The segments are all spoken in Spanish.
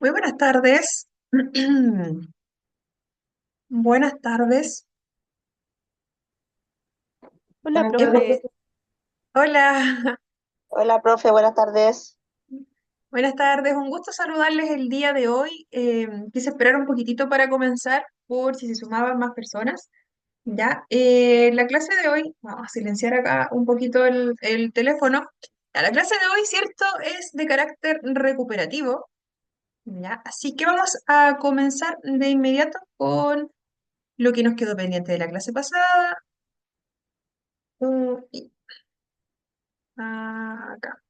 Muy buenas tardes. Buenas tardes. Hola, ¿Cómo profe. Hola, Hola, profe, buenas tardes. buenas tardes. Un gusto saludarles el día de hoy. Quise esperar un poquitito para comenzar por si se sumaban más personas. Ya, la clase de hoy, vamos a silenciar acá un poquito el teléfono. La clase de hoy, cierto, es de carácter recuperativo. Ya, así que vamos a comenzar de inmediato con lo que nos quedó pendiente de la clase pasada. Y acá.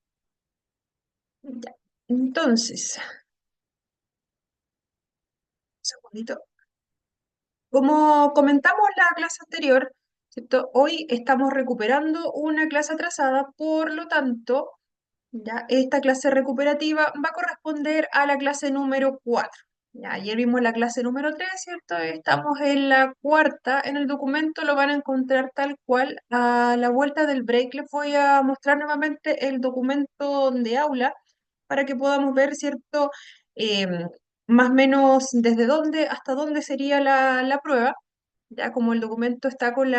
Ya. Entonces, un segundito. Como comentamos la clase anterior, ¿cierto? Hoy estamos recuperando una clase atrasada, por lo tanto, ya esta clase recuperativa va a corresponder a la clase número 4. Ya, ayer vimos la clase número 3, ¿cierto? Estamos en la cuarta. En el documento lo van a encontrar tal cual. A la vuelta del break les voy a mostrar nuevamente el documento de aula para que podamos ver, ¿cierto? Em, Más o menos desde dónde hasta dónde sería la prueba. Ya como el documento está con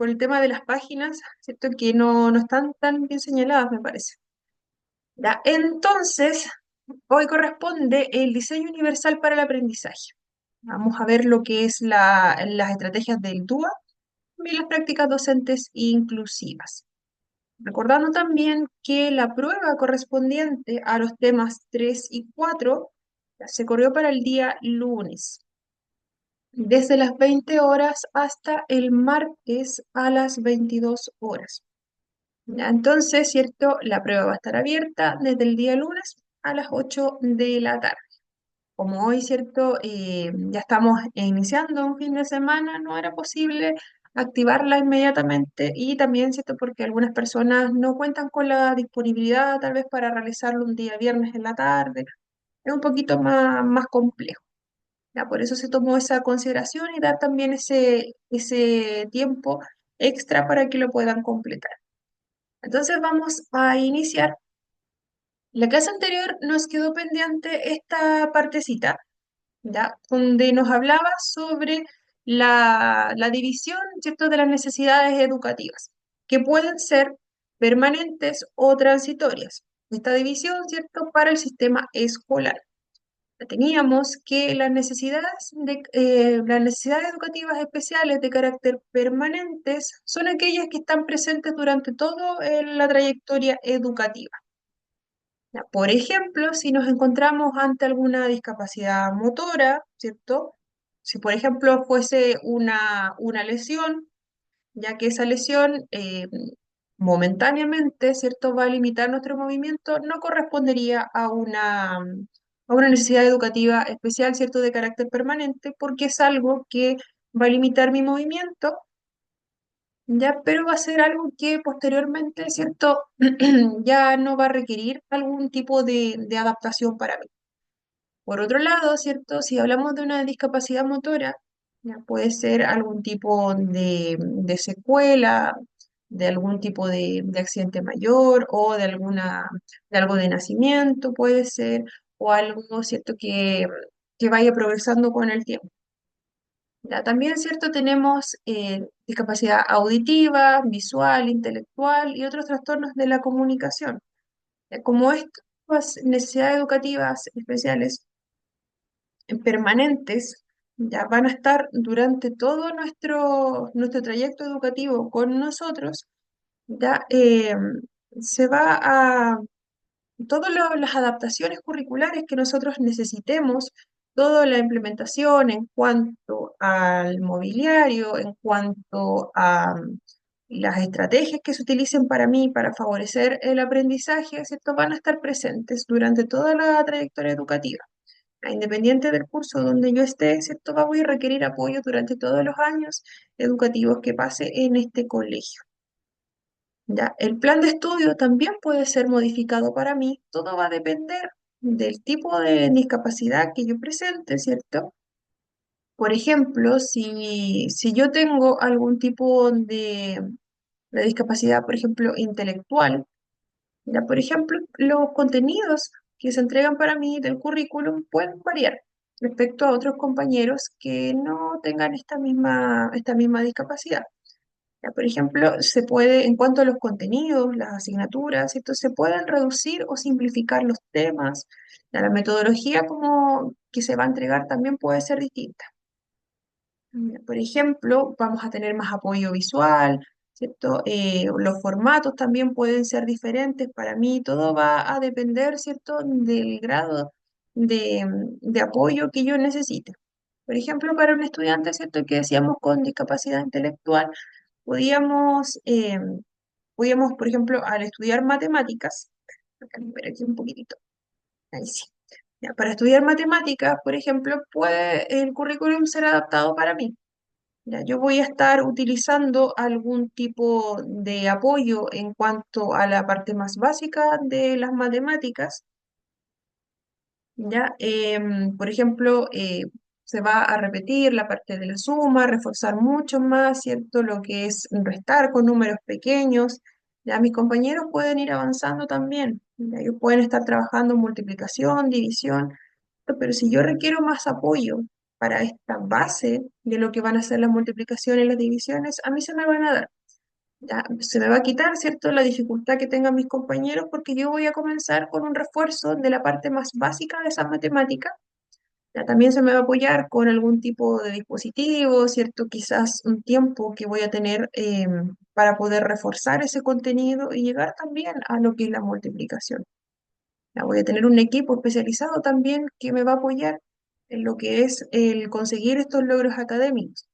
el tema de las páginas, ¿cierto? Que no están tan bien señaladas, me parece. Ya, entonces, hoy corresponde el diseño universal para el aprendizaje. Vamos a ver lo que es las estrategias del DUA y las prácticas docentes inclusivas. Recordando también que la prueba correspondiente a los temas 3 y 4 ya se corrió para el día lunes, desde las 20 horas hasta el martes a las 22 horas. Ya, entonces, ¿cierto? La prueba va a estar abierta desde el día lunes a las 8 de la tarde. Como hoy, ¿cierto? Ya estamos iniciando un fin de semana, no era posible activarla inmediatamente y también, ¿cierto? Porque algunas personas no cuentan con la disponibilidad tal vez para realizarlo un día viernes en la tarde. Es un poquito más complejo. Ya, por eso se tomó esa consideración y dar también ese tiempo extra para que lo puedan completar. Entonces vamos a iniciar. La clase anterior nos quedó pendiente esta partecita, ¿ya? Donde nos hablaba sobre la división, ¿cierto?, de las necesidades educativas, que pueden ser permanentes o transitorias. Esta división, ¿cierto?, para el sistema escolar. Teníamos que las necesidades educativas especiales de carácter permanentes son aquellas que están presentes durante toda la trayectoria educativa. Ya, por ejemplo, si nos encontramos ante alguna discapacidad motora, ¿cierto? Si por ejemplo fuese una lesión, ya que esa lesión momentáneamente, ¿cierto?, va a limitar nuestro movimiento, no correspondería a una necesidad educativa especial, ¿cierto?, de carácter permanente, porque es algo que va a limitar mi movimiento, ya, pero va a ser algo que posteriormente, ¿cierto?, ya no va a requerir algún tipo de adaptación para mí. Por otro lado, ¿cierto? Si hablamos de una discapacidad motora, ya puede ser algún tipo de secuela, de algún tipo de accidente mayor o de algo de nacimiento, puede ser, o algo, ¿cierto? Que vaya progresando con el tiempo. Ya, también, ¿cierto? Tenemos discapacidad auditiva, visual, intelectual y otros trastornos de la comunicación. Como estas necesidades educativas especiales permanentes, ya van a estar durante todo nuestro trayecto educativo con nosotros, ya se va a, las adaptaciones curriculares que nosotros necesitemos, toda la implementación en cuanto al mobiliario, en cuanto a las estrategias que se utilicen para mí, para favorecer el aprendizaje, ¿cierto? Van a estar presentes durante toda la trayectoria educativa. Independiente del curso donde yo esté, ¿cierto? Voy a requerir apoyo durante todos los años educativos que pase en este colegio. ¿Ya? El plan de estudio también puede ser modificado para mí. Todo va a depender del tipo de discapacidad que yo presente, ¿cierto? Por ejemplo, si yo tengo algún tipo de discapacidad, por ejemplo, intelectual, ya, por ejemplo, los contenidos que se entregan para mí del currículum pueden variar respecto a otros compañeros que no tengan esta misma discapacidad. Ya, por ejemplo, se puede, en cuanto a los contenidos, las asignaturas, ¿cierto? Se pueden reducir o simplificar los temas. Ya, la metodología como que se va a entregar también puede ser distinta. Por ejemplo, vamos a tener más apoyo visual, ¿cierto? Los formatos también pueden ser diferentes. Para mí todo va a depender, ¿cierto?, del grado de apoyo que yo necesite. Por ejemplo, para un estudiante, ¿cierto?, que decíamos con discapacidad intelectual, podíamos, podíamos, por ejemplo, al estudiar matemáticas, acá, espera aquí un poquitito, ahí sí. Ya, para estudiar matemáticas, por ejemplo, puede el currículum ser adaptado para mí. Ya, yo voy a estar utilizando algún tipo de apoyo en cuanto a la parte más básica de las matemáticas. ¿Ya? Por ejemplo, se va a repetir la parte de la suma, reforzar mucho más, ¿cierto? Lo que es restar con números pequeños. Ya mis compañeros pueden ir avanzando también. ¿Ya? Ellos pueden estar trabajando en multiplicación, división, pero si yo requiero más apoyo para esta base de lo que van a ser las multiplicaciones y las divisiones, a mí se me van a dar. Ya, se me va a quitar, ¿cierto?, la dificultad que tengan mis compañeros porque yo voy a comenzar con un refuerzo de la parte más básica de esa matemática. Ya, también se me va a apoyar con algún tipo de dispositivo, ¿cierto? Quizás un tiempo que voy a tener para poder reforzar ese contenido y llegar también a lo que es la multiplicación. Ya, voy a tener un equipo especializado también que me va a apoyar en lo que es el conseguir estos logros académicos.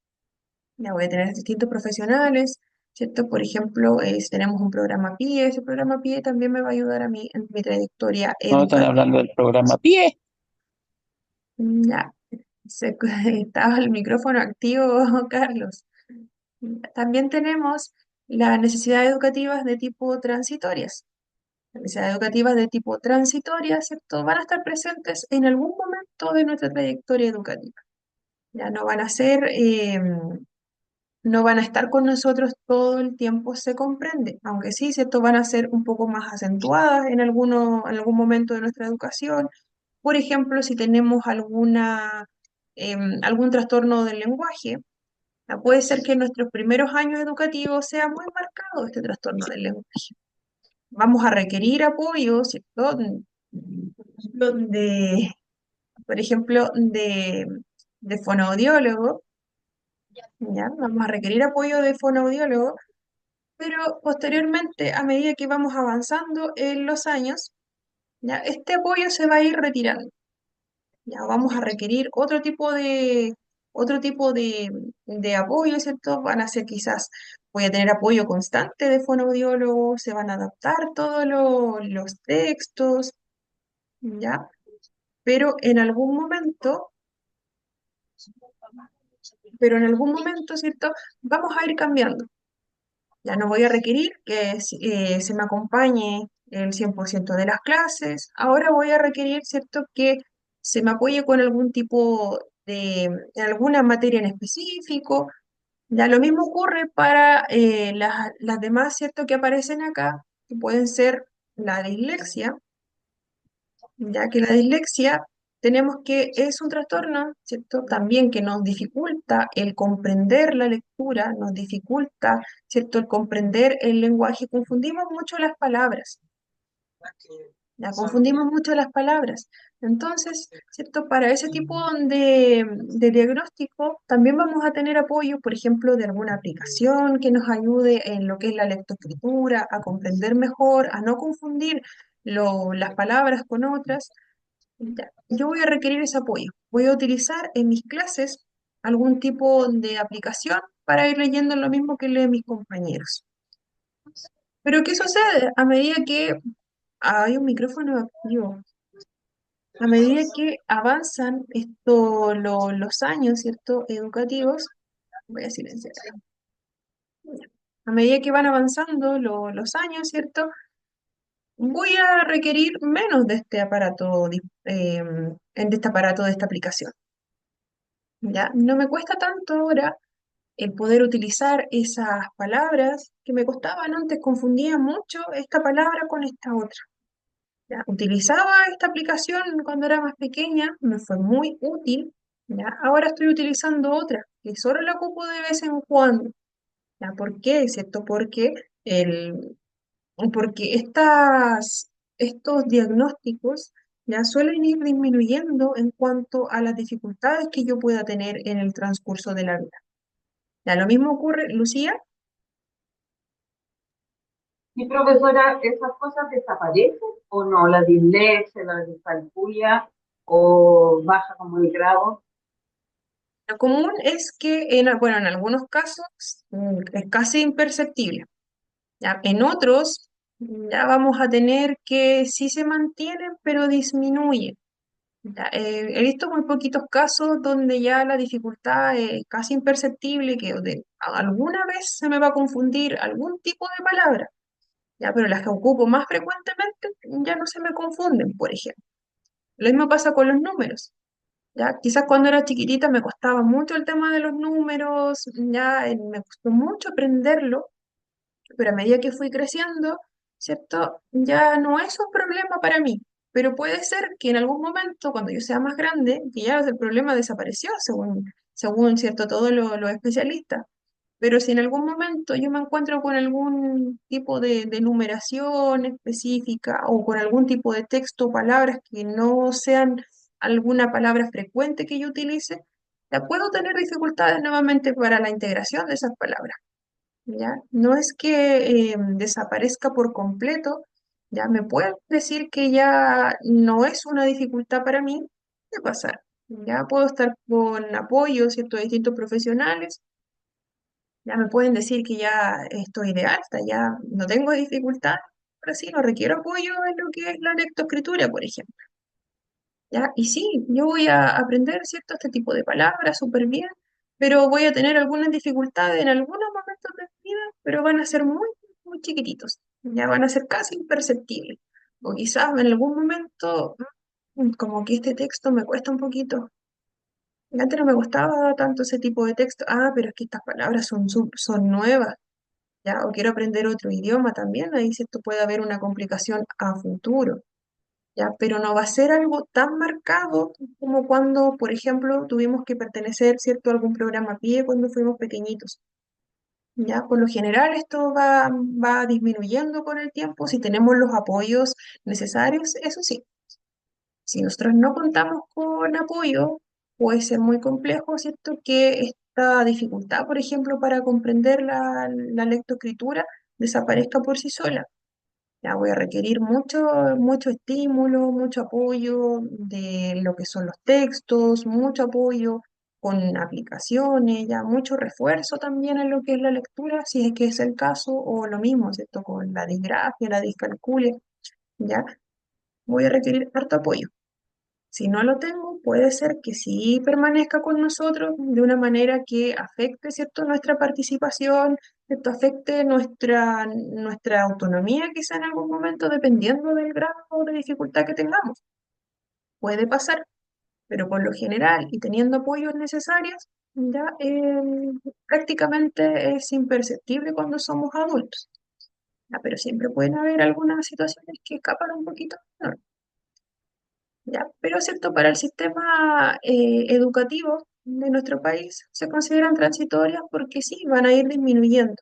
Ya voy a tener distintos profesionales, ¿cierto? Por ejemplo, si tenemos un programa PIE, ese programa PIE también me va a ayudar a mí en mi trayectoria No están educativa. hablando del programa PIE. Ya, estaba el micrófono activo, Carlos. También tenemos las necesidades educativas de tipo transitorias. Las necesidades educativas de tipo transitorias, ¿cierto? Van a estar presentes en algún momento de nuestra trayectoria educativa. Ya no van a ser no van a estar con nosotros todo el tiempo, se comprende, aunque sí, ¿cierto? Van a ser un poco más acentuadas en algún momento de nuestra educación. Por ejemplo, si tenemos algún trastorno del lenguaje, puede ser que en nuestros primeros años educativos sea muy marcado este trastorno del lenguaje. Vamos a requerir apoyo, ¿cierto? De, por ejemplo, de fonoaudiólogo, ¿ya? Vamos a requerir apoyo de fonoaudiólogo. Pero posteriormente, a medida que vamos avanzando en los años, ya este apoyo se va a ir retirando. Ya vamos a requerir otro tipo de apoyo, ¿cierto? Van a ser quizás, voy a tener apoyo constante de fonoaudiólogo, se van a adaptar todos los textos, ¿ya? Pero en algún momento, ¿cierto? Vamos a ir cambiando. Ya no voy a requerir que se me acompañe el 100% de las clases. Ahora voy a requerir, ¿cierto?, que se me apoye con algún tipo de alguna materia en específico. Ya lo mismo ocurre para las demás, ¿cierto?, que aparecen acá, que pueden ser la dislexia, ya que la dislexia tenemos que es un trastorno, ¿cierto? También que nos dificulta el comprender la lectura, nos dificulta, ¿cierto?, el comprender el lenguaje, confundimos mucho las palabras, ya confundimos mucho las palabras. Entonces, ¿cierto? Para ese tipo de diagnóstico también vamos a tener apoyo, por ejemplo, de alguna aplicación que nos ayude en lo que es la lectoescritura, a comprender mejor, a no confundir las palabras con otras. Ya, yo voy a requerir ese apoyo. Voy a utilizar en mis clases algún tipo de aplicación para ir leyendo lo mismo que leen mis compañeros. Pero ¿qué sucede? A medida que hay un micrófono activo, a medida que avanzan los años, ¿cierto?, educativos, voy a silenciar. A medida que van avanzando los años, ¿cierto? Voy a requerir menos de este aparato, de este aparato, de esta aplicación. ¿Ya? No me cuesta tanto ahora el poder utilizar esas palabras que me costaban antes, confundía mucho esta palabra con esta otra. ¿ya? Utilizaba esta aplicación cuando era más pequeña, me fue muy útil, ¿ya? Ahora estoy utilizando otra, que solo la ocupo de vez en cuando, ¿ya? ¿Por qué? ¿Cierto? El, porque estos diagnósticos ya suelen ir disminuyendo en cuanto a las dificultades que yo pueda tener en el transcurso de la vida. Ya, lo mismo ocurre, Lucía. Mi profesora, ¿esas cosas desaparecen o no? ¿La dislexia, la discalculia o baja como el grado? Lo común es que, bueno, en algunos casos es casi imperceptible. ¿Ya? En otros ya vamos a tener que sí se mantienen, pero disminuyen. Ya, he visto muy poquitos casos donde ya la dificultad es casi imperceptible, que alguna vez se me va a confundir algún tipo de palabra, ya, pero las que ocupo más frecuentemente ya no se me confunden, por ejemplo. Lo mismo pasa con los números. Ya, quizás cuando era chiquitita me costaba mucho el tema de los números, ya me costó mucho aprenderlo, pero a medida que fui creciendo, ¿cierto? Ya no es un problema para mí, pero puede ser que en algún momento, cuando yo sea más grande, que ya el problema desapareció, según ¿cierto? Todos los especialistas. Pero si en algún momento yo me encuentro con algún tipo de numeración específica o con algún tipo de texto o palabras que no sean alguna palabra frecuente que yo utilice, ya puedo tener dificultades nuevamente para la integración de esas palabras. ¿Ya? No es que desaparezca por completo, ya me pueden decir que ya no es una dificultad para mí, ¿qué pasar? Ya puedo estar con apoyo, ¿cierto? De distintos profesionales, ya me pueden decir que ya estoy de alta, ya no tengo dificultad, pero sí, no requiero apoyo en lo que es la lectoescritura, por ejemplo. ¿Ya? Y sí, yo voy a aprender, ¿cierto? Este tipo de palabras súper bien, pero voy a tener algunas dificultades en algunos momentos de mi vida, pero van a ser muy, muy chiquititos, ya van a ser casi imperceptibles. O quizás en algún momento, como que este texto me cuesta un poquito. Antes no me gustaba tanto ese tipo de texto. Ah, pero es que estas palabras son nuevas, ¿ya? O quiero aprender otro idioma también, ahí cierto puede haber una complicación a futuro. ¿Ya? Pero no va a ser algo tan marcado como cuando, por ejemplo, tuvimos que pertenecer, ¿cierto?, a algún programa a pie cuando fuimos pequeñitos. ¿Ya? Por lo general esto va disminuyendo con el tiempo si tenemos los apoyos necesarios, eso sí. Si nosotros no contamos con apoyo, puede ser muy complejo, ¿cierto?, que esta dificultad, por ejemplo, para comprender la lectoescritura desaparezca por sí sola. Ya voy a requerir mucho estímulo, mucho apoyo de lo que son los textos, mucho apoyo con aplicaciones, ya mucho refuerzo también en lo que es la lectura, si es que es el caso, o lo mismo, ¿cierto? Con la disgrafia, la discalculia, ya voy a requerir harto apoyo. Si no lo tengo, puede ser que sí permanezca con nosotros de una manera que afecte, ¿cierto?, nuestra participación, ¿cierto? Afecte nuestra autonomía quizá en algún momento, dependiendo del grado de dificultad que tengamos. Puede pasar, pero por lo general y teniendo apoyos necesarios, ya prácticamente es imperceptible cuando somos adultos. Ya, pero siempre pueden haber algunas situaciones que escapan un poquito. ¿Ya? Pero excepto para el sistema educativo de nuestro país, se consideran transitorias porque sí, van a ir disminuyendo,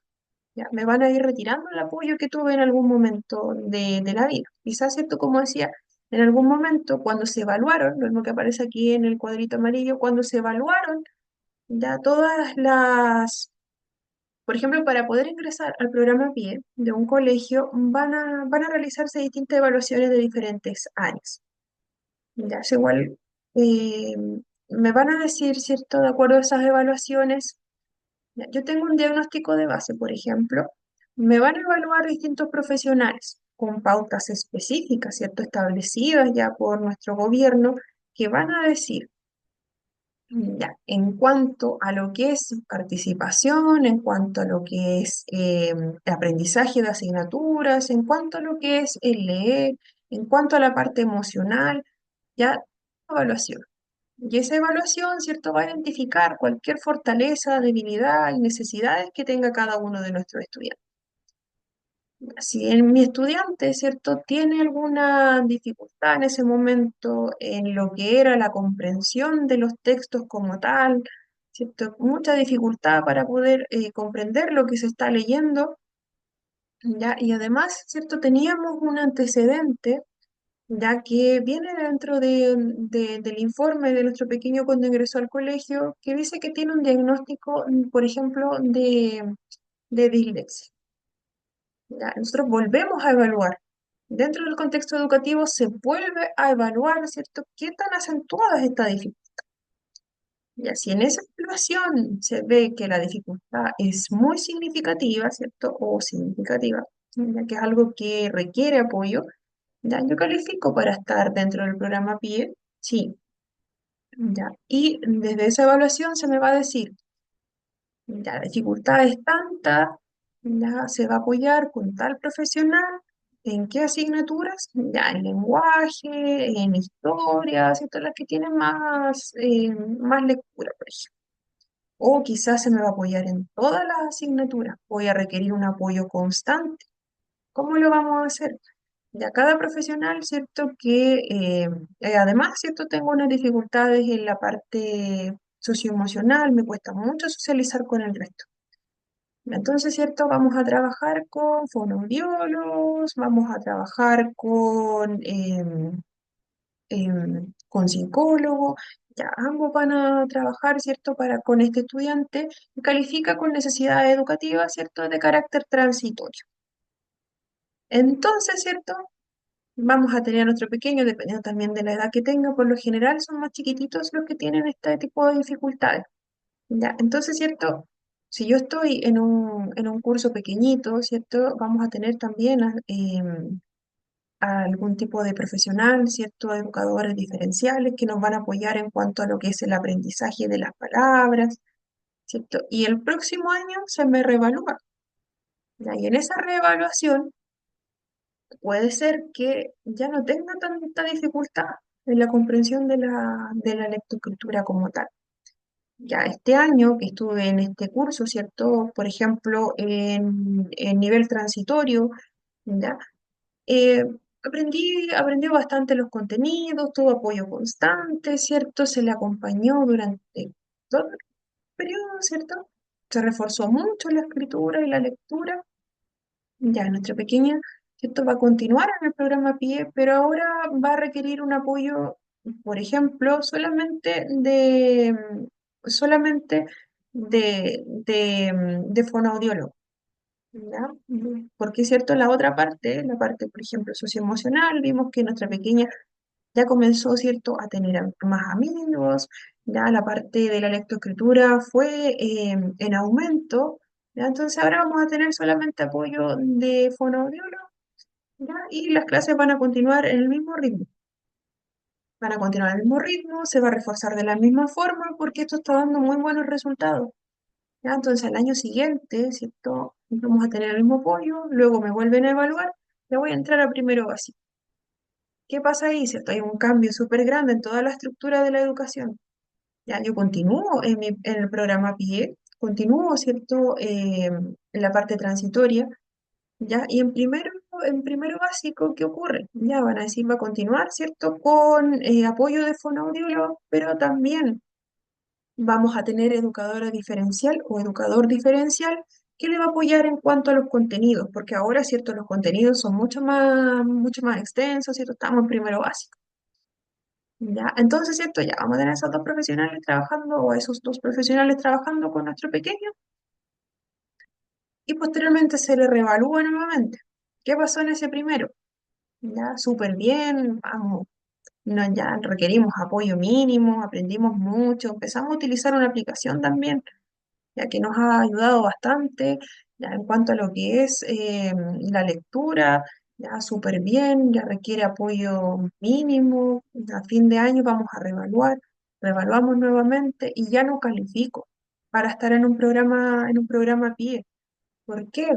¿ya? Me van a ir retirando el apoyo que tuve en algún momento de la vida. Quizás, ¿cierto? Como decía, en algún momento, cuando se evaluaron, lo mismo que aparece aquí en el cuadrito amarillo, cuando se evaluaron ya por ejemplo, para poder ingresar al programa PIE de un colegio, van a realizarse distintas evaluaciones de diferentes áreas. Ya, es igual, eh, me van a decir, ¿cierto? De acuerdo a esas evaluaciones, ya, yo tengo un diagnóstico de base, por ejemplo, me van a evaluar distintos profesionales con pautas específicas, ¿cierto? Establecidas ya por nuestro gobierno, que van a decir, ya, en cuanto a lo que es participación, en cuanto a lo que es aprendizaje de asignaturas, en cuanto a lo que es el leer, en cuanto a la parte emocional, ya evaluación. Y esa evaluación, ¿cierto?, va a identificar cualquier fortaleza, debilidad y necesidades que tenga cada uno de nuestros estudiantes. Si en mi estudiante, ¿cierto?, tiene alguna dificultad en ese momento en lo que era la comprensión de los textos como tal, ¿cierto? Mucha dificultad para poder comprender lo que se está leyendo, ¿ya? Y además, ¿cierto?, teníamos un antecedente, ya que viene dentro del informe de nuestro pequeño cuando ingresó al colegio, que dice que tiene un diagnóstico, por ejemplo, de dislexia. ¿Ya? Nosotros volvemos a evaluar. Dentro del contexto educativo se vuelve a evaluar, ¿cierto? ¿Qué tan acentuada es esta dificultad? Ya, si en esa evaluación se ve que la dificultad es muy significativa, ¿cierto? O significativa, ya que es algo que requiere apoyo, ya yo califico para estar dentro del programa PIE, sí, ya. Y desde esa evaluación se me va a decir, ya, la dificultad es tanta, ya se va a apoyar con tal profesional. ¿En qué asignaturas? Ya en lenguaje, en historia, ¿cierto? Las que tienen más lectura, por ejemplo. O quizás se me va a apoyar en todas las asignaturas. Voy a requerir un apoyo constante. ¿Cómo lo vamos a hacer? Ya cada profesional, ¿cierto? Que además, ¿cierto? Tengo unas dificultades en la parte socioemocional, me cuesta mucho socializar con el resto. Entonces, ¿cierto? Vamos a trabajar con fonoaudiólogos, vamos a trabajar con psicólogos, ya ambos van a trabajar, ¿cierto? Con este estudiante que califica con necesidades educativas, ¿cierto? De carácter transitorio. Entonces, ¿cierto? Vamos a tener a nuestro pequeño, dependiendo también de la edad que tenga, por lo general son más chiquititos los que tienen este tipo de dificultades. Ya, entonces, ¿cierto? Si yo estoy en un curso pequeñito, ¿cierto? Vamos a tener también a algún tipo de profesional, ¿cierto? Educadores diferenciales que nos van a apoyar en cuanto a lo que es el aprendizaje de las palabras, ¿cierto? Y el próximo año se me reevalúa. ¿Ya? Y en esa reevaluación puede ser que ya no tenga tanta dificultad en la comprensión de la lectoescritura como tal. Ya este año que estuve en este curso, ¿cierto? Por ejemplo, en nivel transitorio, ¿ya? Eh, aprendí bastante los contenidos, tuvo apoyo constante, ¿cierto? Se le acompañó durante todo el periodo, ¿cierto? Se reforzó mucho la escritura y la lectura. Ya nuestra pequeña, ¿cierto? Va a continuar en el programa PIE, pero ahora va a requerir un apoyo, por ejemplo, solamente de fonoaudiólogo. ¿Ya? Porque es cierto, la otra parte, la parte, por ejemplo, socioemocional, vimos que nuestra pequeña ya comenzó, ¿cierto?, a tener más amigos, ya la parte de la lectoescritura fue en aumento, ¿ya? Entonces ahora vamos a tener solamente apoyo de fonoaudiólogo, ¿ya? Y las clases van a continuar en el mismo ritmo. Van a continuar en el mismo ritmo, se va a reforzar de la misma forma porque esto está dando muy buenos resultados. ¿Ya? Entonces, al año siguiente, ¿cierto? Vamos a tener el mismo apoyo, luego me vuelven a evaluar, ya voy a entrar a primero básico. ¿Qué pasa ahí? ¿Cierto? Hay un cambio súper grande en toda la estructura de la educación. Ya, yo continúo en el programa PIE, continúo, ¿cierto? En la parte transitoria, ¿ya? Y en primero básico, ¿qué ocurre? Ya van a decir, va a continuar, ¿cierto? Con apoyo de fonoaudiólogo, pero también vamos a tener educadora diferencial o educador diferencial que le va a apoyar en cuanto a los contenidos, porque ahora, cierto, los contenidos son mucho más extensos, cierto, estamos en primero básico. ¿Ya? Entonces, cierto, ya vamos a tener a esos dos profesionales trabajando, o a esos dos profesionales trabajando con nuestro pequeño, y posteriormente se le reevalúa nuevamente. ¿Qué pasó en ese primero? Ya, súper bien, vamos, no, ya requerimos apoyo mínimo, aprendimos mucho, empezamos a utilizar una aplicación también ya que nos ha ayudado bastante, ya en cuanto a lo que es la lectura, ya súper bien, ya requiere apoyo mínimo, a fin de año vamos a reevaluar, reevaluamos nuevamente y ya no califico para estar en un programa PIE. ¿Por qué?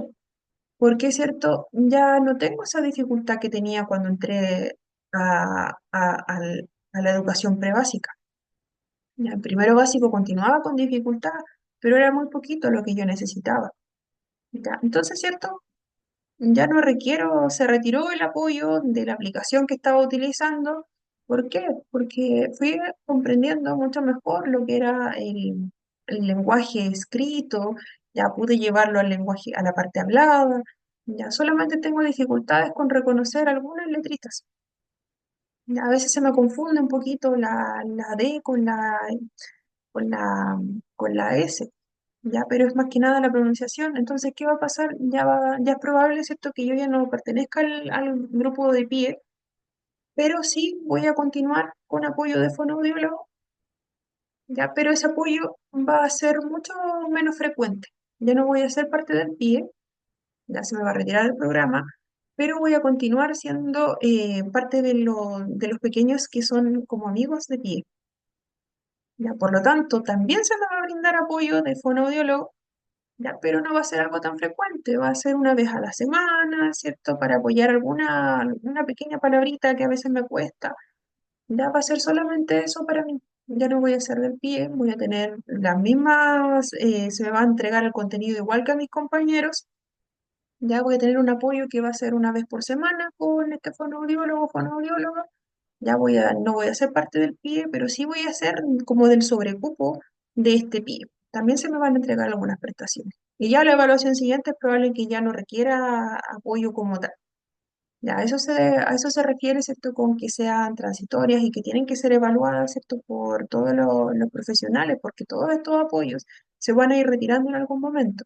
Porque es cierto, ya no tengo esa dificultad que tenía cuando entré a la educación prebásica. Ya en primero básico continuaba con dificultad, pero era muy poquito lo que yo necesitaba. Ya, entonces, ¿cierto? ya no requiero, se retiró el apoyo de la aplicación que estaba utilizando. ¿Por qué? Porque fui comprendiendo mucho mejor lo que era el lenguaje escrito, ya pude llevarlo al lenguaje, a la parte hablada, ya solamente tengo dificultades con reconocer algunas letritas. Ya a veces se me confunde un poquito la D con la, con la S, ya, pero es más que nada la pronunciación. Entonces, ¿qué va a pasar? Ya es probable, ¿cierto?, que yo ya no pertenezca al grupo de PIE, pero sí voy a continuar con apoyo de fonoaudiólogo, ya, pero ese apoyo va a ser mucho menos frecuente. Ya no voy a ser parte del PIE, ya se me va a retirar el programa, pero voy a continuar siendo parte de los pequeños que son como amigos de PIE. Ya, por lo tanto, también se me va a brindar apoyo de fonoaudiólogo, ya, pero no va a ser algo tan frecuente, va a ser una vez a la semana, ¿cierto? Para apoyar alguna pequeña palabrita que a veces me cuesta. Ya va a ser solamente eso para mí. Ya no voy a hacer del pie, voy a tener las mismas, se me va a entregar el contenido igual que a mis compañeros. Ya voy a tener un apoyo que va a ser una vez por semana con este fonoaudiólogo, fonoaudióloga. No voy a ser parte del PIE, pero sí voy a ser como del sobrecupo de este PIE. También se me van a entregar algunas prestaciones. Y ya la evaluación siguiente es probable que ya no requiera apoyo como tal. Ya, a eso se refiere, ¿cierto?, con que sean transitorias y que tienen que ser evaluadas, ¿cierto?, por todos los profesionales, porque todos estos apoyos se van a ir retirando en algún momento.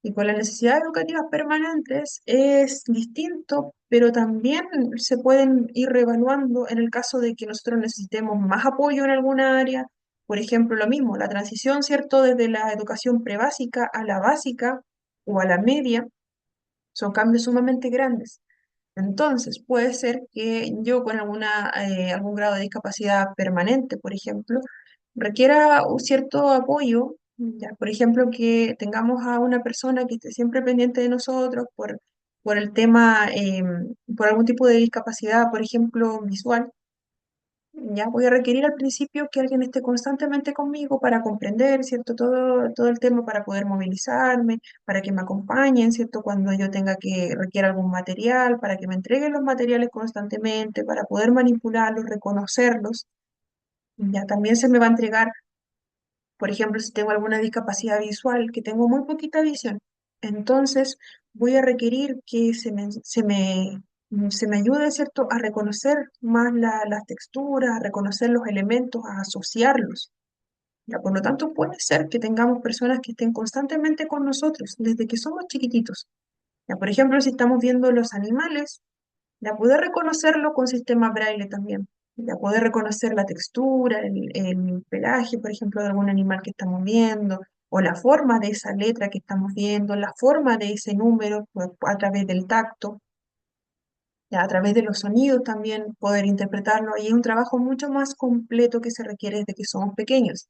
Y con las necesidades educativas permanentes es distinto, pero también se pueden ir reevaluando en el caso de que nosotros necesitemos más apoyo en alguna área. Por ejemplo, lo mismo, la transición, ¿cierto?, desde la educación prebásica a la básica o a la media, son cambios sumamente grandes. Entonces, puede ser que yo con algún grado de discapacidad permanente, por ejemplo, requiera un cierto apoyo, ya, por ejemplo, que tengamos a una persona que esté siempre pendiente de nosotros por el tema, por algún tipo de discapacidad, por ejemplo, visual. Ya voy a requerir al principio que alguien esté constantemente conmigo para comprender, ¿cierto? Todo el tema para poder movilizarme, para que me acompañen, ¿cierto? Cuando yo tenga que requiera algún material, para que me entreguen los materiales constantemente, para poder manipularlos, reconocerlos. Ya también se me va a entregar, por ejemplo, si tengo alguna discapacidad visual, que tengo muy poquita visión, entonces voy a requerir que se me ayude, ¿cierto?, a reconocer más las texturas, a reconocer los elementos, a asociarlos. Ya, por lo tanto, puede ser que tengamos personas que estén constantemente con nosotros desde que somos chiquititos. Ya, por ejemplo, si estamos viendo los animales, ya poder reconocerlo con sistema braille también. Ya poder reconocer la textura, el pelaje, por ejemplo, de algún animal que estamos viendo, o la forma de esa letra que estamos viendo, la forma de ese número a través del tacto, ya a través de los sonidos también poder interpretarlo. Y es un trabajo mucho más completo que se requiere desde que somos pequeños.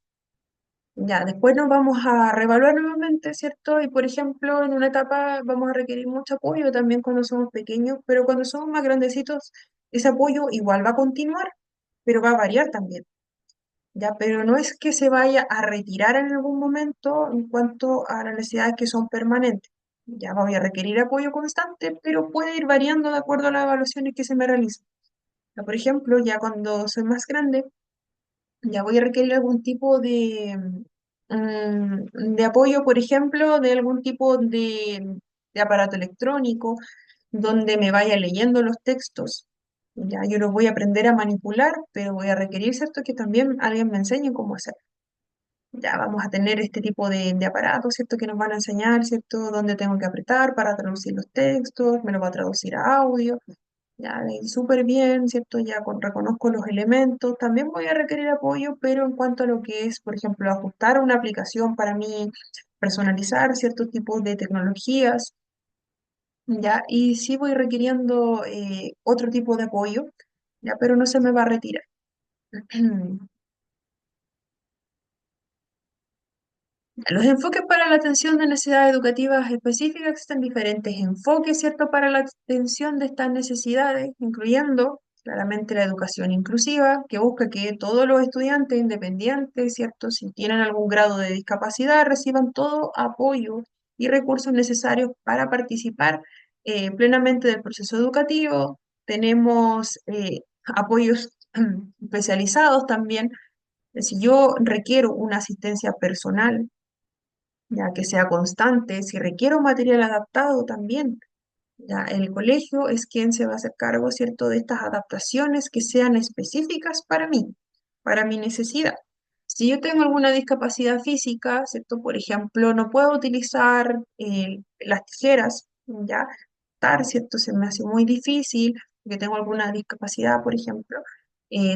Ya, después nos vamos a reevaluar nuevamente, ¿cierto? Y por ejemplo, en una etapa vamos a requerir mucho apoyo también cuando somos pequeños, pero cuando somos más grandecitos, ese apoyo igual va a continuar, pero va a variar también, ¿ya? Pero no es que se vaya a retirar en algún momento en cuanto a las necesidades que son permanentes. Ya voy a requerir apoyo constante, pero puede ir variando de acuerdo a las evaluaciones que se me realicen. Ya, por ejemplo, ya cuando soy más grande, ya voy a requerir algún tipo de apoyo, por ejemplo, de algún tipo de aparato electrónico donde me vaya leyendo los textos. Ya yo los voy a aprender a manipular, pero voy a requerir, ¿cierto?, que también alguien me enseñe cómo hacer. Ya vamos a tener este tipo de aparatos, ¿cierto?, que nos van a enseñar, ¿cierto?, dónde tengo que apretar para traducir los textos, me lo va a traducir a audio. Ya, y súper bien, ¿cierto? Reconozco los elementos. También voy a requerir apoyo, pero en cuanto a lo que es, por ejemplo, ajustar una aplicación para mí, personalizar ciertos tipos de tecnologías, ¿ya? Y sí voy requiriendo otro tipo de apoyo, ¿ya? Pero no se me va a retirar. Los enfoques para la atención de necesidades educativas específicas existen diferentes enfoques, ¿cierto?, para la atención de estas necesidades, incluyendo claramente la educación inclusiva, que busca que todos los estudiantes independientes, ¿cierto?, si tienen algún grado de discapacidad, reciban todo apoyo y recursos necesarios para participar plenamente del proceso educativo, tenemos apoyos especializados también. Si yo requiero una asistencia personal, ya que sea constante, si requiero material adaptado también, ya el colegio es quien se va a hacer cargo, ¿cierto?, de estas adaptaciones que sean específicas para mí, para mi necesidad. Si yo tengo alguna discapacidad física, ¿cierto? Por ejemplo, no puedo utilizar las tijeras, ¿ya? ¿Cierto? Se me hace muy difícil, porque tengo alguna discapacidad, por ejemplo,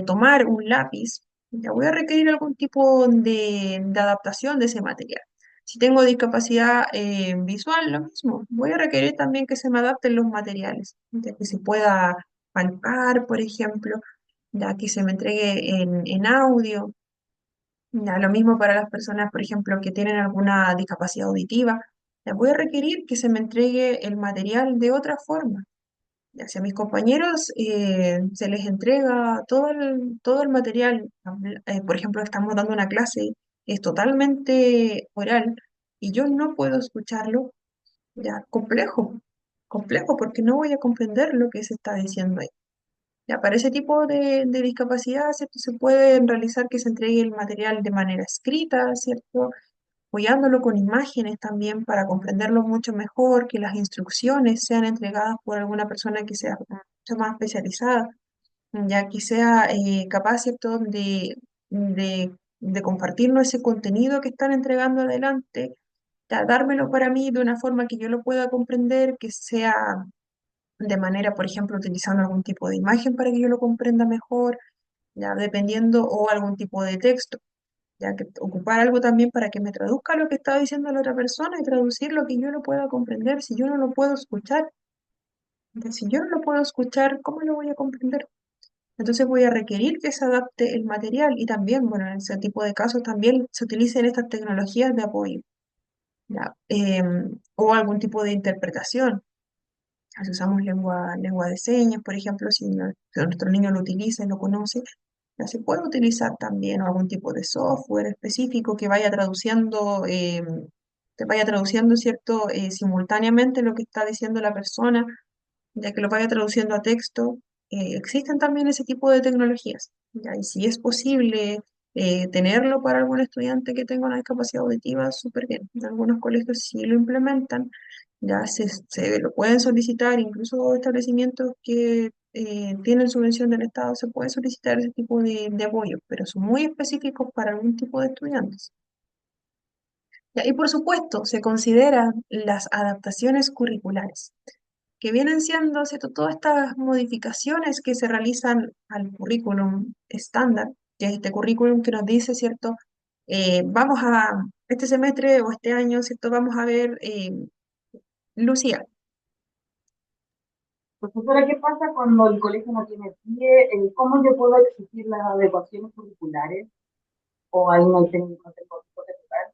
tomar un lápiz, ya voy a requerir algún tipo de adaptación de ese material. Si tengo discapacidad visual, lo mismo. Voy a requerir también que se me adapten los materiales, ya que se pueda palpar, por ejemplo, ya que se me entregue en audio. Ya, lo mismo para las personas, por ejemplo, que tienen alguna discapacidad auditiva. Ya voy a requerir que se me entregue el material de otra forma. Ya, si a mis compañeros se les entrega todo el material, por ejemplo, estamos dando una clase, es totalmente oral y yo no puedo escucharlo, ya, complejo, porque no voy a comprender lo que se está diciendo ahí. Ya, para ese tipo de discapacidad, ¿cierto? Se puede realizar que se entregue el material de manera escrita, ¿cierto? Apoyándolo con imágenes también para comprenderlo mucho mejor, que las instrucciones sean entregadas por alguna persona que sea mucho más especializada, ya que sea capaz, ¿cierto?, de compartirnos ese contenido que están entregando adelante, ya, dármelo para mí de una forma que yo lo pueda comprender, que sea de manera, por ejemplo, utilizando algún tipo de imagen para que yo lo comprenda mejor, ya dependiendo, o algún tipo de texto, ya que ocupar algo también para que me traduzca lo que está diciendo la otra persona y traducir lo que yo no pueda comprender. Si yo no lo puedo escuchar, si yo no lo puedo escuchar, ¿cómo lo voy a comprender? Entonces voy a requerir que se adapte el material y también, bueno, en ese tipo de casos también se utilicen estas tecnologías de apoyo, ¿ya? O algún tipo de interpretación. Si usamos lengua de señas, por ejemplo, si nuestro niño lo utiliza y lo conoce, ya se puede utilizar también algún tipo de software específico que vaya traduciendo, ¿cierto? Simultáneamente lo que está diciendo la persona, ya que lo vaya traduciendo a texto. Existen también ese tipo de tecnologías, ya, y si es posible tenerlo para algún estudiante que tenga una discapacidad auditiva, súper bien. En algunos colegios sí lo implementan, ya se lo pueden solicitar, incluso establecimientos que tienen subvención del Estado, se puede solicitar ese tipo de apoyo, pero son muy específicos para algún tipo de estudiantes. Ya, y por supuesto, se consideran las adaptaciones curriculares, que vienen siendo, ¿cierto?, todas estas modificaciones que se realizan al currículum estándar, que es este currículum que nos dice, ¿cierto? Vamos a, este semestre o este año, ¿cierto? Vamos a ver, Lucía. Profesora, ¿qué pasa cuando el colegio no tiene pie? ¿Cómo yo puedo exigir las adecuaciones curriculares? ¿O ahí no hay técnicos de consejo escolar?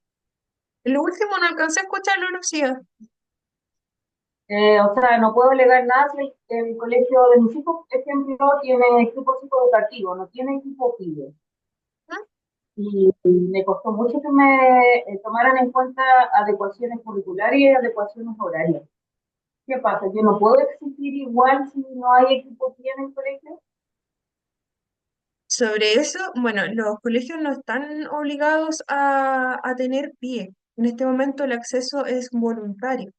Lo último no alcancé a escucharlo, Lucía. O sea, no puedo alegar nada si el colegio de mis hijos, por ejemplo, tiene equipo psicoeducativo, no tiene equipo PIBE. ¿Mm? Y me costó mucho que me tomaran en cuenta adecuaciones curriculares y adecuaciones horarias. ¿Qué pasa? Yo no puedo exigir igual si no hay equipo PIBE en el colegio. Sobre eso, bueno, los colegios no están obligados a tener pie. En este momento el acceso es voluntario.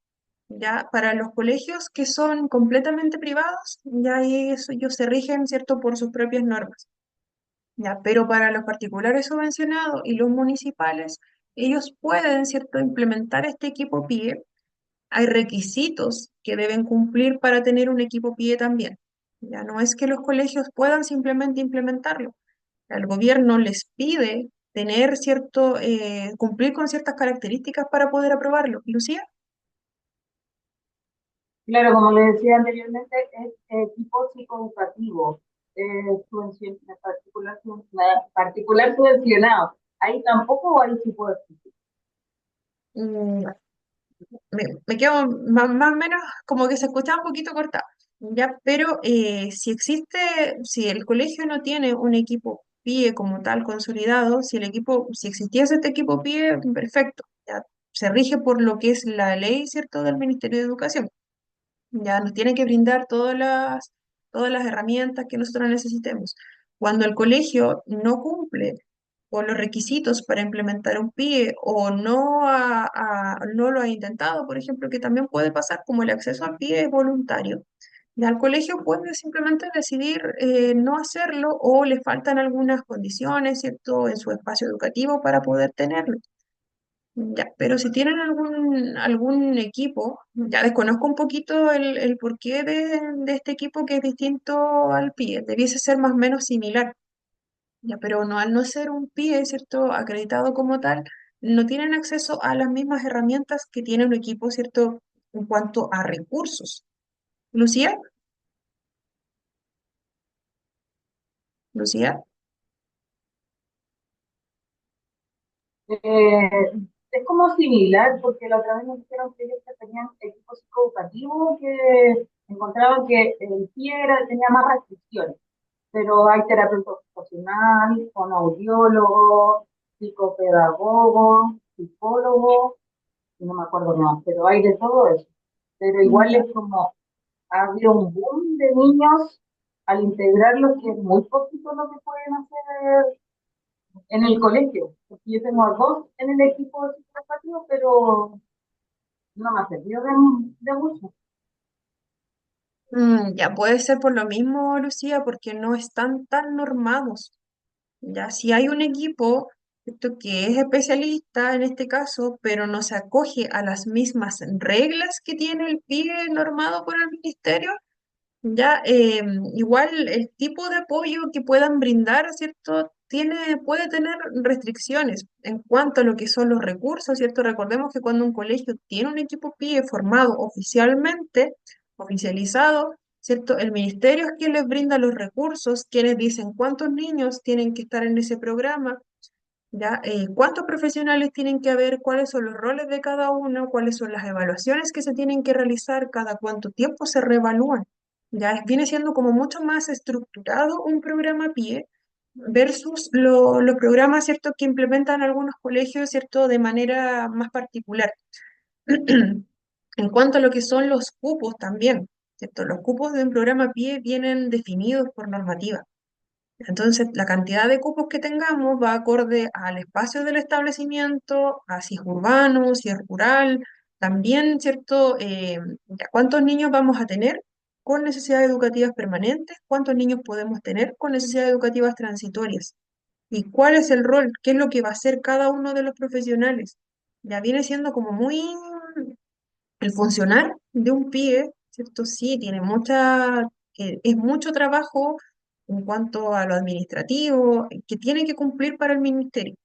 Ya para los colegios que son completamente privados, ya eso, ellos se rigen, ¿cierto?, por sus propias normas. Ya, pero para los particulares subvencionados y los municipales, ellos pueden, ¿cierto?, implementar este equipo PIE. Hay requisitos que deben cumplir para tener un equipo PIE también. Ya no es que los colegios puedan simplemente implementarlo. El gobierno les pide tener cumplir con ciertas características para poder aprobarlo. Lucía. Claro, como le decía anteriormente, es equipo psicoeducativo, particular subvencionado. Ahí tampoco hay tipo de mm, me quedo más o menos como que se escuchaba un poquito cortado, ¿ya? Pero si el colegio no tiene un equipo PIE como tal consolidado, si existiese este equipo PIE, perfecto, ya se rige por lo que es la ley, ¿cierto?, del Ministerio de Educación. ya nos tiene que brindar todas las herramientas que nosotros necesitemos. Cuando el colegio no cumple con los requisitos para implementar un PIE o no lo ha intentado, por ejemplo, que también puede pasar como el acceso al PIE es voluntario, ya el colegio puede simplemente decidir no hacerlo o le faltan algunas condiciones, ¿cierto?, en su espacio educativo para poder tenerlo. Ya, pero si tienen algún equipo, ya desconozco un poquito el porqué de este equipo que es distinto al PIE, debiese ser más o menos similar, ya, pero no, al no ser un PIE, ¿cierto?, acreditado como tal, no tienen acceso a las mismas herramientas que tiene un equipo, ¿cierto?, en cuanto a recursos. Lucía, Lucía. Eh, es como similar, porque la otra vez nos dijeron que ellos que tenían equipos psicoeducativos que encontraban que el pie tenía más restricciones, pero hay terapeuta ocupacional, fonoaudiólogo, psicopedagogo, psicólogo, y no me acuerdo más, pero hay de todo eso. Pero igual Ya. es como, ha habido un boom de niños al integrarlos que es muy poquito lo que pueden hacer en el colegio, porque yo tengo a dos en el equipo de psicoeducativo, pero no me ha servido de mucho. Ya puede ser por lo mismo, Lucía, porque no están tan normados. Ya si hay un equipo, ¿cierto?, que es especialista en este caso, pero no se acoge a las mismas reglas que tiene el PIE normado por el ministerio, ya igual el tipo de apoyo que puedan brindar, ¿cierto? Puede tener restricciones en cuanto a lo que son los recursos, ¿cierto? Recordemos que cuando un colegio tiene un equipo PIE formado oficialmente, oficializado, ¿cierto? El ministerio es quien les brinda los recursos, quienes dicen cuántos niños tienen que estar en ese programa, ¿ya? ¿Cuántos profesionales tienen que haber? ¿Cuáles son los roles de cada uno? ¿Cuáles son las evaluaciones que se tienen que realizar? ¿Cada cuánto tiempo se reevalúan? Ya viene siendo como mucho más estructurado un programa PIE versus los programas, ¿cierto?, que implementan algunos colegios, ¿cierto?, de manera más particular. En cuanto a lo que son los cupos también, ¿cierto? Los cupos de un programa PIE vienen definidos por normativa. Entonces, la cantidad de cupos que tengamos va acorde al espacio del establecimiento, a si es urbano, si es rural, también, ¿cierto? Ya ¿cuántos niños vamos a tener con necesidades educativas permanentes? ¿Cuántos niños podemos tener con necesidades educativas transitorias? ¿Y cuál es el rol? ¿Qué es lo que va a hacer cada uno de los profesionales? Ya viene siendo como muy el funcionar de un PIE, ¿cierto? Sí, es mucho trabajo en cuanto a lo administrativo que tiene que cumplir para el ministerio.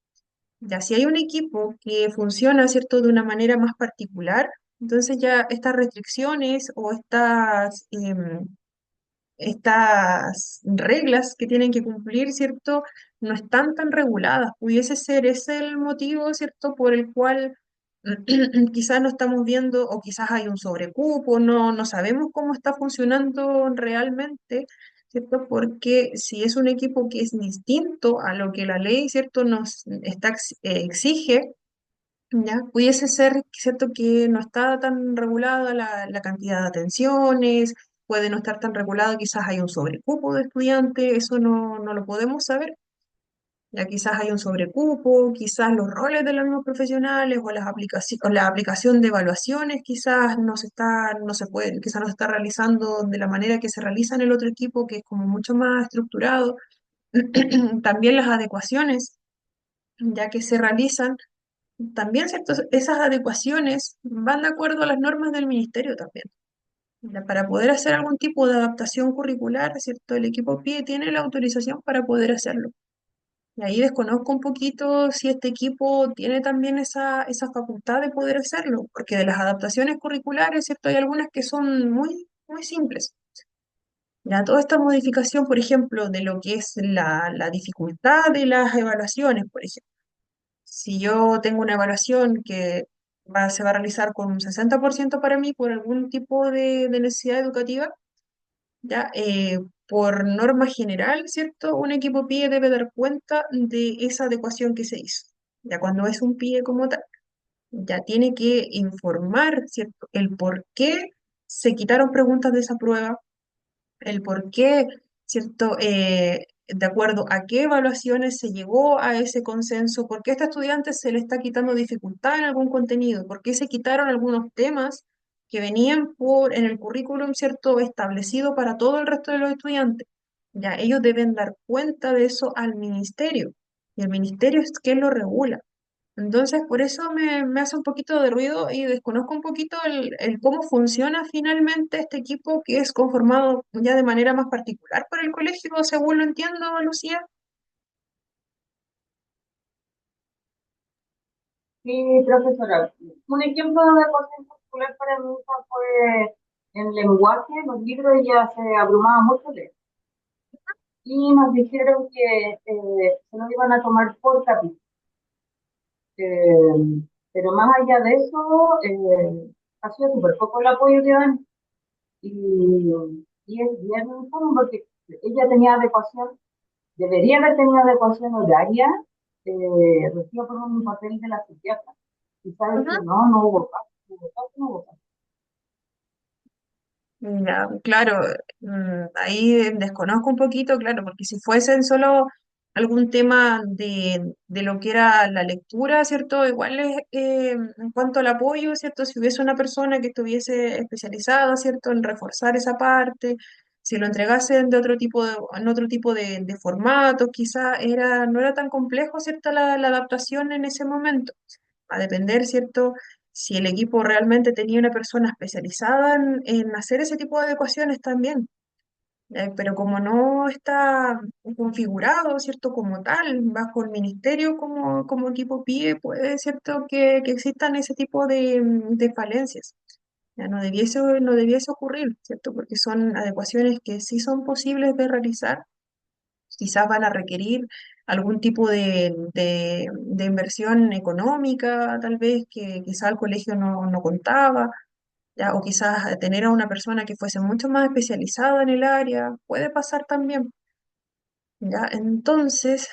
Ya si hay un equipo que funciona, ¿cierto?, de una manera más particular, entonces ya estas restricciones o estas reglas que tienen que cumplir, ¿cierto?, no están tan reguladas. Pudiese ser ese el motivo, ¿cierto?, por el cual quizás no estamos viendo o quizás hay un sobrecupo, no sabemos cómo está funcionando realmente, ¿cierto? Porque si es un equipo que es distinto a lo que la ley, ¿cierto?, exige, ¿ya? Pudiese ser, ¿cierto?, que no está tan regulada la cantidad de atenciones, puede no estar tan regulado, quizás hay un sobrecupo de estudiantes, eso no lo podemos saber. Ya quizás hay un sobrecupo, quizás los roles de los mismos profesionales o o la aplicación de evaluaciones quizás no se puede, quizás no se está realizando de la manera que se realiza en el otro equipo, que es como mucho más estructurado. También las adecuaciones, ya que se realizan, también ¿cierto? Esas adecuaciones van de acuerdo a las normas del ministerio también. Ya, para poder hacer algún tipo de adaptación curricular, ¿cierto? El equipo PIE tiene la autorización para poder hacerlo. Y ahí desconozco un poquito si este equipo tiene también esa facultad de poder hacerlo, porque de las adaptaciones curriculares, ¿cierto? Hay algunas que son muy simples. Ya toda esta modificación, por ejemplo, de lo que es la dificultad de las evaluaciones, por ejemplo. Si yo tengo una evaluación que se va a realizar con un 60% para mí por algún tipo de necesidad educativa, ya, por norma general, ¿cierto? Un equipo PIE debe dar cuenta de esa adecuación que se hizo. Ya cuando es un PIE como tal, ya tiene que informar, ¿cierto? El por qué, se quitaron preguntas de esa prueba, el por qué, ¿cierto? De acuerdo a qué evaluaciones se llegó a ese consenso, por qué a este estudiante se le está quitando dificultad en algún contenido, por qué se quitaron algunos temas que venían en el currículum, ¿cierto? Establecido para todo el resto de los estudiantes. Ya ellos deben dar cuenta de eso al ministerio, y el ministerio es quien lo regula. Entonces, por eso me hace un poquito de ruido y desconozco un poquito el cómo funciona finalmente este equipo que es conformado ya de manera más particular por el colegio, según lo entiendo, Lucía. Sí, profesora. Un ejemplo de adecuación curricular para mi hija fue en lenguaje, los libros ella se abrumaba mucho leer. Y nos dijeron que se nos iban a tomar por capítulo. Pero más allá de eso, ha sido súper poco el apoyo que dan. Y, y es bien incómodo porque ella tenía adecuación, debería haber tenido adecuación horaria, recibido por un papel de la psiquiatra. Y sabes que no hubo caso, no hubo caso, no hubo caso. Ya, claro, ahí desconozco un poquito, claro, porque si fuesen solo algún tema de lo que era la lectura, ¿cierto? Igual es, en cuanto al apoyo, ¿cierto? Si hubiese una persona que estuviese especializada, ¿cierto? En reforzar esa parte, si lo entregasen de otro tipo en otro tipo de formatos, quizá no era tan complejo, ¿cierto? La adaptación en ese momento a depender, ¿cierto? Si el equipo realmente tenía una persona especializada en hacer ese tipo de adecuaciones también. Pero como no está configurado, ¿cierto? Como tal, bajo el ministerio, como equipo PIE, puede, ¿cierto? Que existan ese tipo de falencias. Ya no debiese ocurrir, ¿cierto? Porque son adecuaciones que sí son posibles de realizar, quizás van a requerir algún tipo de inversión económica, tal vez, que quizás el colegio no contaba, ya, o quizás tener a una persona que fuese mucho más especializada en el área, puede pasar también, ¿ya? Entonces,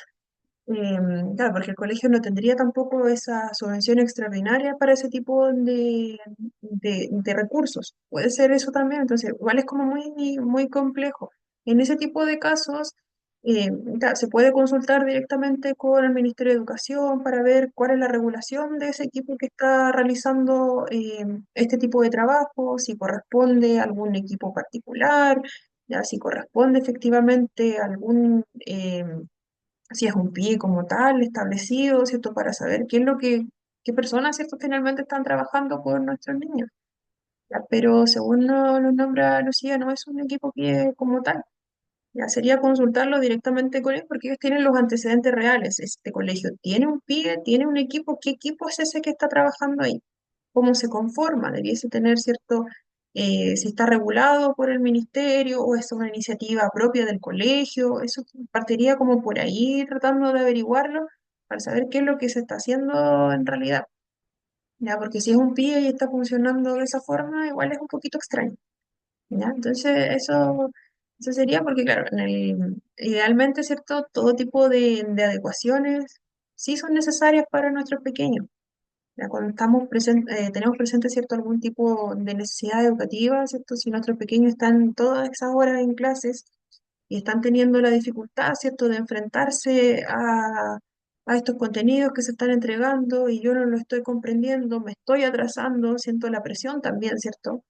claro, porque el colegio no tendría tampoco esa subvención extraordinaria para ese tipo de recursos. Puede ser eso también, entonces igual es como muy complejo. En ese tipo de casos, se puede consultar directamente con el Ministerio de Educación para ver cuál es la regulación de ese equipo que está realizando este tipo de trabajo, si corresponde a algún equipo particular, ya si corresponde efectivamente a algún si es un pie como tal establecido, ¿cierto? Para saber qué personas, ¿cierto? Finalmente están trabajando con nuestros niños. ¿Ya? Pero según lo nombra Lucía, no es un equipo pie como tal. Ya sería consultarlo directamente con él porque ellos tienen los antecedentes reales. Este colegio tiene un pie, tiene un equipo. ¿Qué equipo es ese que está trabajando ahí? ¿Cómo se conforma? Debiese tener cierto, si está regulado por el ministerio o es una iniciativa propia del colegio. Eso partiría como por ahí tratando de averiguarlo para saber qué es lo que se está haciendo en realidad. Ya, porque si es un pie y está funcionando de esa forma, igual es un poquito extraño. ¿Ya? Entonces, eso sería porque, claro, idealmente, ¿cierto? Todo tipo de adecuaciones sí son necesarias para nuestros pequeños. Ya, cuando tenemos presente, ¿cierto? Algún tipo de necesidad educativa, ¿cierto? Si nuestros pequeños están todas esas horas en clases y están teniendo la dificultad, ¿cierto? De enfrentarse a estos contenidos que se están entregando y yo no lo estoy comprendiendo, me estoy atrasando, siento la presión también, ¿cierto?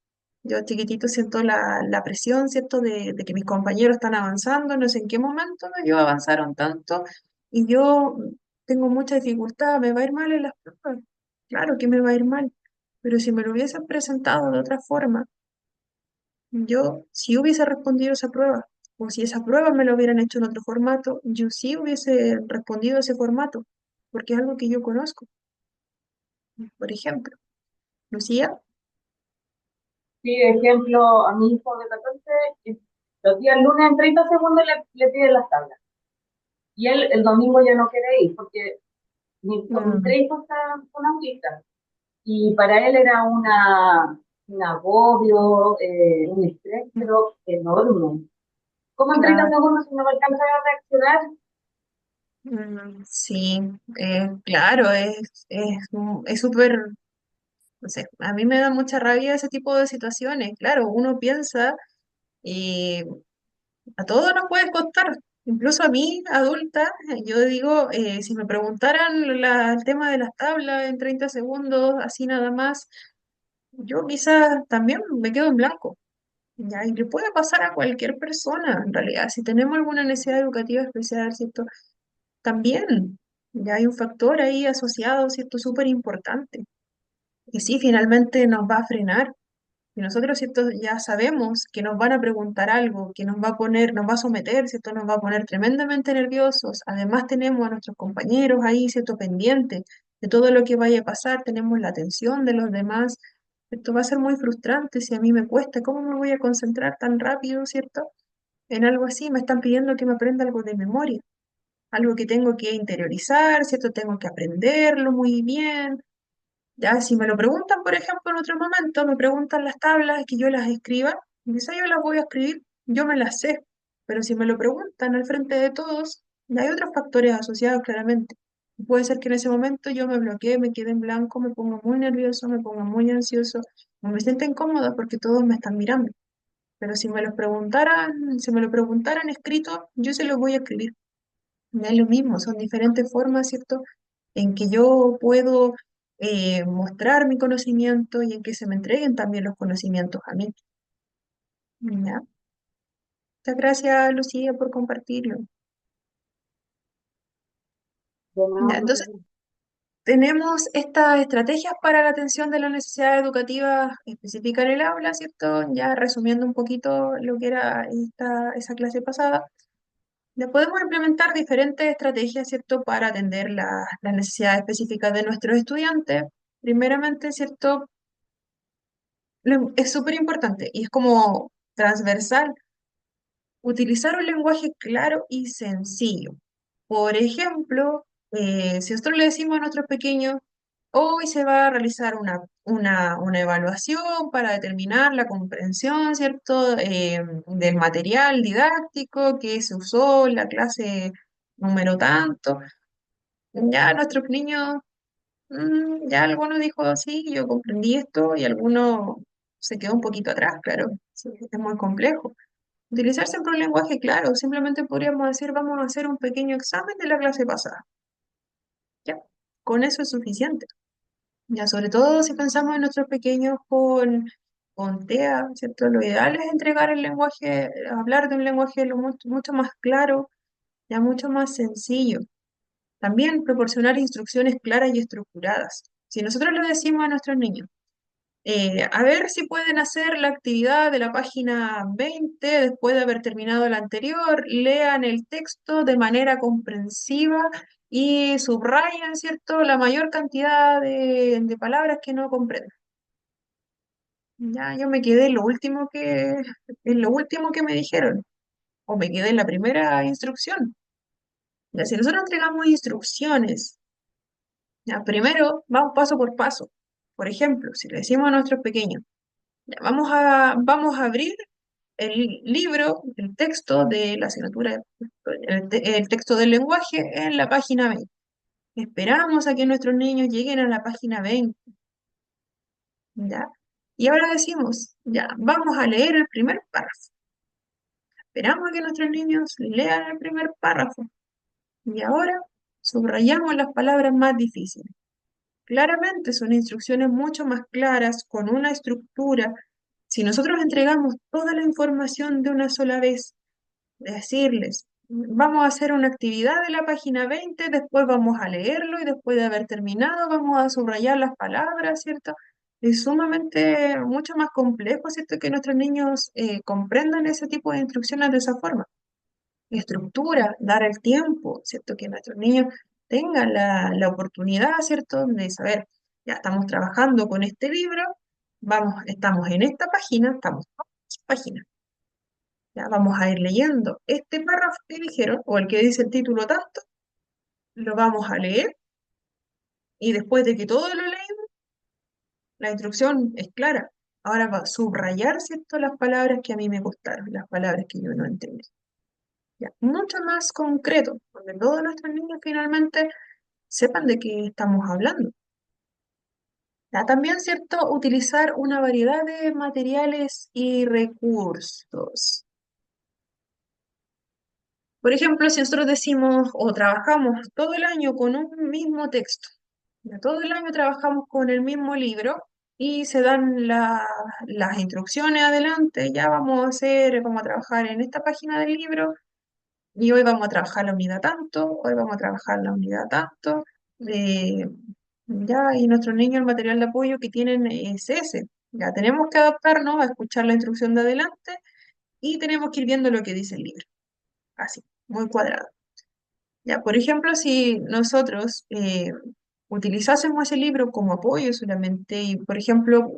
Yo chiquitito siento la presión, ¿cierto? De que mis compañeros están avanzando, no sé en qué momento ellos avanzaron tanto y yo tengo mucha dificultad, me va a ir mal en las pruebas. Claro que me va a ir mal, pero si me lo hubiesen presentado de otra forma, yo sí hubiese respondido esa prueba, o si esa prueba me lo hubieran hecho en otro formato, yo sí hubiese respondido a ese formato, porque es algo que yo conozco. Por ejemplo, Lucía, Sí, ejemplo, a mi hijo de 14, los días lunes en 30 segundos le piden las tablas. Y él el domingo ya no quiere ir porque mis mm, tres hijos están con autistas. Y para él era un agobio, un estrés, pero enorme. ¿Cómo en 30 claro, segundos si no alcanza a reaccionar? sí, claro, es súper. No sé, a mí me da mucha rabia ese tipo de situaciones. Claro, uno piensa y a todos nos puede costar. Incluso a mí, adulta, yo digo, si me preguntaran el tema de las tablas en 30 segundos, así nada más, yo quizás también me quedo en blanco. ¿Ya? Y le puede pasar a cualquier persona, en realidad. Si tenemos alguna necesidad educativa especial, ¿cierto? También, ya hay un factor ahí asociado, ¿cierto? Súper importante. Y sí, finalmente nos va a frenar. Y nosotros, ¿cierto? Ya sabemos que nos van a preguntar algo, que nos va a poner, nos va a someter, ¿cierto? Nos va a poner tremendamente nerviosos. Además tenemos a nuestros compañeros ahí, ¿cierto? Pendientes de todo lo que vaya a pasar. Tenemos la atención de los demás. Esto va a ser muy frustrante si a mí me cuesta. ¿Cómo me voy a concentrar tan rápido, ¿cierto? En algo así. Me están pidiendo que me aprenda algo de memoria, algo que tengo que interiorizar, ¿cierto? Tengo que aprenderlo muy bien. Ya, si me lo preguntan, por ejemplo, en otro momento, me preguntan las tablas, que yo las escriba, quizá yo las voy a escribir, yo me las sé, pero si me lo preguntan al frente de todos, hay otros factores asociados claramente. Puede ser que en ese momento yo me bloquee, me quede en blanco, me ponga muy nervioso, me ponga muy ansioso, o me sienta incómoda porque todos me están mirando. Pero si me lo preguntaran escrito, yo se lo voy a escribir. No es lo mismo, son diferentes formas, ¿cierto? En que yo puedo mostrar mi conocimiento y en que se me entreguen también los conocimientos a mí. ¿Ya? Muchas gracias, Lucía, por compartirlo. De ¿Ya? nada, Entonces, profesor. tenemos estas estrategias para la atención de las necesidades educativas específicas en el aula, ¿cierto? Ya resumiendo un poquito lo que era esa clase pasada. Ya podemos implementar diferentes estrategias, ¿cierto?, para atender las necesidades específicas de nuestros estudiantes. Primeramente, ¿cierto? Es súper importante y es como transversal utilizar un lenguaje claro y sencillo. Por ejemplo, si nosotros le decimos a nuestros pequeños, hoy se va a realizar una evaluación para determinar la comprensión, ¿cierto?, del material didáctico que se usó en la clase número tanto. Ya nuestros niños, ya alguno dijo, sí, yo comprendí esto y alguno se quedó un poquito atrás, claro. Sí, es muy complejo. Utilizar siempre un lenguaje claro, simplemente podríamos decir, vamos a hacer un pequeño examen de la clase pasada. Ya, con eso es suficiente. Ya, sobre todo si pensamos en nuestros pequeños con TEA, ¿cierto? Lo ideal es entregar el lenguaje, hablar de un lenguaje mucho más claro, ya mucho más sencillo. También proporcionar instrucciones claras y estructuradas. Si nosotros le decimos a nuestros niños, a ver si pueden hacer la actividad de la página 20 después de haber terminado la anterior, lean el texto de manera comprensiva y subrayen, ¿cierto?, la mayor cantidad de palabras que no comprenden. Ya yo me quedé en lo último que me dijeron, o me quedé en la primera instrucción. Ya, si nosotros entregamos instrucciones, ya, primero vamos paso por paso. Por ejemplo, si le decimos a nuestros pequeños, ya, vamos a abrir el libro, el texto de la asignatura, el texto del lenguaje en la página 20. Esperamos a que nuestros niños lleguen a la página 20, ¿ya? Y ahora decimos, ya, vamos a leer el primer párrafo. Esperamos a que nuestros niños lean el primer párrafo. Y ahora subrayamos las palabras más difíciles. Claramente son instrucciones mucho más claras, con una estructura. Si nosotros entregamos toda la información de una sola vez, decirles, vamos a hacer una actividad de la página 20, después vamos a leerlo y después de haber terminado vamos a subrayar las palabras, ¿cierto? Es sumamente mucho más complejo, ¿cierto? Que nuestros niños comprendan ese tipo de instrucciones de esa forma. Estructura, dar el tiempo, ¿cierto? Que nuestros niños tengan la oportunidad, ¿cierto? De saber, ya estamos trabajando con este libro, estamos en esta página, estamos en esta página. Ya vamos a ir leyendo este párrafo que dijeron, o el que dice el título tanto, lo vamos a leer y después de que todo lo leímos, la instrucción es clara. Ahora va a subrayar, ¿cierto?, las palabras que a mí me gustaron, las palabras que yo no entendí. Ya, mucho más concreto, porque todos nuestros niños finalmente sepan de qué estamos hablando. Ya, también, ¿cierto? Utilizar una variedad de materiales y recursos. Por ejemplo, si nosotros decimos o trabajamos todo el año con un mismo texto, ya todo el año trabajamos con el mismo libro y se dan las instrucciones adelante, ya vamos a trabajar en esta página del libro y hoy vamos a trabajar la unidad tanto, hoy vamos a trabajar la unidad tanto, eh, ya, y nuestros niños el material de apoyo que tienen es ese. Ya tenemos que adaptarnos a escuchar la instrucción de adelante y tenemos que ir viendo lo que dice el libro, así, muy cuadrado. Ya, por ejemplo, si nosotros utilizásemos ese libro como apoyo solamente y, por ejemplo,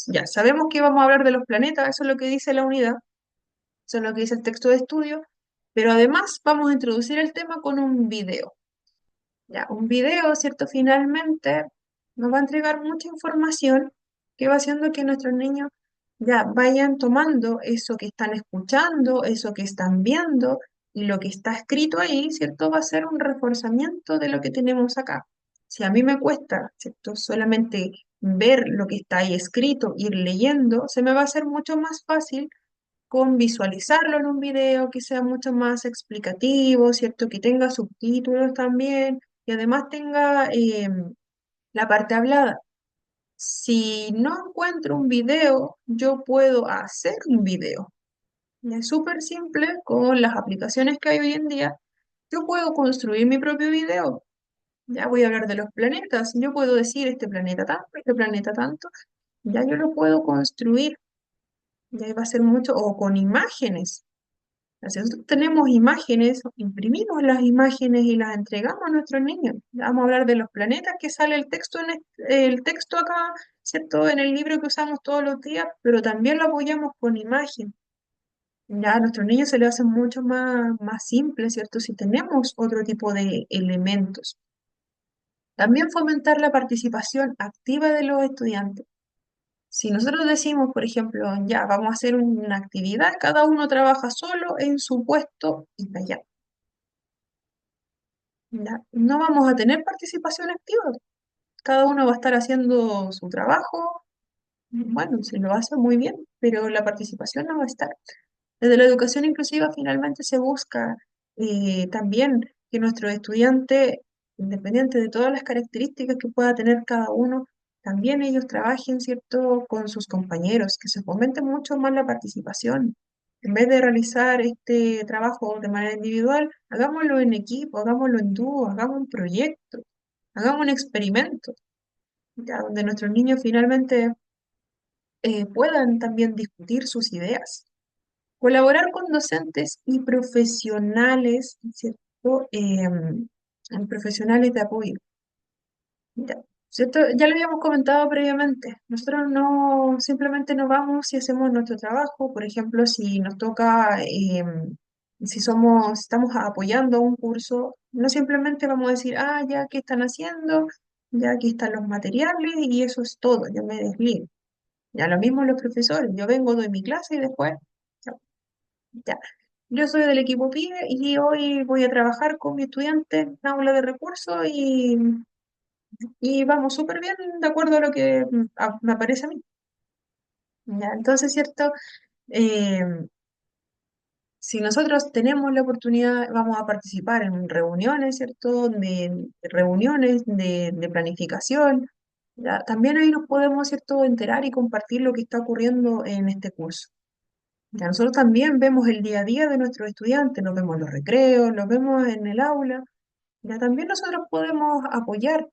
ya sabemos que vamos a hablar de los planetas, eso es lo que dice la unidad, eso es lo que dice el texto de estudio, pero además vamos a introducir el tema con un video. Ya, un video, ¿cierto? Finalmente nos va a entregar mucha información que va haciendo que nuestros niños ya vayan tomando eso que están escuchando, eso que están viendo y lo que está escrito ahí, ¿cierto? Va a ser un reforzamiento de lo que tenemos acá. Si a mí me cuesta, ¿cierto? Solamente ver lo que está ahí escrito, ir leyendo, se me va a hacer mucho más fácil con visualizarlo en un video que sea mucho más explicativo, ¿cierto? Que tenga subtítulos también y además tenga la parte hablada. Si no encuentro un video, yo puedo hacer un video. Y es súper simple con las aplicaciones que hay hoy en día. Yo puedo construir mi propio video. Ya voy a hablar de los planetas. Yo puedo decir este planeta tanto, este planeta tanto. Ya yo lo puedo construir. Ya va a ser mucho, o con imágenes. Si nosotros tenemos imágenes, imprimimos las imágenes y las entregamos a nuestros niños. Vamos a hablar de los planetas que sale el texto el texto acá, ¿cierto? En el libro que usamos todos los días, pero también lo apoyamos con imagen. Ya a nuestros niños se les hace mucho más simple, ¿cierto? Si tenemos otro tipo de elementos. También fomentar la participación activa de los estudiantes. Si nosotros decimos, por ejemplo, ya vamos a hacer una actividad, cada uno trabaja solo en su puesto y callado. No vamos a tener participación activa. Cada uno va a estar haciendo su trabajo. Bueno, se lo hace muy bien, pero la participación no va a estar. Desde la educación inclusiva finalmente se busca también que nuestros estudiantes, independiente de todas las características que pueda tener cada uno, también ellos trabajen, ¿cierto?, con sus compañeros, que se fomente mucho más la participación. En vez de realizar este trabajo de manera individual, hagámoslo en equipo, hagámoslo en dúo, hagamos un proyecto, hagamos un experimento, ya, donde nuestros niños finalmente puedan también discutir sus ideas. Colaborar con docentes y profesionales, ¿cierto? En profesionales de apoyo. Ya, ¿cierto? Ya lo habíamos comentado previamente. Nosotros no simplemente no vamos y hacemos nuestro trabajo. Por ejemplo, si nos toca, si estamos apoyando un curso, no simplemente vamos a decir, ah, ya, ¿qué están haciendo? Ya aquí están los materiales y eso es todo, yo me desligo. Ya lo mismo los profesores, yo vengo, doy mi clase y después, ya, ya. Yo soy del equipo PIE y hoy voy a trabajar con mi estudiante en aula de recursos y vamos súper bien de acuerdo a lo que me parece a mí. Ya, entonces, ¿cierto? Eh, si nosotros tenemos la oportunidad, vamos a participar en reuniones, ¿cierto? Reuniones de planificación. Ya, también ahí nos podemos, ¿cierto?, enterar y compartir lo que está ocurriendo en este curso. Ya, nosotros también vemos el día a día de nuestros estudiantes, nos vemos en los recreos, los vemos en el aula. Ya, también nosotros podemos apoyar,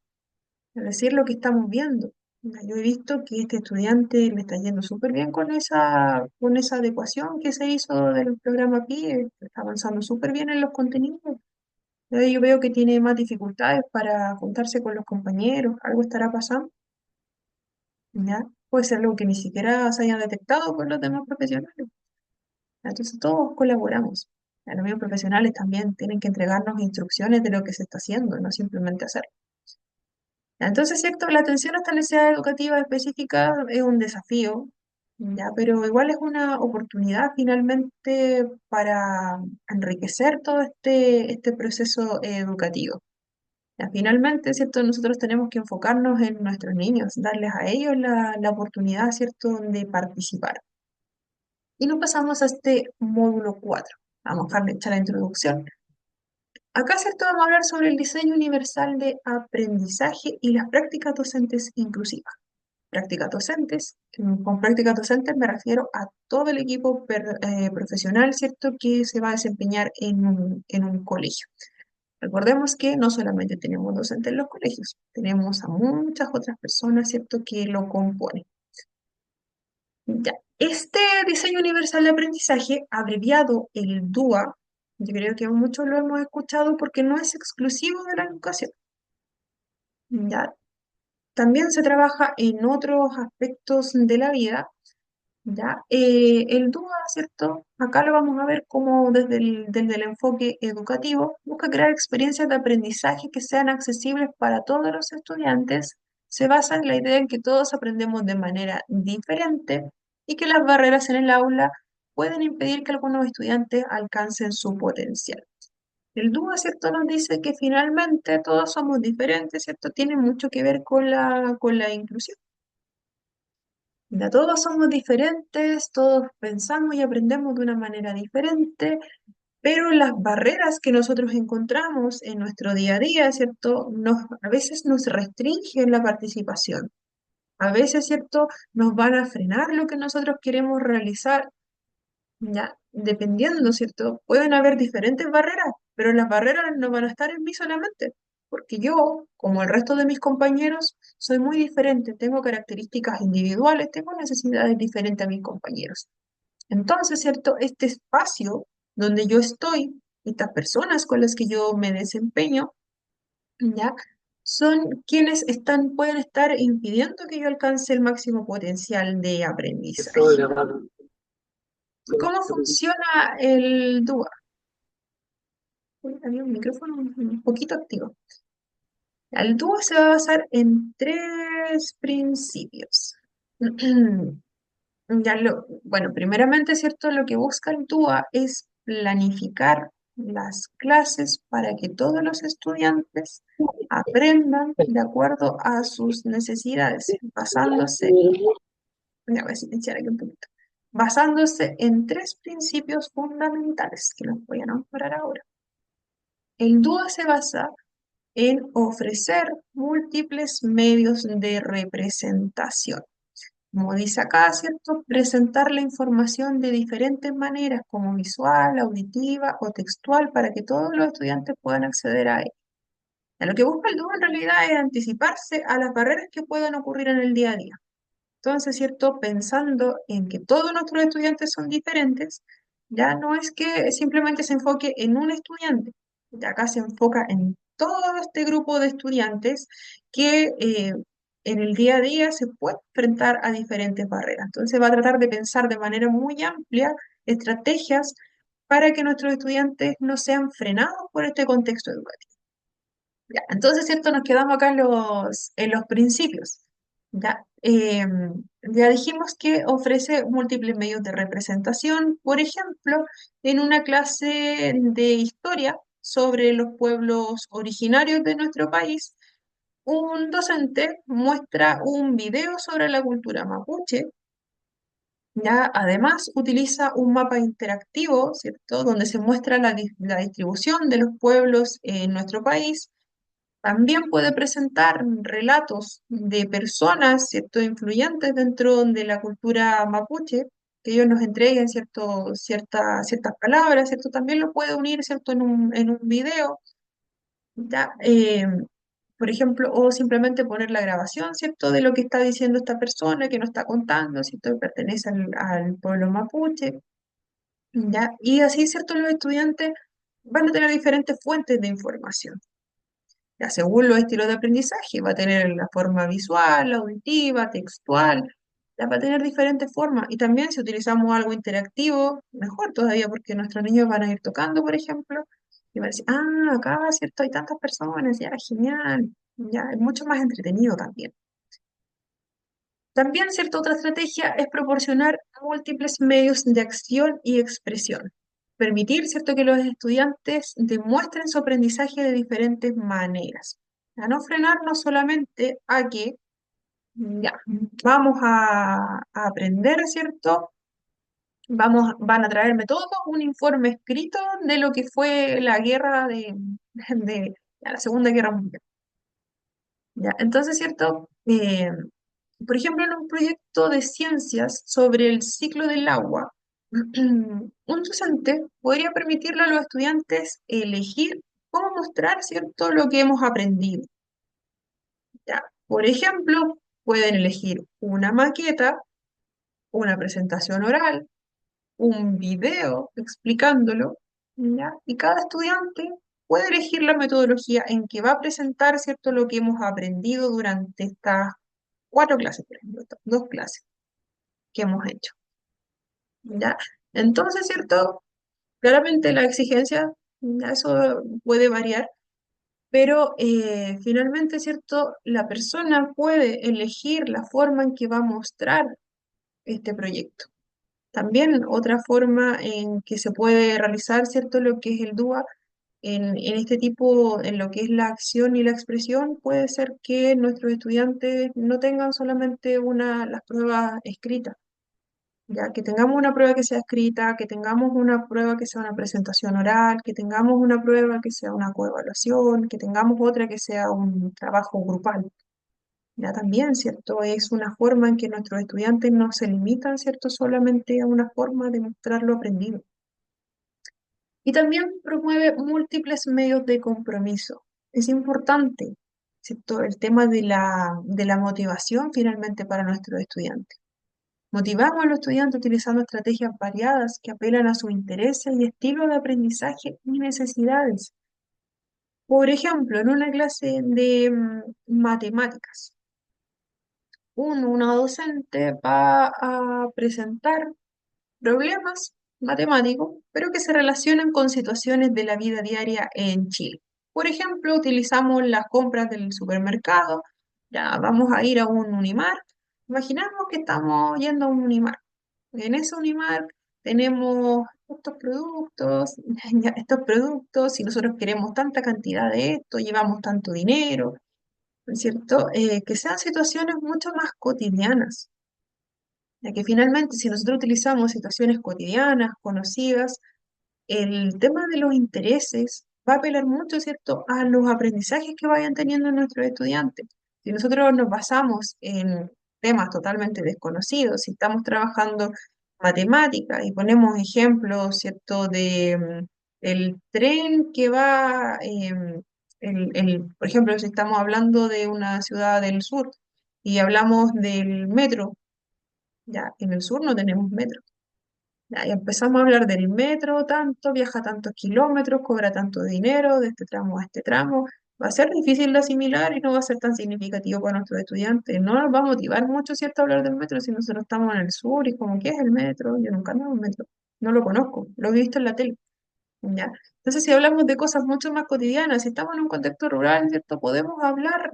es decir, lo que estamos viendo. Ya, yo he visto que este estudiante le está yendo súper bien con esa adecuación que se hizo del programa PIE, está avanzando súper bien en los contenidos. Yo veo que tiene más dificultades para juntarse con los compañeros, algo estará pasando. ¿Ya? Puede ser algo que ni siquiera se haya detectado por los demás profesionales. Entonces todos colaboramos. Los mismos profesionales también tienen que entregarnos instrucciones de lo que se está haciendo, no simplemente hacerlo. Entonces, cierto, la atención a esta necesidad educativa específica es un desafío, ya, pero igual es una oportunidad finalmente para enriquecer todo este proceso educativo. Finalmente, ¿cierto? Nosotros tenemos que enfocarnos en nuestros niños, darles a ellos la oportunidad, ¿cierto?, de participar. Y nos pasamos a este módulo 4. Vamos a echar la introducción. Acá, ¿cierto? Vamos a hablar sobre el diseño universal de aprendizaje y las prácticas docentes inclusivas. Prácticas docentes, con prácticas docentes me refiero a todo el equipo profesional, ¿cierto?, que se va a desempeñar en un colegio. Recordemos que no solamente tenemos docentes en los colegios, tenemos a muchas otras personas, ¿cierto?, que lo componen. Ya. Este diseño universal de aprendizaje, abreviado el DUA, yo creo que muchos lo hemos escuchado porque no es exclusivo de la educación. Ya. También se trabaja en otros aspectos de la vida. ¿Ya? El DUA, ¿cierto? Acá lo vamos a ver como desde el enfoque educativo, busca crear experiencias de aprendizaje que sean accesibles para todos los estudiantes. Se basa en la idea en que todos aprendemos de manera diferente y que las barreras en el aula pueden impedir que algunos estudiantes alcancen su potencial. El DUA, ¿cierto? Nos dice que finalmente todos somos diferentes, ¿cierto? Tiene mucho que ver con la inclusión. Ya todos somos diferentes, todos pensamos y aprendemos de una manera diferente, pero las barreras que nosotros encontramos en nuestro día a día, ¿cierto? A veces nos restringen la participación. A veces, ¿cierto? Nos van a frenar lo que nosotros queremos realizar, ya, dependiendo, ¿cierto? Pueden haber diferentes barreras, pero las barreras no van a estar en mí solamente, porque yo, como el resto de mis compañeros, soy muy diferente, tengo características individuales, tengo necesidades diferentes a mis compañeros. Entonces, ¿cierto? Este espacio donde yo estoy, estas personas con las que yo me desempeño, ¿ya? Son quienes pueden estar impidiendo que yo alcance el máximo potencial de aprendizaje. ¿Cómo funciona el DUA? Uy, había un micrófono un poquito activo. El DUA se va a basar en tres principios. Bueno, primeramente, ¿cierto? Lo que busca el DUA es planificar las clases para que todos los estudiantes aprendan de acuerdo a sus necesidades, ya voy a silenciar aquí un poquito, basándose en tres principios fundamentales que los voy a nombrar ahora. El DUA se basa en ofrecer múltiples medios de representación. Como dice acá, ¿cierto? Presentar la información de diferentes maneras, como visual, auditiva o textual, para que todos los estudiantes puedan acceder a él. Lo que busca el DUA en realidad es anticiparse a las barreras que puedan ocurrir en el día a día. Entonces, ¿cierto? Pensando en que todos nuestros estudiantes son diferentes, ya no es que simplemente se enfoque en un estudiante, ya acá se enfoca en todo este grupo de estudiantes que en el día a día se puede enfrentar a diferentes barreras. Entonces va a tratar de pensar de manera muy amplia estrategias para que nuestros estudiantes no sean frenados por este contexto educativo. Ya, entonces, ¿cierto? Nos quedamos acá en los principios. ¿Ya? Ya dijimos que ofrece múltiples medios de representación. Por ejemplo, en una clase de historia sobre los pueblos originarios de nuestro país, un docente muestra un video sobre la cultura mapuche. Ya, además, utiliza un mapa interactivo, ¿cierto? Donde se muestra la distribución de los pueblos en nuestro país. También puede presentar relatos de personas, ¿cierto?, influyentes dentro de la cultura mapuche, que ellos nos entreguen, ciertas palabras, ¿cierto? También lo puede unir, ¿cierto?, en un video, ¿ya? Por ejemplo, o simplemente poner la grabación, ¿cierto?, de lo que está diciendo esta persona que nos está contando, ¿cierto?, que pertenece al pueblo mapuche, ¿ya? Y así, ¿cierto?, los estudiantes van a tener diferentes fuentes de información. Ya, según los estilos de aprendizaje, va a tener la forma visual, auditiva, textual, ya va a tener diferentes formas. Y también si utilizamos algo interactivo, mejor todavía, porque nuestros niños van a ir tocando, por ejemplo, y van a decir, ah, acá, ¿cierto? Hay tantas personas, ya, genial, ya, es mucho más entretenido también. También, ¿cierto? Otra estrategia es proporcionar múltiples medios de acción y expresión. Permitir, ¿cierto?, que los estudiantes demuestren su aprendizaje de diferentes maneras. A no frenarnos solamente a que ya, vamos a aprender, ¿cierto? Van a traerme todo un informe escrito de lo que fue la guerra de la Segunda Guerra Mundial. ¿Ya? Entonces, ¿cierto? Por ejemplo, en un proyecto de ciencias sobre el ciclo del agua, un docente podría permitirle a los estudiantes elegir cómo mostrar, ¿cierto?, lo que hemos aprendido. ¿Ya? Por ejemplo, pueden elegir una maqueta, una presentación oral, un video explicándolo, ¿ya? Y cada estudiante puede elegir la metodología en que va a presentar, ¿cierto?, lo que hemos aprendido durante estas 4 clases, por ejemplo, estas 2 clases que hemos hecho, ¿ya? Entonces, ¿cierto? Claramente la exigencia, ya eso puede variar, pero finalmente, ¿cierto? La persona puede elegir la forma en que va a mostrar este proyecto. También otra forma en que se puede realizar, ¿cierto? Lo que es el DUA en este tipo, en lo que es la acción y la expresión, puede ser que nuestros estudiantes no tengan solamente las pruebas escritas, ya que tengamos una prueba que sea escrita, que tengamos una prueba que sea una presentación oral, que tengamos una prueba que sea una coevaluación, que tengamos otra que sea un trabajo grupal. Ya también, ¿cierto? Es una forma en que nuestros estudiantes no se limitan, ¿cierto? Solamente a una forma de mostrar lo aprendido. Y también promueve múltiples medios de compromiso. Es importante, ¿cierto? El tema de la motivación finalmente para nuestros estudiantes. Motivamos a los estudiantes utilizando estrategias variadas que apelan a sus intereses y estilo de aprendizaje y necesidades. Por ejemplo, en una clase de matemáticas, una docente va a presentar problemas matemáticos, pero que se relacionan con situaciones de la vida diaria en Chile. Por ejemplo, utilizamos las compras del supermercado, ya vamos a ir a un Unimark. Imaginamos que estamos yendo a un Unimark. En ese Unimark tenemos estos productos, si nosotros queremos tanta cantidad de esto, llevamos tanto dinero, ¿no es cierto? Que sean situaciones mucho más cotidianas, ya que finalmente si nosotros utilizamos situaciones cotidianas, conocidas, el tema de los intereses va a apelar mucho, ¿cierto?, a los aprendizajes que vayan teniendo nuestros estudiantes. Si nosotros nos basamos en temas totalmente desconocidos, si estamos trabajando matemáticas y ponemos ejemplos, ¿cierto?, de el tren que va, por ejemplo, si estamos hablando de una ciudad del sur y hablamos del metro, ya en el sur no tenemos metro. Ya, y empezamos a hablar del metro, tanto, viaja tantos kilómetros, cobra tanto dinero de este tramo a este tramo. Va a ser difícil de asimilar y no va a ser tan significativo para nuestros estudiantes. No nos va a motivar mucho, ¿cierto?, hablar del metro si nosotros estamos en el sur y como, ¿qué es el metro? Yo nunca ando en un metro, no lo conozco, lo he visto en la tele, ¿ya? Entonces, si hablamos de cosas mucho más cotidianas, si estamos en un contexto rural, ¿cierto?, podemos hablar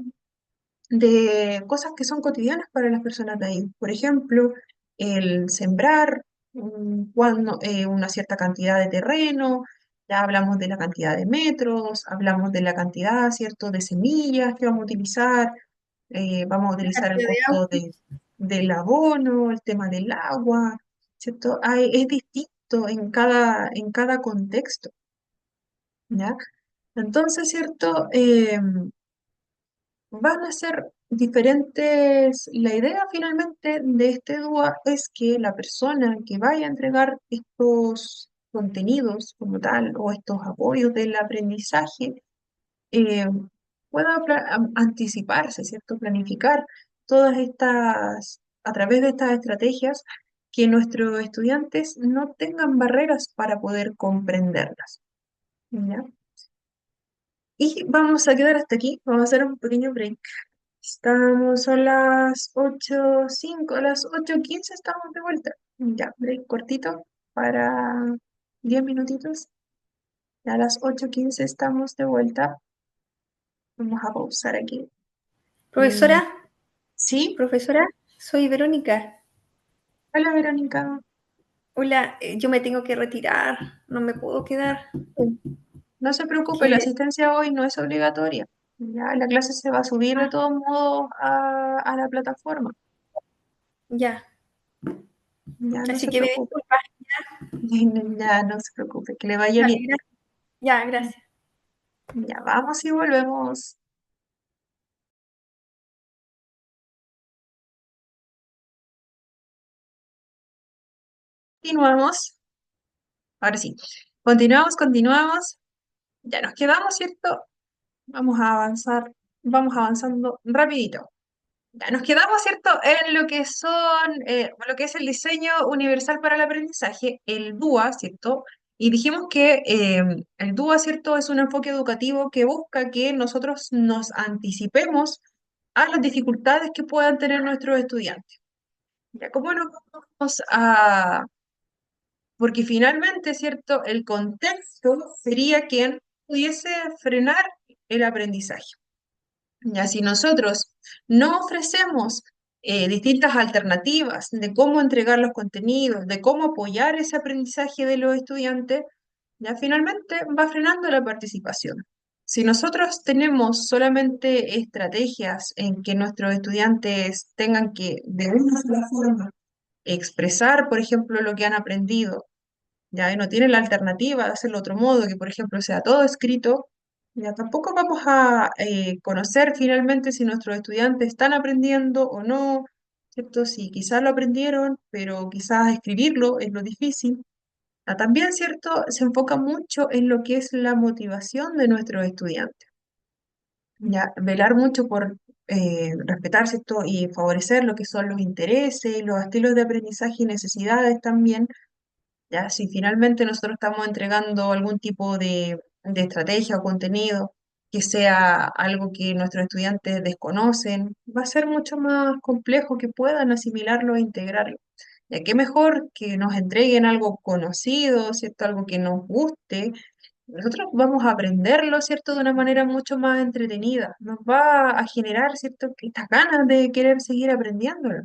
de cosas que son cotidianas para las personas de ahí. Por ejemplo, el sembrar una cierta cantidad de terreno, ya hablamos de la cantidad de metros, hablamos de la cantidad, ¿cierto?, de semillas que vamos a utilizar, vamos a La utilizar el cantidad de costo agua. del abono, el tema del agua, ¿cierto? Es distinto en cada contexto, ¿ya? Entonces, ¿cierto? Van a ser diferentes. La idea finalmente de este DUA es que la persona que vaya a entregar estos contenidos como tal o estos apoyos del aprendizaje eh, pueda anticiparse, ¿cierto? Planificar todas estas, a través de estas estrategias, que nuestros estudiantes no tengan barreras para poder comprenderlas, ¿ya? Y vamos a quedar hasta aquí, vamos a hacer un pequeño break. Estamos a las 8:05, a las 8:15 estamos de vuelta. Ya, break cortito para 10 minutitos. A las 8:15 estamos de vuelta. Vamos a pausar aquí. Profesora, Sí, profesora, soy Verónica. hola Verónica. Hola, yo me tengo que retirar, no me puedo quedar. No se preocupe, la Que asistencia hoy no es obligatoria. Ya la clase se va a subir de todos modos a la plataforma. Ya. Ya no Así se que me preocupe. disculpas. Ya no se preocupe, que le vaya Vale, bien. ya, gracias. Ya vamos y volvemos. Continuamos. Ahora sí. Continuamos. Ya nos quedamos, ¿cierto? Vamos a avanzar. Vamos avanzando rapidito. Ya nos quedamos, ¿cierto? En lo que lo que es el diseño universal para el aprendizaje, el DUA, ¿cierto? Y dijimos que el DUA, ¿cierto? Es un enfoque educativo que busca que nosotros nos anticipemos a las dificultades que puedan tener nuestros estudiantes. Ya, ¿cómo nos vamos a...? Porque finalmente, ¿cierto? El contexto sería quien pudiese frenar el aprendizaje. Ya, si nosotros no ofrecemos distintas alternativas de cómo entregar los contenidos, de cómo apoyar ese aprendizaje de los estudiantes, ya finalmente va frenando la participación. Si nosotros tenemos solamente estrategias en que nuestros estudiantes tengan que, de una sola forma, expresar, por ejemplo, lo que han aprendido, ya y no tienen la alternativa de hacerlo de otro modo, que por ejemplo sea todo escrito, ya tampoco vamos a conocer finalmente si nuestros estudiantes están aprendiendo o no, ¿cierto? Si quizás lo aprendieron, pero quizás escribirlo es lo difícil. También, ¿cierto? Se enfoca mucho en lo que es la motivación de nuestros estudiantes, ya velar mucho por respetar, ¿cierto? Y favorecer lo que son los intereses, los estilos de aprendizaje y necesidades también. Ya, si finalmente nosotros estamos entregando algún tipo de estrategia o contenido que sea algo que nuestros estudiantes desconocen, va a ser mucho más complejo que puedan asimilarlo e integrarlo. Ya que mejor que nos entreguen algo conocido, ¿cierto? Algo que nos guste. Nosotros vamos a aprenderlo, ¿cierto? De una manera mucho más entretenida. Nos va a generar, ¿cierto? Estas ganas de querer seguir aprendiéndolo.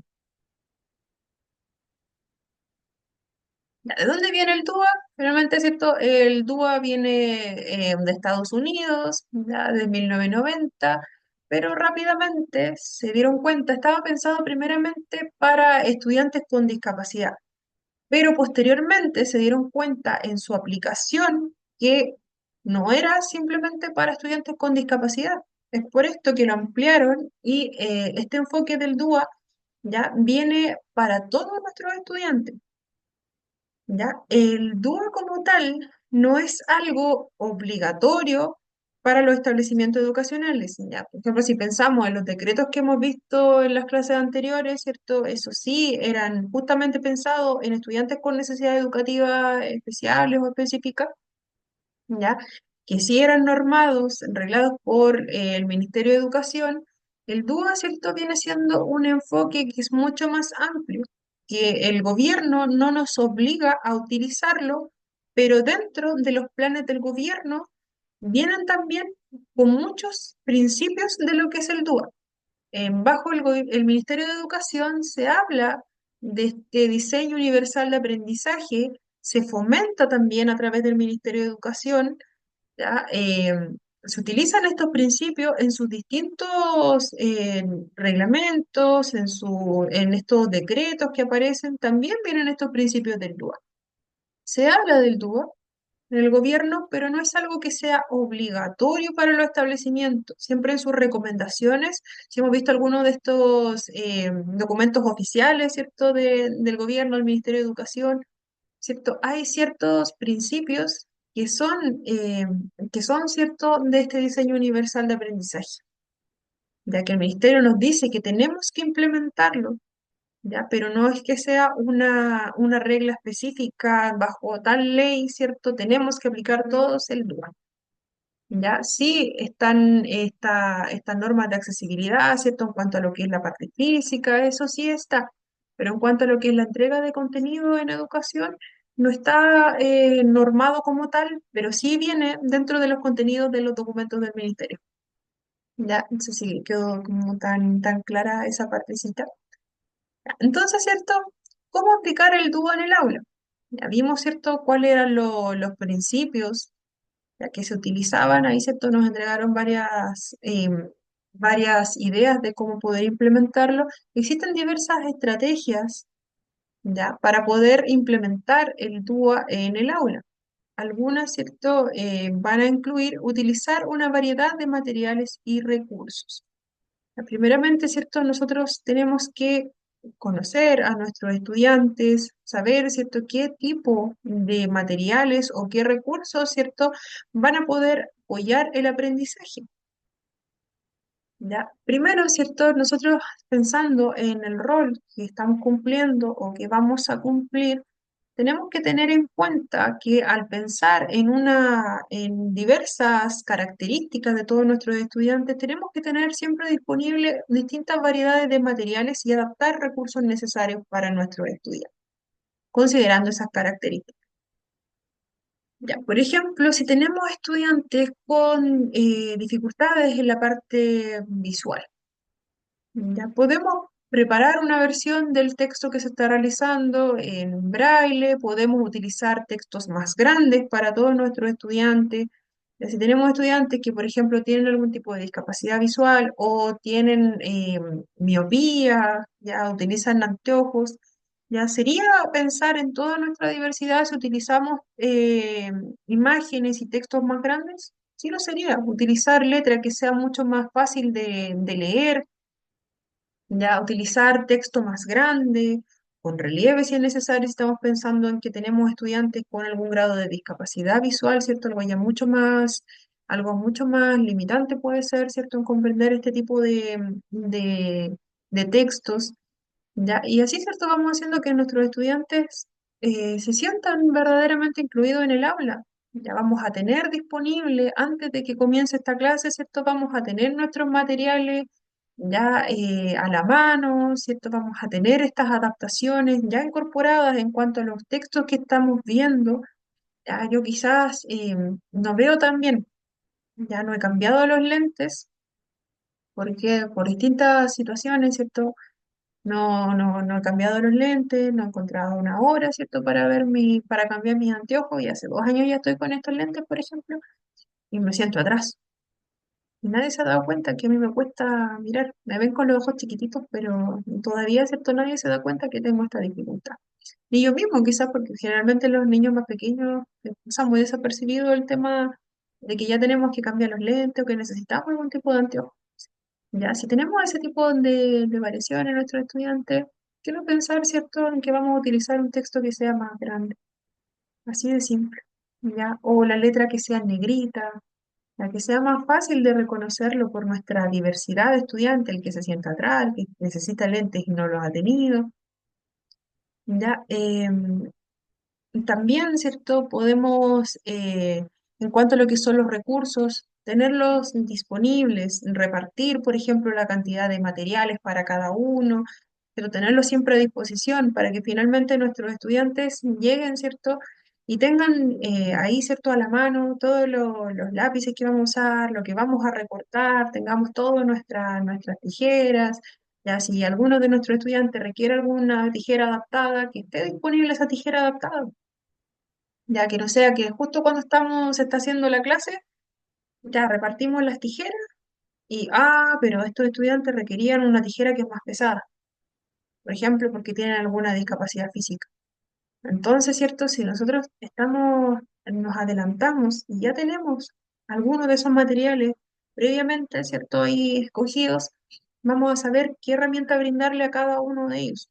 Ya, ¿de dónde viene el DUA? Realmente es cierto, el DUA viene de Estados Unidos, ya de 1990, pero rápidamente se dieron cuenta, estaba pensado primeramente para estudiantes con discapacidad, pero posteriormente se dieron cuenta en su aplicación que no era simplemente para estudiantes con discapacidad. Es por esto que lo ampliaron y este enfoque del DUA ya viene para todos nuestros estudiantes. ¿Ya? El DUA como tal no es algo obligatorio para los establecimientos educacionales, ¿ya? Por ejemplo, si pensamos en los decretos que hemos visto en las clases anteriores, ¿cierto? Eso sí, eran justamente pensados en estudiantes con necesidades educativas especiales o específicas, ¿ya? Que sí eran normados, reglados por el Ministerio de Educación. El DUA, ¿cierto? Viene siendo un enfoque que es mucho más amplio, que el gobierno no nos obliga a utilizarlo, pero dentro de los planes del gobierno vienen también con muchos principios de lo que es el DUA. Bajo el Ministerio de Educación se habla de este diseño universal de aprendizaje, se fomenta también a través del Ministerio de Educación. ¿Ya? Se utilizan estos principios en sus distintos reglamentos, en estos decretos que aparecen, también vienen estos principios del DUA. Se habla del DUA en el gobierno, pero no es algo que sea obligatorio para los establecimientos. Siempre en sus recomendaciones, si hemos visto algunos de estos documentos oficiales, ¿cierto?, del gobierno, del Ministerio de Educación, ¿cierto? Hay ciertos principios que son, ¿cierto?, de este diseño universal de aprendizaje, ya que el ministerio nos dice que tenemos que implementarlo, ¿ya? Pero no es que sea una regla específica bajo tal ley, ¿cierto? Tenemos que aplicar todos el DUA. ¿Ya? Sí, están estas normas de accesibilidad, ¿cierto? En cuanto a lo que es la parte física, eso sí está, pero en cuanto a lo que es la entrega de contenido en educación, no está normado como tal, pero sí viene dentro de los contenidos de los documentos del ministerio. ¿Ya? Eso sí, quedó como tan clara esa partecita. Entonces, ¿cierto? ¿Cómo aplicar el DUA en el aula? Ya vimos, ¿cierto?, cuáles eran los principios, ya que se utilizaban, ahí, ¿cierto? Nos entregaron varias ideas de cómo poder implementarlo. Existen diversas estrategias, ¿ya? Para poder implementar el DUA en el aula. Algunas, ¿cierto? Van a incluir utilizar una variedad de materiales y recursos. Primeramente, ¿cierto? Nosotros tenemos que conocer a nuestros estudiantes, saber, ¿cierto?, qué tipo de materiales o qué recursos, ¿cierto?, van a poder apoyar el aprendizaje. ¿Ya? Primero, ¿cierto? Nosotros pensando en el rol que estamos cumpliendo o que vamos a cumplir, tenemos que tener en cuenta que al pensar en diversas características de todos nuestros estudiantes, tenemos que tener siempre disponibles distintas variedades de materiales y adaptar recursos necesarios para nuestros estudiantes, considerando esas características. Ya, por ejemplo, si tenemos estudiantes con dificultades en la parte visual, ya podemos preparar una versión del texto que se está realizando en braille, podemos utilizar textos más grandes para todos nuestros estudiantes. Ya, si tenemos estudiantes que, por ejemplo, tienen algún tipo de discapacidad visual o tienen miopía, ya utilizan anteojos, ya sería pensar en toda nuestra diversidad si utilizamos imágenes y textos más grandes. Sí, lo sería, utilizar letra que sea mucho más fácil de leer, ya utilizar texto más grande, con relieve si es necesario, si estamos pensando en que tenemos estudiantes con algún grado de discapacidad visual, ¿cierto? Algo mucho más limitante puede ser, ¿cierto? En comprender este tipo de textos, ¿ya? Y así, ¿cierto? Vamos haciendo que nuestros estudiantes se sientan verdaderamente incluidos en el aula. Ya vamos a tener disponible, antes de que comience esta clase, ¿cierto? Vamos a tener nuestros materiales ya a la mano, ¿cierto? Vamos a tener estas adaptaciones ya incorporadas en cuanto a los textos que estamos viendo. Ya yo quizás no veo tan bien, ya no he cambiado los lentes, porque por distintas situaciones, ¿cierto? No he cambiado los lentes, no he encontrado una hora, ¿cierto? Para cambiar mis anteojos, y hace 2 años ya estoy con estos lentes, por ejemplo, y me siento atrás. Y nadie se ha dado cuenta que a mí me cuesta mirar. Me ven con los ojos chiquititos, pero todavía, ¿cierto? Nadie se da cuenta que tengo esta dificultad. Ni yo mismo, quizás, porque generalmente los niños más pequeños pasan muy desapercibido el tema de que ya tenemos que cambiar los lentes o que necesitamos algún tipo de anteojos. Ya, si tenemos ese tipo de variación en nuestros estudiantes, ¿qué no pensar, cierto?, en que vamos a utilizar un texto que sea más grande, así de simple, ¿ya? O la letra que sea negrita, la que sea más fácil de reconocerlo por nuestra diversidad de estudiantes, el que se sienta atrás, el que necesita lentes y no los ha tenido, ¿ya? También, ¿cierto? Podemos, en cuanto a lo que son los recursos, tenerlos disponibles, repartir, por ejemplo, la cantidad de materiales para cada uno, pero tenerlos siempre a disposición para que finalmente nuestros estudiantes lleguen, ¿cierto? Y tengan ahí, ¿cierto?, a la mano todos los lápices que vamos a usar, lo que vamos a recortar, tengamos todas nuestras tijeras. Ya, si alguno de nuestros estudiantes requiere alguna tijera adaptada, que esté disponible esa tijera adaptada, ya que no sea que justo cuando se está haciendo la clase, ya repartimos las tijeras pero estos estudiantes requerían una tijera que es más pesada, por ejemplo, porque tienen alguna discapacidad física. Entonces, ¿cierto? Si nosotros nos adelantamos y ya tenemos algunos de esos materiales previamente, ¿cierto?, ahí escogidos, vamos a saber qué herramienta brindarle a cada uno de ellos.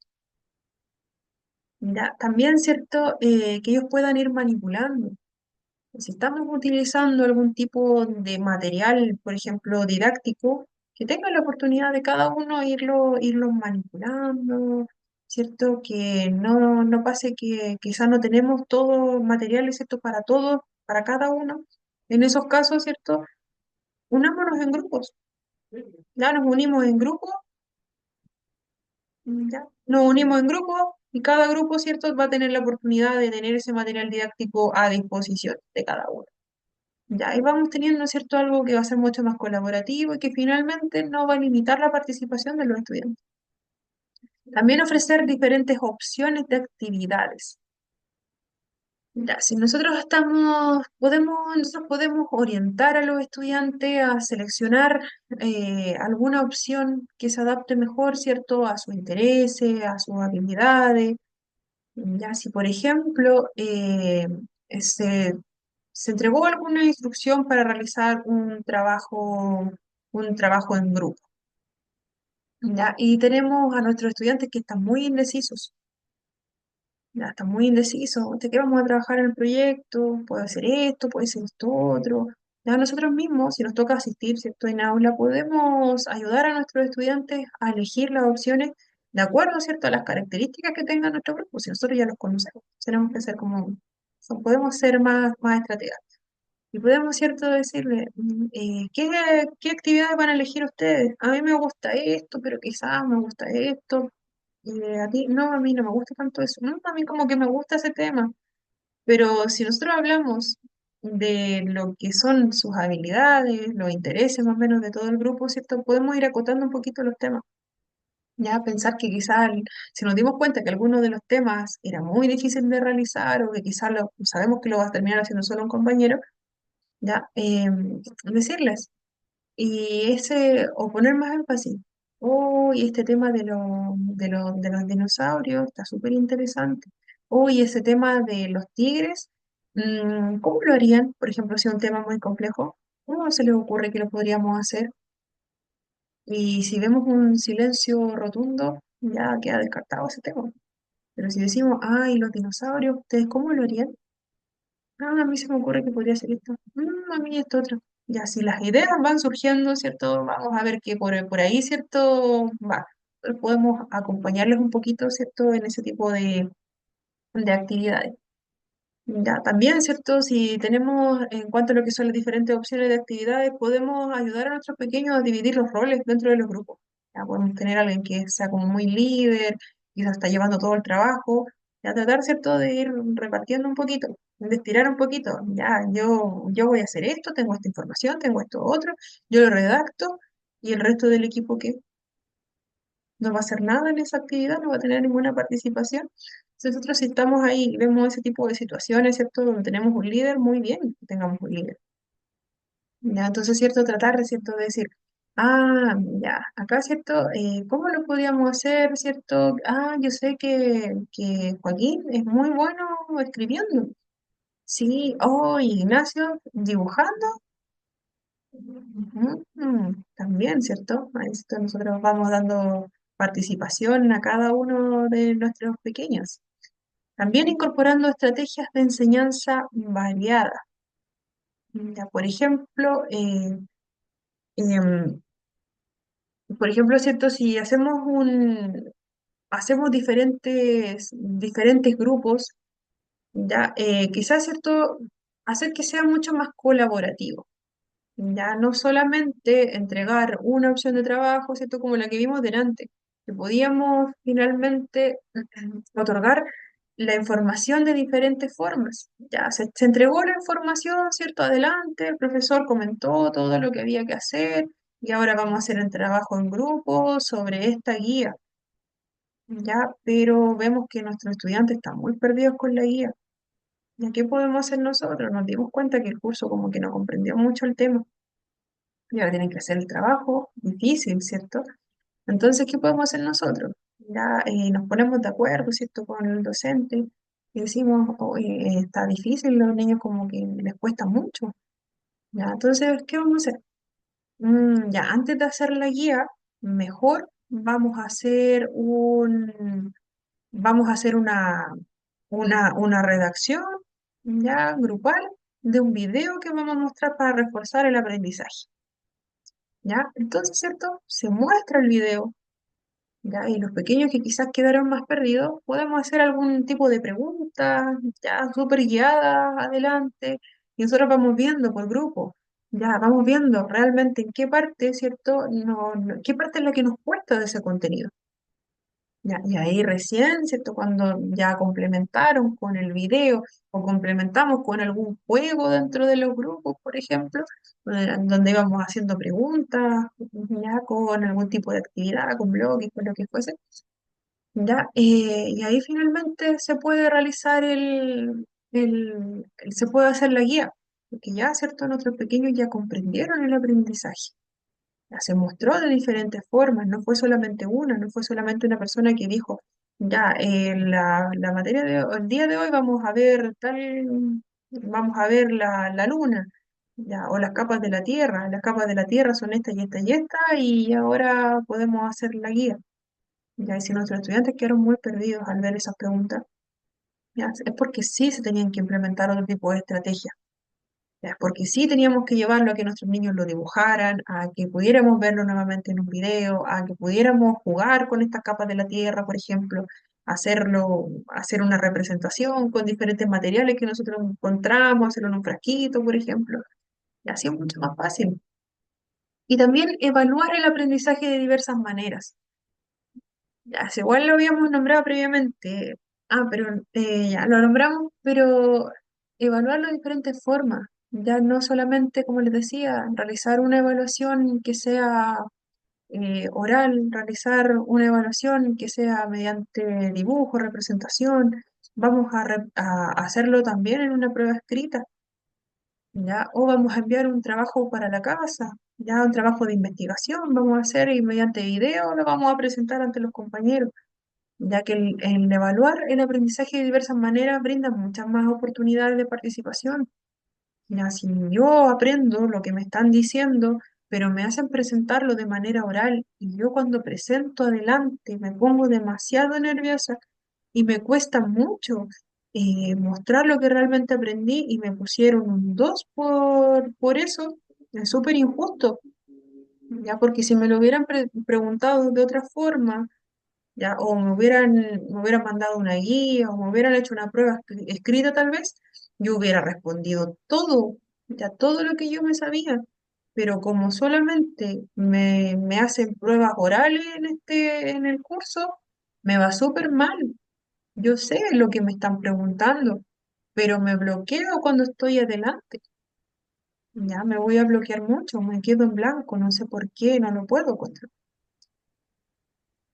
Ya, también, ¿cierto?, que ellos puedan ir manipulando. Si estamos utilizando algún tipo de material, por ejemplo, didáctico, que tengan la oportunidad de cada uno irlo manipulando, ¿cierto? Que no pase que quizás no tenemos todo material, ¿cierto? Para todos, para cada uno. En esos casos, ¿cierto? Unámonos en grupos. Ya nos unimos en grupos, ya. Nos unimos en grupos y cada grupo, ¿cierto? Va a tener la oportunidad de tener ese material didáctico a disposición de cada uno. Ya, ahí vamos teniendo, ¿cierto?, algo que va a ser mucho más colaborativo y que finalmente no va a limitar la participación de los estudiantes. También ofrecer diferentes opciones de actividades. Ya, si nosotros podemos orientar a los estudiantes a seleccionar alguna opción que se adapte mejor, ¿cierto?, a sus intereses, a sus habilidades. Ya, si por ejemplo se, se entregó alguna instrucción para realizar un trabajo en grupo, ¿ya? Y tenemos a nuestros estudiantes que están muy indecisos. Ya está muy indeciso, ¿de qué vamos a trabajar en el proyecto? Puede ser esto, puede ser esto otro. Ya nosotros mismos, si nos toca asistir, ¿cierto? En aula, podemos ayudar a nuestros estudiantes a elegir las opciones de acuerdo, ¿cierto?, a las características que tenga nuestro grupo. Si nosotros ya los conocemos, tenemos que ser como, podemos ser más estrategas. Y podemos, ¿cierto?, decirle, ¿qué actividades van a elegir ustedes? A mí me gusta esto, pero quizás me gusta esto. Y a ti, no, a mí no me gusta tanto eso. No, a mí como que me gusta ese tema. Pero si nosotros hablamos de lo que son sus habilidades, los intereses más o menos de todo el grupo, ¿cierto? Podemos ir acotando un poquito los temas. Ya pensar que quizás si nos dimos cuenta que alguno de los temas era muy difícil de realizar o que quizás sabemos que lo va a terminar haciendo solo un compañero, ya decirles. Y o poner más énfasis. Oh, y este tema de los dinosaurios está súper interesante. Oh, y ese tema de los tigres, ¿cómo lo harían? Por ejemplo, si es un tema muy complejo, ¿cómo se les ocurre que lo podríamos hacer? Y si vemos un silencio rotundo, ya queda descartado ese tema. Pero si decimos, ay, los dinosaurios, ¿ustedes cómo lo harían? Ah, a mí se me ocurre que podría ser esto. A mí esto otro. Ya, si las ideas van surgiendo, ¿cierto? Vamos a ver que por ahí, ¿cierto? Va. Podemos acompañarles un poquito, ¿cierto? En ese tipo de actividades. Ya, también, ¿cierto? Si tenemos en cuanto a lo que son las diferentes opciones de actividades, podemos ayudar a nuestros pequeños a dividir los roles dentro de los grupos. Ya, podemos tener a alguien que sea como muy líder, quizás está llevando todo el trabajo, ya tratar, ¿cierto?, de ir repartiendo un poquito, de estirar un poquito. Ya, yo voy a hacer esto, tengo esta información, tengo esto otro, yo lo redacto y el resto del equipo que no va a hacer nada en esa actividad, no va a tener ninguna participación. Entonces, nosotros si estamos ahí y vemos ese tipo de situaciones, ¿cierto? Donde tenemos un líder, muy bien que tengamos un líder. Ya, entonces, ¿cierto? Tratar de, ¿cierto?, de decir, ya, acá, ¿cierto? ¿Cómo lo podríamos hacer, ¿cierto? Yo sé que Joaquín es muy bueno escribiendo. Sí, oh, y Ignacio dibujando. También, ¿cierto? A esto nosotros vamos dando participación a cada uno de nuestros pequeños. También incorporando estrategias de enseñanza variadas. Ya, em, por ejemplo, ¿cierto? Si hacemos diferentes grupos, ya, quizás, ¿cierto? Hacer que sea mucho más colaborativo. Ya no solamente entregar una opción de trabajo, ¿cierto? Como la que vimos delante, que podíamos finalmente otorgar la información de diferentes formas. Ya se entregó la información, ¿cierto? Adelante, el profesor comentó todo lo que había que hacer y ahora vamos a hacer el trabajo en grupo sobre esta guía. Ya, pero vemos que nuestros estudiantes están muy perdidos con la guía. ¿Ya qué podemos hacer nosotros? Nos dimos cuenta que el curso como que no comprendió mucho el tema. Y ahora tienen que hacer el trabajo difícil, ¿cierto? Entonces, ¿qué podemos hacer nosotros? Ya nos ponemos de acuerdo, ¿cierto?, con el docente y decimos, oye, está difícil, los niños como que les cuesta mucho. Ya, entonces, ¿qué vamos a hacer? Ya, antes de hacer la guía, mejor vamos a hacer una redacción ya grupal de un video que vamos a mostrar para reforzar el aprendizaje. ¿Ya? Entonces, ¿cierto? Se muestra el video, ¿ya? Y los pequeños que quizás quedaron más perdidos, podemos hacer algún tipo de pregunta, ya súper guiada adelante, y nosotros vamos viendo por grupo, ya vamos viendo realmente en qué parte, ¿cierto? Qué parte es la que nos cuesta de ese contenido. Ya, y ahí recién, ¿cierto? Cuando ya complementaron con el video o complementamos con algún juego dentro de los grupos, por ejemplo, donde íbamos haciendo preguntas, ya con algún tipo de actividad, con blogs, con lo que fuese, ya, y ahí finalmente se puede realizar se puede hacer la guía, porque ya, ¿cierto? Nuestros pequeños ya comprendieron el aprendizaje. Ya se mostró de diferentes formas, no fue solamente una, no fue solamente una persona que dijo, ya, la materia el día de hoy vamos a ver vamos a ver la luna, ya, o las capas de la Tierra, las capas de la Tierra son esta y esta y esta, y ahora podemos hacer la guía. Ya, y si nuestros estudiantes quedaron muy perdidos al ver esas preguntas, ya, es porque sí se tenían que implementar otro tipo de estrategias. Ya, porque sí teníamos que llevarlo a que nuestros niños lo dibujaran, a que pudiéramos verlo nuevamente en un video, a que pudiéramos jugar con estas capas de la tierra, por ejemplo, hacer una representación con diferentes materiales que nosotros encontramos, hacerlo en un frasquito, por ejemplo. Y así es mucho más fácil. Y también evaluar el aprendizaje de diversas maneras. Ya, si igual lo habíamos nombrado previamente. Pero ya lo nombramos, pero evaluarlo de diferentes formas. Ya no solamente, como les decía, realizar una evaluación que sea oral, realizar una evaluación que sea mediante dibujo, representación. Vamos a hacerlo también en una prueba escrita, ¿ya? O vamos a enviar un trabajo para la casa, ya un trabajo de investigación, vamos a hacer y mediante video lo vamos a presentar ante los compañeros, ya que el evaluar el aprendizaje de diversas maneras brinda muchas más oportunidades de participación. Ya, si yo aprendo lo que me están diciendo, pero me hacen presentarlo de manera oral, y yo cuando presento adelante me pongo demasiado nerviosa y me cuesta mucho mostrar lo que realmente aprendí y me pusieron un 2 por eso, es súper injusto, ya porque si me lo hubieran preguntado de otra forma, ya, o me hubieran mandado una guía, o me hubieran hecho una prueba escrita tal vez, yo hubiera respondido todo, ya todo lo que yo me sabía. Pero como solamente me hacen pruebas orales en el curso, me va súper mal. Yo sé lo que me están preguntando, pero me bloqueo cuando estoy adelante. Ya me voy a bloquear mucho, me quedo en blanco, no sé por qué, no lo puedo controlar.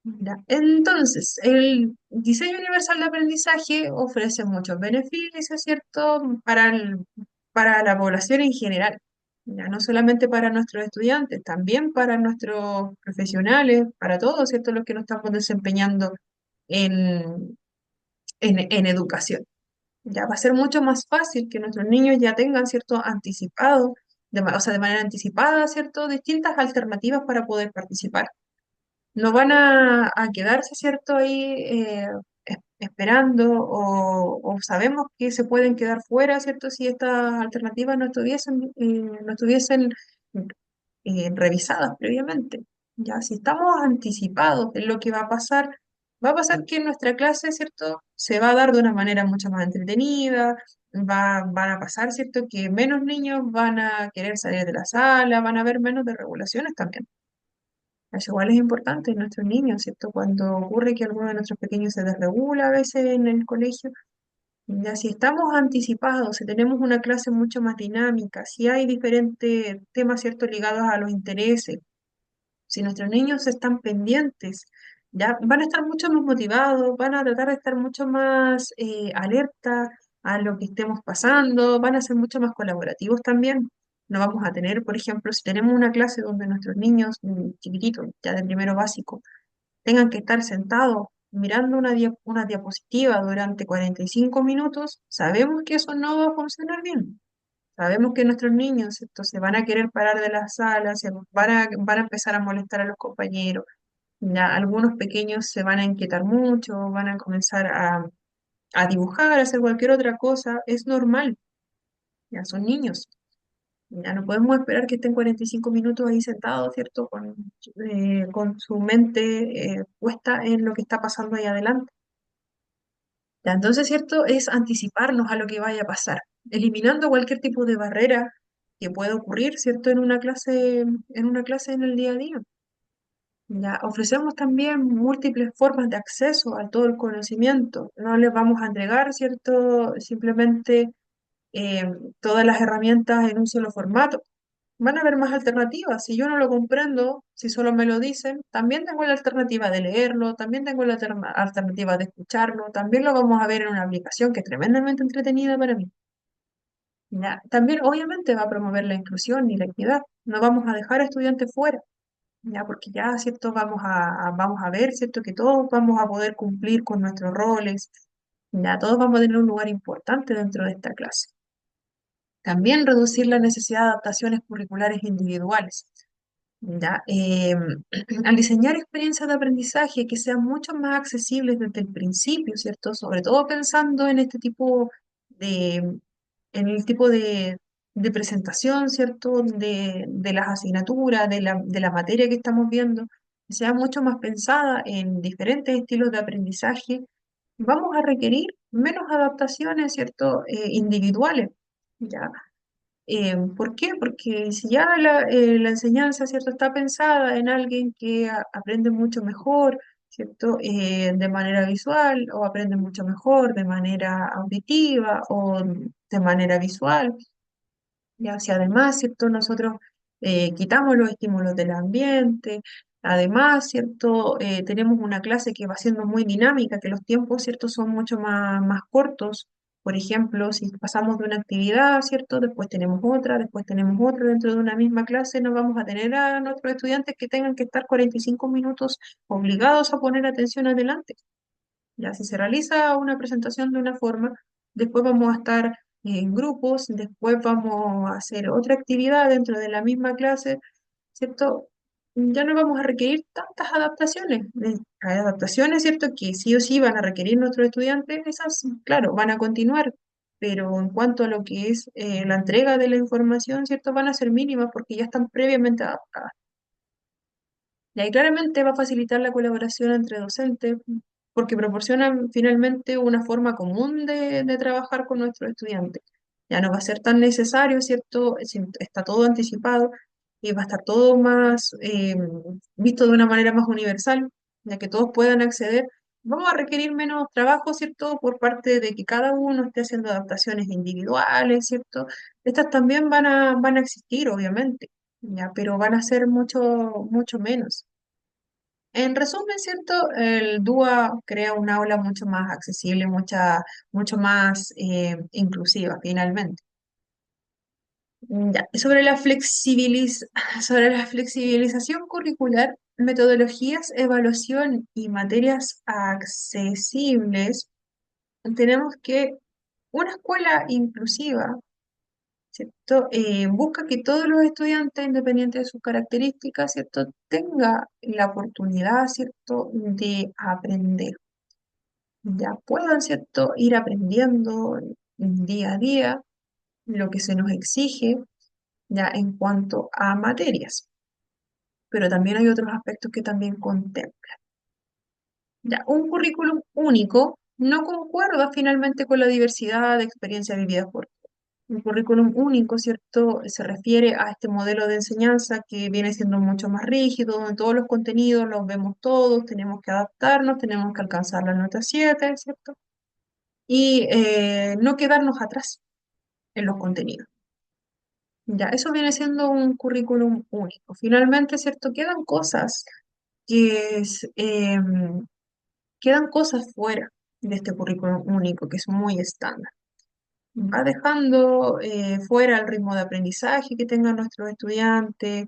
Ya. Entonces, el diseño universal de aprendizaje ofrece muchos beneficios, ¿cierto? Para la población en general, ya no solamente para nuestros estudiantes, también para nuestros profesionales, para todos, ¿cierto? Los que nos estamos desempeñando en, en educación. Ya va a ser mucho más fácil que nuestros niños ya tengan, ¿cierto? Anticipado, o sea, de manera anticipada, ¿cierto? Distintas alternativas para poder participar. No van a quedarse, ¿cierto? Ahí esperando o sabemos que se pueden quedar fuera, ¿cierto? Si estas alternativas no estuviesen revisadas previamente. Ya, si estamos anticipados en lo que va a pasar que nuestra clase, ¿cierto? Se va a dar de una manera mucho más entretenida, van a pasar, ¿cierto? Que menos niños van a querer salir de la sala, van a haber menos desregulaciones también. Eso igual es importante en nuestros niños, ¿cierto? Cuando ocurre que alguno de nuestros pequeños se desregula a veces en el colegio, ya si estamos anticipados, si tenemos una clase mucho más dinámica, si hay diferentes temas, ¿cierto?, ligados a los intereses, si nuestros niños están pendientes, ya van a estar mucho más motivados, van a tratar de estar mucho más alerta a lo que estemos pasando, van a ser mucho más colaborativos también. No vamos a tener, por ejemplo, si tenemos una clase donde nuestros niños chiquititos, ya de primero básico, tengan que estar sentados mirando una diapositiva durante 45 minutos, sabemos que eso no va a funcionar bien. Sabemos que nuestros niños esto, se van a querer parar de la sala, van a empezar a molestar a los compañeros. Ya, algunos pequeños se van a inquietar mucho, van a comenzar a dibujar, a hacer cualquier otra cosa. Es normal, ya son niños. Ya no podemos esperar que estén 45 minutos ahí sentados, ¿cierto? Con su mente puesta en lo que está pasando ahí adelante. Ya, entonces, ¿cierto? Es anticiparnos a lo que vaya a pasar, eliminando cualquier tipo de barrera que pueda ocurrir, ¿cierto? En una clase en el día a día. Ya, ofrecemos también múltiples formas de acceso a todo el conocimiento. No les vamos a entregar, ¿cierto? Simplemente todas las herramientas en un solo formato. van a haber más alternativas. Si yo no lo comprendo, si solo me lo dicen, también tengo la alternativa de leerlo, también tengo la alternativa de escucharlo, también lo vamos a ver en una aplicación que es tremendamente entretenida para mí. Ya, también obviamente va a promover la inclusión y la equidad. No vamos a dejar a estudiantes fuera, ya, porque ya, ¿cierto? Vamos a ver, ¿cierto? Que todos vamos a poder cumplir con nuestros roles, ya, todos vamos a tener un lugar importante dentro de esta clase. También reducir la necesidad de adaptaciones curriculares individuales. ¿Ya? Al diseñar experiencias de aprendizaje que sean mucho más accesibles desde el principio, ¿cierto? Sobre todo pensando en este tipo de, en el tipo de presentación, ¿cierto? De las asignaturas, de la materia que estamos viendo, que sea mucho más pensada en diferentes estilos de aprendizaje, vamos a requerir menos adaptaciones, ¿cierto? Individuales, ¿ya? ¿Por qué? Porque si ya la enseñanza, ¿cierto?, está pensada en alguien que aprende mucho mejor, ¿cierto?, de manera visual, o aprende mucho mejor de manera auditiva o de manera visual, ya, si además, ¿cierto? Nosotros quitamos los estímulos del ambiente, además, ¿cierto? Tenemos una clase que va siendo muy dinámica, que los tiempos, ¿cierto? Son mucho más cortos. Por ejemplo, si pasamos de una actividad, ¿cierto? Después tenemos otra dentro de una misma clase, no vamos a tener a nuestros estudiantes que tengan que estar 45 minutos obligados a poner atención adelante. Ya, si se realiza una presentación de una forma, después vamos a estar en grupos, después vamos a hacer otra actividad dentro de la misma clase, ¿cierto? Ya no vamos a requerir tantas adaptaciones. Hay adaptaciones, ¿cierto? Que sí o sí van a requerir nuestros estudiantes, esas, claro, van a continuar, pero en cuanto a lo que es la entrega de la información, ¿cierto? Van a ser mínimas porque ya están previamente adaptadas. Y ahí claramente va a facilitar la colaboración entre docentes porque proporcionan finalmente una forma común de trabajar con nuestros estudiantes. Ya no va a ser tan necesario, ¿cierto? Está todo anticipado y va a estar todo más visto de una manera más universal, ya que todos puedan acceder. Vamos a requerir menos trabajo, ¿cierto? Por parte de que cada uno esté haciendo adaptaciones individuales, ¿cierto? Estas también van a existir, obviamente, ya, pero van a ser mucho menos. En resumen, ¿cierto? El DUA crea una aula mucho más accesible, mucho más inclusiva, finalmente. Ya, sobre la flexibilización curricular, metodologías, evaluación y materias accesibles, tenemos que una escuela inclusiva, ¿cierto? Busca que todos los estudiantes, independientemente de sus características, ¿cierto?, tenga la oportunidad, ¿cierto?, de aprender. Ya puedan, ¿cierto?, ir aprendiendo día a día lo que se nos exige, ya en cuanto a materias. Pero también hay otros aspectos que también contemplan. Ya, un currículum único no concuerda finalmente con la diversidad de experiencias vividas por un currículum único, ¿cierto? Se refiere a este modelo de enseñanza que viene siendo mucho más rígido, donde todos los contenidos los vemos todos, tenemos que adaptarnos, tenemos que alcanzar la nota 7, ¿cierto? Y no quedarnos atrás en los contenidos. Ya, eso viene siendo un currículum único. Finalmente, ¿cierto? Que es, quedan cosas fuera de este currículum único, que es muy estándar. Va dejando fuera el ritmo de aprendizaje que tengan nuestros estudiantes,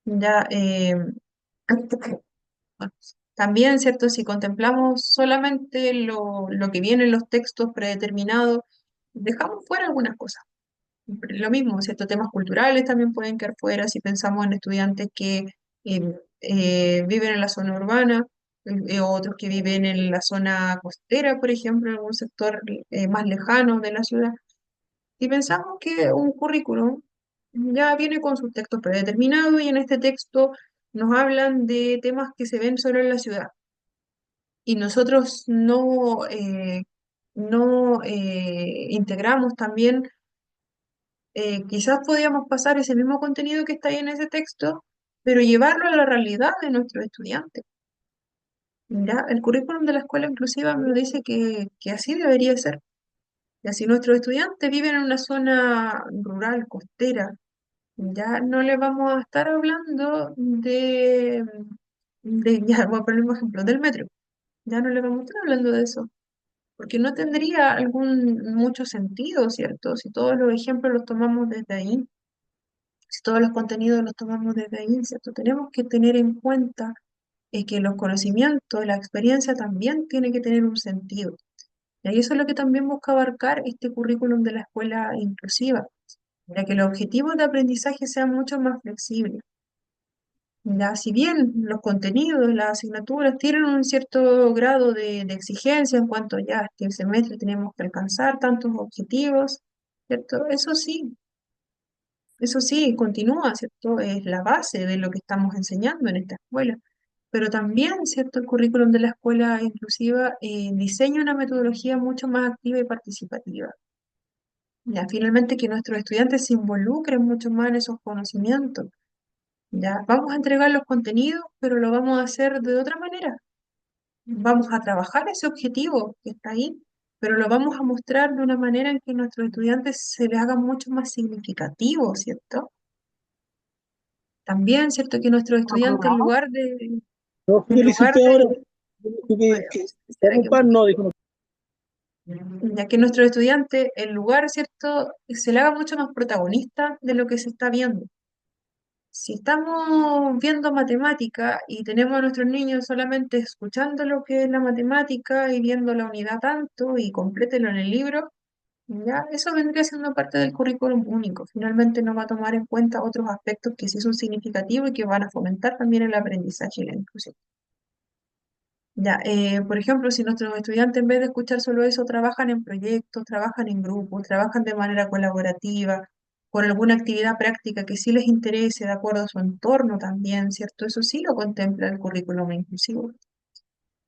ya bueno, también, ¿cierto? Si contemplamos solamente lo que viene en los textos predeterminados, dejamos fuera algunas cosas. Lo mismo, ¿cierto? Temas culturales también pueden quedar fuera si pensamos en estudiantes que viven en la zona urbana, otros que viven en la zona costera, por ejemplo, en algún sector más lejano de la ciudad. Y pensamos que un currículum ya viene con sus textos predeterminados y en este texto nos hablan de temas que se ven solo en la ciudad. Y nosotros no integramos también, quizás podíamos pasar ese mismo contenido que está ahí en ese texto, pero llevarlo a la realidad de nuestros estudiantes. ¿Ya? El currículum de la escuela inclusiva me dice que así debería ser. Y así nuestros estudiantes viven en una zona rural, costera, Ya no le vamos a estar hablando ya voy a poner un ejemplo, del metro. Ya no le vamos a estar hablando de eso, porque no tendría mucho sentido, ¿cierto? Si todos los ejemplos los tomamos desde ahí, si todos los contenidos los tomamos desde ahí, ¿cierto? Tenemos que tener en cuenta que los conocimientos, la experiencia también tiene que tener un sentido. Y eso es lo que también busca abarcar este currículum de la escuela inclusiva, para que los objetivos de aprendizaje sean mucho más flexibles. Ya, si bien los contenidos, las asignaturas tienen un cierto grado de exigencia en cuanto ya este semestre tenemos que alcanzar tantos objetivos, ¿cierto? Eso sí, continúa, ¿cierto? Es la base de lo que estamos enseñando en esta escuela. Pero también, ¿cierto? El currículum de la escuela inclusiva diseña una metodología mucho más activa y participativa. Ya, finalmente que nuestros estudiantes se involucren mucho más en esos conocimientos. Ya, vamos a entregar los contenidos, pero lo vamos a hacer de otra manera. Vamos a trabajar ese objetivo que está ahí, pero lo vamos a mostrar de una manera en que nuestros estudiantes se les haga mucho más significativo, ¿cierto? También, ¿cierto? Que nuestros estudiantes No, en ¿qué le lugar hiciste ahora? de, Dijo a ver, que espera como un aquí un pan, poquito. no, dijo no. Ya que nuestros estudiantes, en lugar, ¿cierto? Se le haga mucho más protagonista de lo que se está viendo. Si estamos viendo matemática y tenemos a nuestros niños solamente escuchando lo que es la matemática y viendo la unidad tanto y complételo en el libro, ya eso vendría siendo parte del currículum único. Finalmente no va a tomar en cuenta otros aspectos que sí son significativos y que van a fomentar también el aprendizaje y la inclusión. Ya, por ejemplo, si nuestros estudiantes en vez de escuchar solo eso, trabajan en proyectos, trabajan en grupos, trabajan de manera colaborativa, con alguna actividad práctica que sí les interese de acuerdo a su entorno también, ¿cierto? Eso sí lo contempla el currículum inclusivo.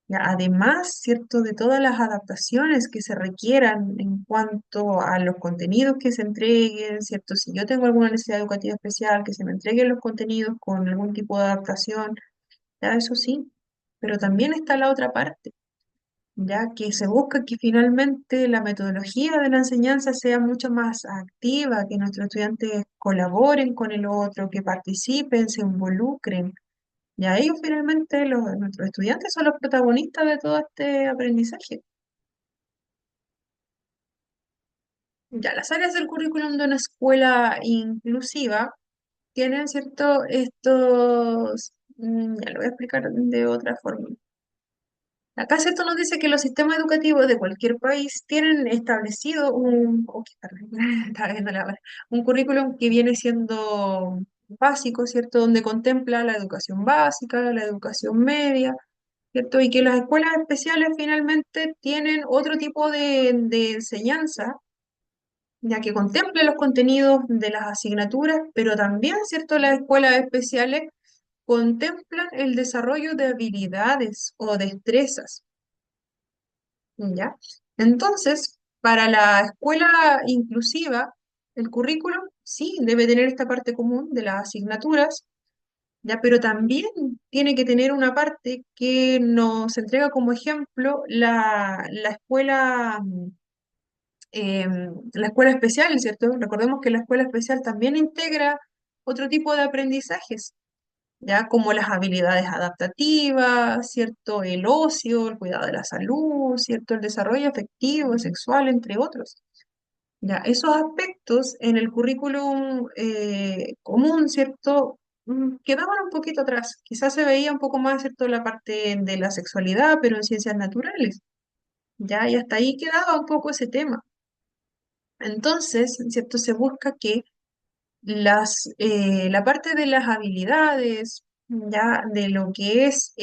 Ya, además, ¿cierto? De todas las adaptaciones que se requieran en cuanto a los contenidos que se entreguen, ¿cierto? Si yo tengo alguna necesidad educativa especial, que se me entreguen los contenidos con algún tipo de adaptación, ya eso sí, pero también está la otra parte ya que se busca que finalmente la metodología de la enseñanza sea mucho más activa, que nuestros estudiantes colaboren con el otro, que participen, se involucren. Ya ellos finalmente, nuestros estudiantes son los protagonistas de todo este aprendizaje. Ya las áreas del currículum de una escuela inclusiva tienen, ¿cierto? Ya lo voy a explicar de otra forma. Acá cierto nos dice que los sistemas educativos de cualquier país tienen establecido estaba viendo la hora. Un currículum que viene siendo básico, ¿cierto? Donde contempla la educación básica, la educación media, ¿cierto? Y que las escuelas especiales finalmente tienen otro tipo de enseñanza, ya que contemple los contenidos de las asignaturas, pero también, ¿cierto? Las escuelas especiales contemplan el desarrollo de habilidades o destrezas. ¿Ya? Entonces, para la escuela inclusiva, el currículum sí debe tener esta parte común de las asignaturas, ¿ya? Pero también tiene que tener una parte que nos entrega como ejemplo la escuela especial, ¿cierto? Recordemos que la escuela especial también integra otro tipo de aprendizajes, ¿ya? Como las habilidades adaptativas, ¿cierto? El ocio, el cuidado de la salud, ¿cierto? El desarrollo afectivo, sexual, entre otros. Ya, esos aspectos en el currículum común, ¿cierto? Quedaban un poquito atrás. Quizás se veía un poco más, ¿cierto? La parte de la sexualidad, pero en ciencias naturales. Ya, y hasta ahí quedaba un poco ese tema. Entonces, ¿cierto? Se busca que la parte de las habilidades, ya de lo que es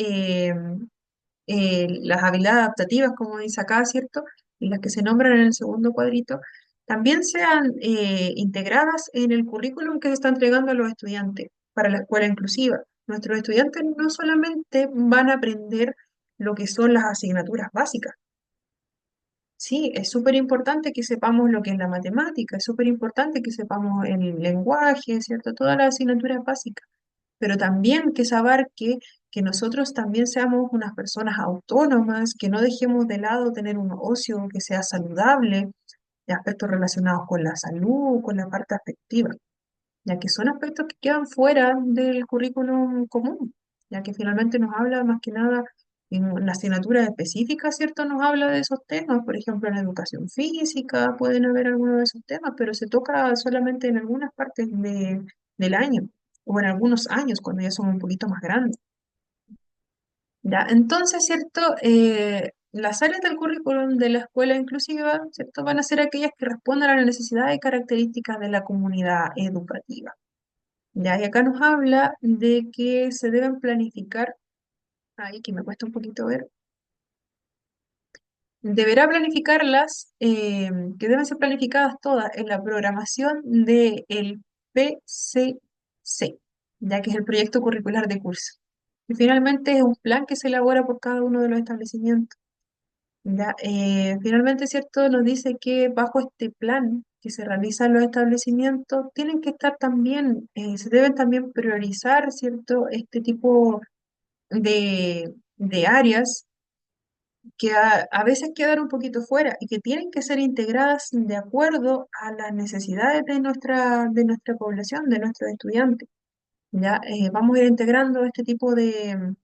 las habilidades adaptativas, como dice acá, ¿cierto? Y las que se nombran en el segundo cuadrito, también sean integradas en el currículum que se está entregando a los estudiantes para la escuela inclusiva. Nuestros estudiantes no solamente van a aprender lo que son las asignaturas básicas. Sí, es súper importante que sepamos lo que es la matemática, es súper importante que sepamos el lenguaje, ¿cierto? Todas las asignaturas básicas, pero también que saber que nosotros también seamos unas personas autónomas, que no dejemos de lado tener un ocio que sea saludable, de aspectos relacionados con la salud, con la parte afectiva. ya que son aspectos que quedan fuera del currículum común, ya que finalmente nos habla más que nada en la asignatura específica, ¿cierto? Nos habla de esos temas, por ejemplo, en la educación física pueden haber algunos de esos temas, pero se toca solamente en algunas partes del año o en algunos años cuando ya son un poquito más grandes. ¿Ya? Entonces, ¿cierto? Las áreas del currículum de la escuela inclusiva, ¿cierto? Van a ser aquellas que respondan a las necesidades y características de la comunidad educativa. ¿Ya? Y acá nos habla de que se deben planificar, ahí que me cuesta un poquito ver, deberá planificarlas, que deben ser planificadas todas en la programación del PCC, ya que es el proyecto curricular de curso. Y finalmente es un plan que se elabora por cada uno de los establecimientos. Ya, finalmente, ¿cierto? Nos dice que bajo este plan que se realiza en los establecimientos, tienen que estar también, se deben también priorizar, ¿cierto? Este tipo de áreas que a veces quedan un poquito fuera y que tienen que ser integradas de acuerdo a las necesidades de nuestra población, de nuestros estudiantes. ¿Ya? Vamos a ir integrando este tipo de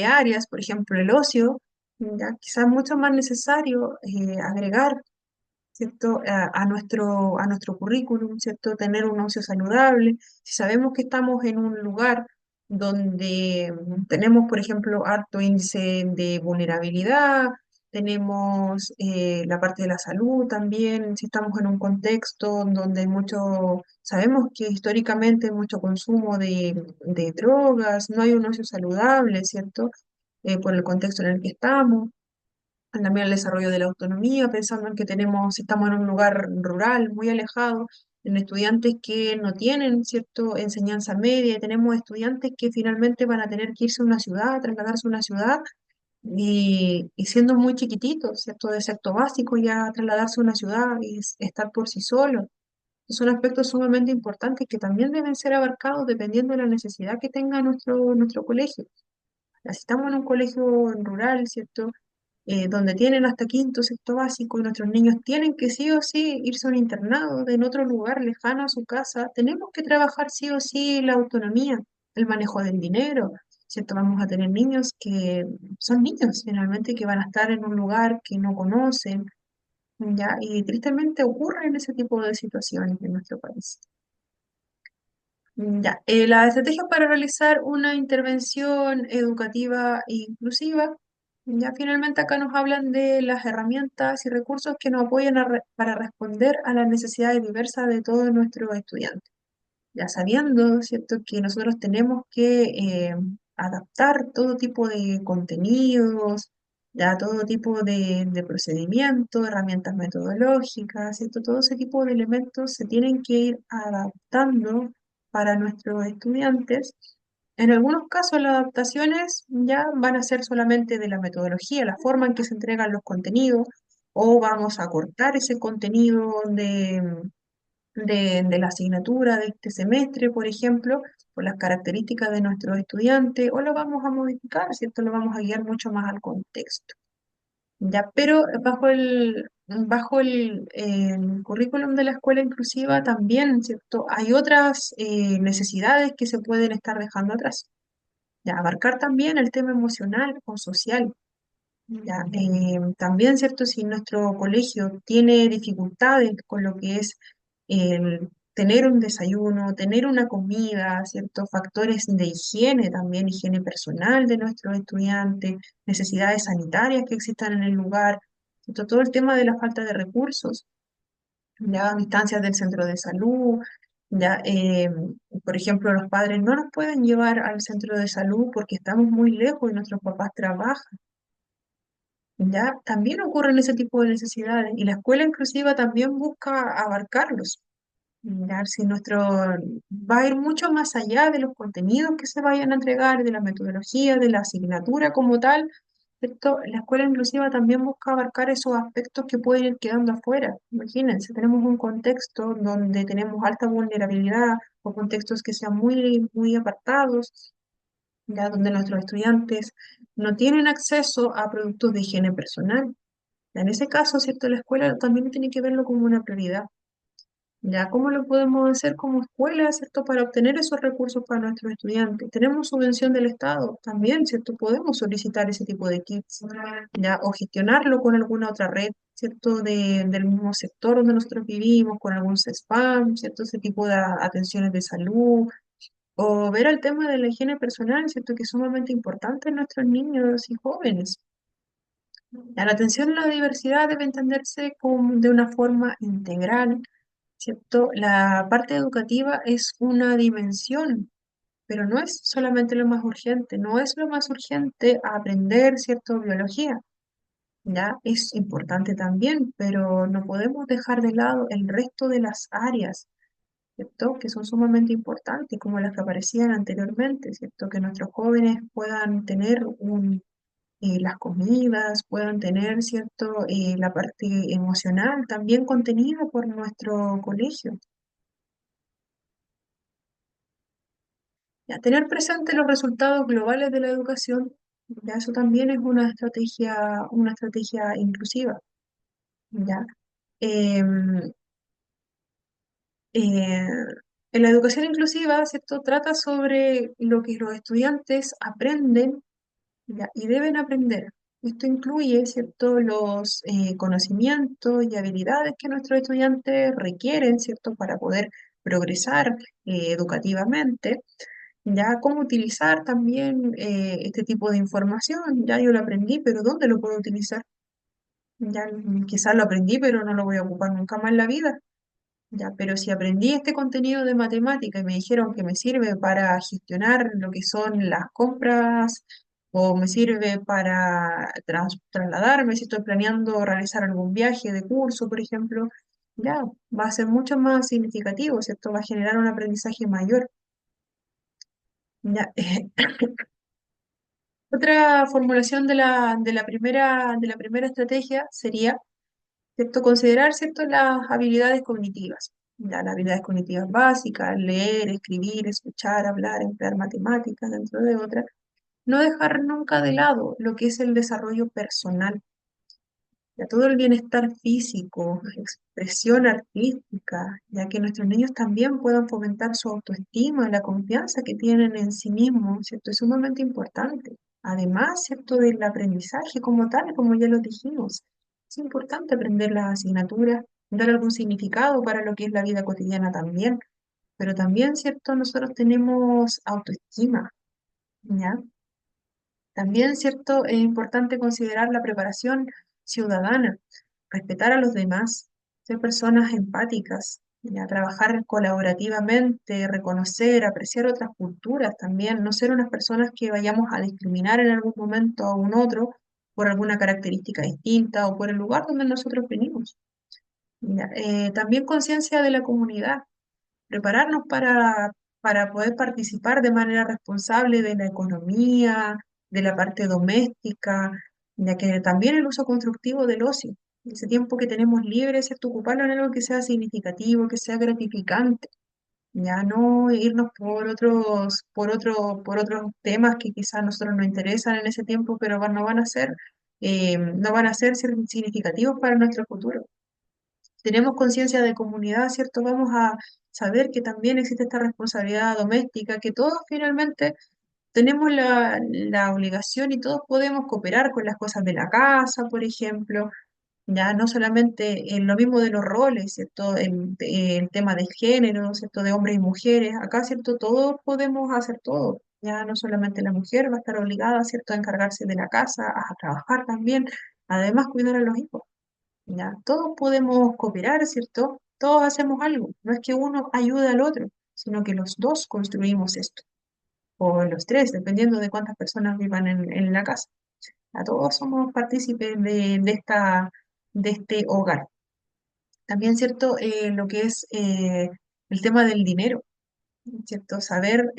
áreas, por ejemplo, el ocio, ya quizás mucho más necesario agregar, ¿cierto? A nuestro currículum, ¿cierto? Tener un ocio saludable. Si sabemos que estamos en un lugar donde tenemos, por ejemplo, alto índice de vulnerabilidad, tenemos la parte de la salud también, si estamos en un contexto donde hay mucho, sabemos que históricamente hay mucho consumo de drogas, no hay un ocio saludable, ¿cierto? Por el contexto en el que estamos también el desarrollo de la autonomía, pensando en que si estamos en un lugar rural, muy alejado, en estudiantes que no tienen, ¿cierto?, enseñanza media, y tenemos estudiantes que finalmente van a tener que irse a una ciudad, trasladarse a una ciudad, y siendo muy chiquititos, ¿cierto?, de sexto básico, ya trasladarse a una ciudad y estar por sí solos. Son aspectos sumamente importantes que también deben ser abarcados dependiendo de la necesidad que tenga nuestro colegio. Si estamos en un colegio rural, ¿cierto? Donde tienen hasta quinto, sexto básico, y nuestros niños tienen que sí o sí irse a un internado en otro lugar lejano a su casa, tenemos que trabajar sí o sí la autonomía, el manejo del dinero, ¿cierto? Vamos a tener niños que son niños finalmente, que van a estar en un lugar que no conocen, ¿ya? Y tristemente ocurren ese tipo de situaciones en nuestro país. Ya, la estrategia para realizar una intervención educativa inclusiva, ya finalmente acá nos hablan de las herramientas y recursos que nos apoyan para responder a las necesidades diversas de todos nuestros estudiantes. Ya sabiendo, ¿cierto?, que nosotros tenemos que adaptar todo tipo de contenidos, ya todo tipo de procedimientos, herramientas metodológicas, ¿cierto? Todo ese tipo de elementos se tienen que ir adaptando para nuestros estudiantes. En algunos casos las adaptaciones ya van a ser solamente de la metodología, la forma en que se entregan los contenidos, o vamos a cortar ese contenido de la asignatura de este semestre, por ejemplo, por las características de nuestros estudiantes, o lo vamos a modificar, ¿cierto? Lo vamos a guiar mucho más al contexto. Ya, pero bajo el currículum de la escuela inclusiva también, ¿cierto? Hay otras necesidades que se pueden estar dejando atrás. Ya, abarcar también el tema emocional o social. Ya, también, ¿cierto? Si nuestro colegio tiene dificultades con lo que es el tener un desayuno, tener una comida, ¿cierto? Factores de higiene también, higiene personal de nuestros estudiantes, necesidades sanitarias que existan en el lugar, ¿cierto? Todo el tema de la falta de recursos, ya distancias del centro de salud, ya, por ejemplo, los padres no nos pueden llevar al centro de salud porque estamos muy lejos y nuestros papás trabajan. Ya también ocurren ese tipo de necesidades y la escuela inclusiva también busca abarcarlos. Ya, si va a ir mucho más allá de los contenidos que se vayan a entregar, de la metodología, de la asignatura como tal, ¿cierto? La escuela inclusiva también busca abarcar esos aspectos que pueden ir quedando afuera. Imagínense, tenemos un contexto donde tenemos alta vulnerabilidad o contextos que sean muy, muy apartados, ya donde nuestros estudiantes no tienen acceso a productos de higiene personal. En ese caso, ¿cierto? La escuela también tiene que verlo como una prioridad. ¿Ya? ¿Cómo lo podemos hacer como escuela, ¿cierto? Para obtener esos recursos para nuestros estudiantes. Tenemos subvención del Estado también, ¿cierto? Podemos solicitar ese tipo de kits, ¿ya? O gestionarlo con alguna otra red, ¿cierto? Del mismo sector donde nosotros vivimos, con algún CESPAM, ¿cierto? Ese tipo de atenciones de salud. O ver el tema de la higiene personal, ¿cierto? Que es sumamente importante en nuestros niños y jóvenes. La atención a la diversidad debe entenderse como de una forma integral, ¿cierto? La parte educativa es una dimensión, pero no es solamente lo más urgente, no es lo más urgente aprender, ¿cierto? Biología, ¿ya? Es importante también, pero no podemos dejar de lado el resto de las áreas, ¿cierto? Que son sumamente importantes, como las que aparecían anteriormente, ¿cierto? Que nuestros jóvenes puedan tener las comidas, puedan tener, ¿cierto? La parte emocional también contenida por nuestro colegio. Ya, tener presente los resultados globales de la educación, ya eso también es una estrategia inclusiva, ¿ya? Em, eh, en la educación inclusiva, ¿cierto? Trata sobre lo que los estudiantes aprenden, ¿ya? Y deben aprender. Esto incluye, ¿cierto? Los conocimientos y habilidades que nuestros estudiantes requieren, ¿cierto? Para poder progresar educativamente. Ya cómo utilizar también este tipo de información, ya yo lo aprendí, pero ¿dónde lo puedo utilizar? Ya quizás lo aprendí, pero no lo voy a ocupar nunca más en la vida. Ya, pero si aprendí este contenido de matemática y me dijeron que me sirve para gestionar lo que son las compras o me sirve para trasladarme, si estoy planeando realizar algún viaje de curso, por ejemplo, ya va a ser mucho más significativo, ¿cierto? Va a generar un aprendizaje mayor. Ya, otra formulación de la primera estrategia sería, ¿cierto? Considerar, ¿cierto? Las habilidades cognitivas. Ya, las habilidades cognitivas básicas, leer, escribir, escuchar, hablar, emplear matemáticas, dentro de otras. No dejar nunca de lado lo que es el desarrollo personal, ya todo el bienestar físico, expresión artística, ya que nuestros niños también puedan fomentar su autoestima, la confianza que tienen en sí mismos, ¿cierto? Es sumamente importante. Además, ¿cierto? Del aprendizaje como tal, como ya lo dijimos, es importante aprender las asignaturas, dar algún significado para lo que es la vida cotidiana también, pero también, ¿cierto? Nosotros tenemos autoestima, ¿ya? También, ¿cierto? Es importante considerar la preparación ciudadana, respetar a los demás, ser personas empáticas, ya, trabajar colaborativamente, reconocer, apreciar otras culturas también, no ser unas personas que vayamos a discriminar en algún momento a un otro por alguna característica distinta o por el lugar donde nosotros venimos. Ya, también conciencia de la comunidad, prepararnos para poder participar de manera responsable de la economía, de la parte doméstica, ya que también el uso constructivo del ocio, ese tiempo que tenemos libre, ¿cierto? Ocuparlo en algo que sea significativo, que sea gratificante, ya no irnos por otros temas que quizás a nosotros nos interesan en ese tiempo, pero no van a ser, no van a ser significativos para nuestro futuro. Tenemos conciencia de comunidad, ¿cierto? Vamos a saber que también existe esta responsabilidad doméstica, que todos finalmente tenemos la obligación y todos podemos cooperar con las cosas de la casa, por ejemplo, ya no solamente en lo mismo de los roles, ¿cierto? El tema del género, ¿cierto? De hombres y mujeres, acá, ¿cierto? Todos podemos hacer todo. Ya no solamente la mujer va a estar obligada, ¿cierto?, a encargarse de la casa, a trabajar también, además cuidar a los hijos. ¿Ya? Todos podemos cooperar, ¿cierto? Todos hacemos algo. No es que uno ayude al otro, sino que los dos construimos esto. O los tres, dependiendo de cuántas personas vivan en la casa. A todos somos partícipes de este hogar. También, ¿cierto? Lo que es el tema del dinero, ¿cierto? Saber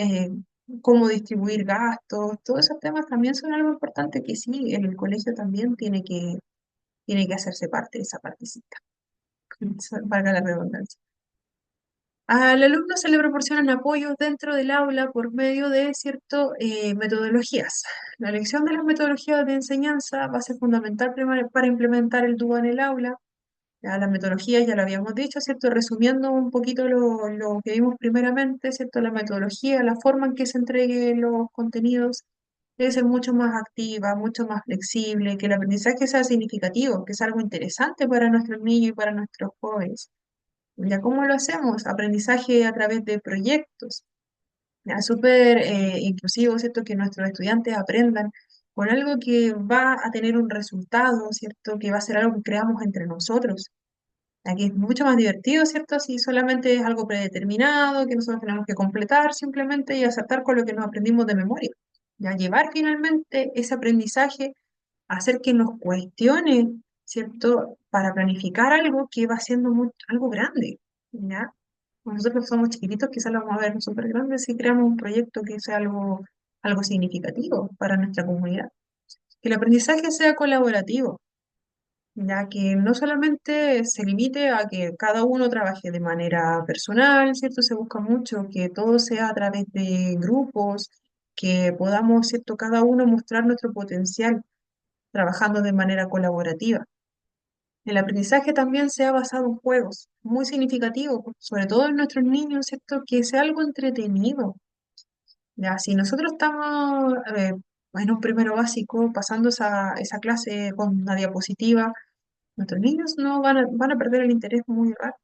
cómo distribuir gastos, todos esos temas también son algo importante que sí, en el colegio también tiene que hacerse parte de esa partecita. Valga la redundancia. Al alumno se le proporcionan apoyos dentro del aula por medio de ciertas metodologías. La elección de las metodologías de enseñanza va a ser fundamental para implementar el DUA en el aula. Ya la metodología ya lo habíamos dicho, ¿cierto? Resumiendo un poquito lo que vimos primeramente, ¿cierto? La metodología, la forma en que se entreguen los contenidos debe ser mucho más activa, mucho más flexible, que el aprendizaje sea significativo, que es algo interesante para nuestros niños y para nuestros jóvenes. ¿Ya cómo lo hacemos? Aprendizaje a través de proyectos. Ya, súper inclusivo, ¿cierto? Que nuestros estudiantes aprendan con algo que va a tener un resultado, ¿cierto? Que va a ser algo que creamos entre nosotros. Aquí es mucho más divertido, ¿cierto? Si solamente es algo predeterminado, que nosotros tenemos que completar simplemente y aceptar con lo que nos aprendimos de memoria. Ya llevar finalmente ese aprendizaje, hacer que nos cuestione, ¿cierto? Para planificar algo que va siendo algo grande, ¿ya? Cuando nosotros somos chiquititos, quizás lo vamos a ver súper grande si creamos un proyecto que sea algo significativo para nuestra comunidad. Que el aprendizaje sea colaborativo, ya que no solamente se limite a que cada uno trabaje de manera personal, ¿cierto? Se busca mucho que todo sea a través de grupos, que podamos, ¿cierto? Cada uno mostrar nuestro potencial trabajando de manera colaborativa. El aprendizaje también sea basado en juegos, muy significativo, sobre todo en nuestros niños, ¿cierto? Que sea algo entretenido. Ya, si nosotros estamos en un primero básico, pasando esa clase con una diapositiva, nuestros niños no van a perder el interés muy rápido.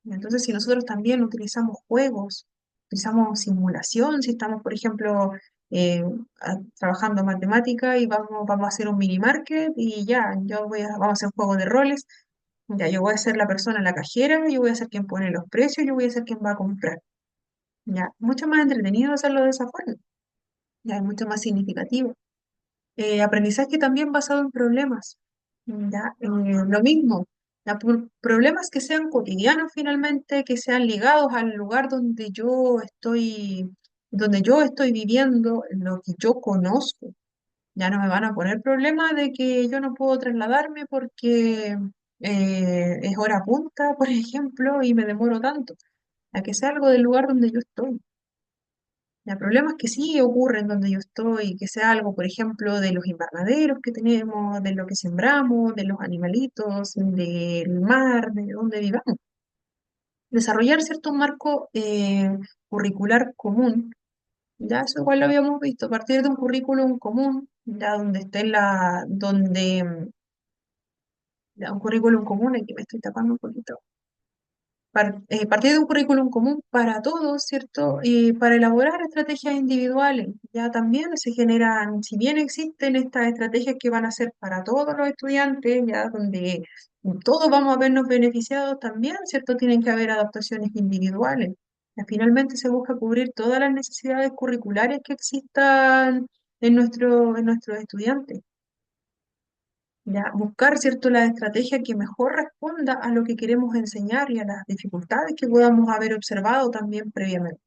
Entonces, si nosotros también utilizamos juegos, utilizamos simulación, si estamos, por ejemplo, eh, trabajando matemática y vamos a hacer un mini market y ya, vamos a hacer un juego de roles, ya, yo voy a ser la persona en la cajera, yo voy a ser quien pone los precios, yo voy a ser quien va a comprar. Ya, mucho más entretenido hacerlo de esa forma, ya, es mucho más significativo. Aprendizaje también basado en problemas. ¿Ya? Lo mismo, problemas que sean cotidianos finalmente, que sean ligados al lugar donde yo estoy viviendo, lo que yo conozco. Ya no me van a poner problemas de que yo no puedo trasladarme porque es hora punta, por ejemplo, y me demoro tanto. A que sea algo del lugar donde yo estoy. El problema es que sí ocurren donde yo estoy, que sea algo, por ejemplo, de los invernaderos que tenemos, de lo que sembramos, de los animalitos, del mar, de donde vivamos. Desarrollar cierto marco curricular común, ya eso igual lo habíamos visto, a partir de un currículum común, ya donde esté ya un currículum común, aquí me estoy tapando un poquito partir de un currículum común para todos, ¿cierto? Y para elaborar estrategias individuales. Ya también se generan, si bien existen estas estrategias que van a ser para todos los estudiantes, ya donde todos vamos a vernos beneficiados también, ¿cierto? Tienen que haber adaptaciones individuales. Ya finalmente se busca cubrir todas las necesidades curriculares que existan en nuestros estudiantes. Ya, buscar, ¿cierto?, la estrategia que mejor responda a lo que queremos enseñar y a las dificultades que podamos haber observado también previamente.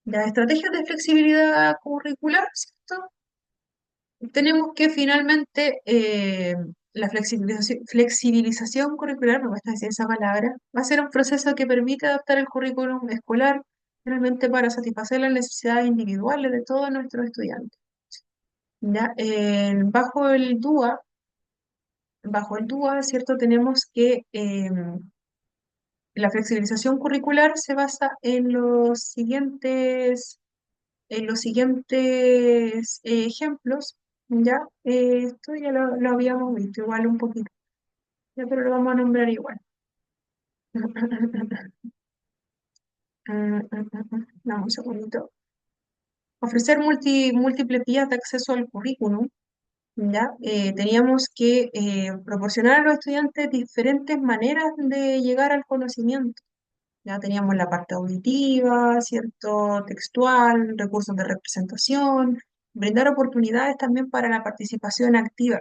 Las estrategias de flexibilidad curricular, ¿cierto? Tenemos que finalmente la flexibilización curricular, me cuesta decir esa palabra, va a ser un proceso que permite adaptar el currículum escolar realmente para satisfacer las necesidades individuales de todos nuestros estudiantes. Ya, bajo el DUA, ¿cierto? Tenemos que la flexibilización curricular se basa en los siguientes ejemplos, ¿ya? Esto ya lo habíamos visto igual un poquito, ya, pero lo vamos a nombrar igual. Dame un segundito. Ofrecer múltiples vías de acceso al currículum, ¿ya? Teníamos que proporcionar a los estudiantes diferentes maneras de llegar al conocimiento. Ya teníamos la parte auditiva, ¿cierto? Textual, recursos de representación, brindar oportunidades también para la participación activa.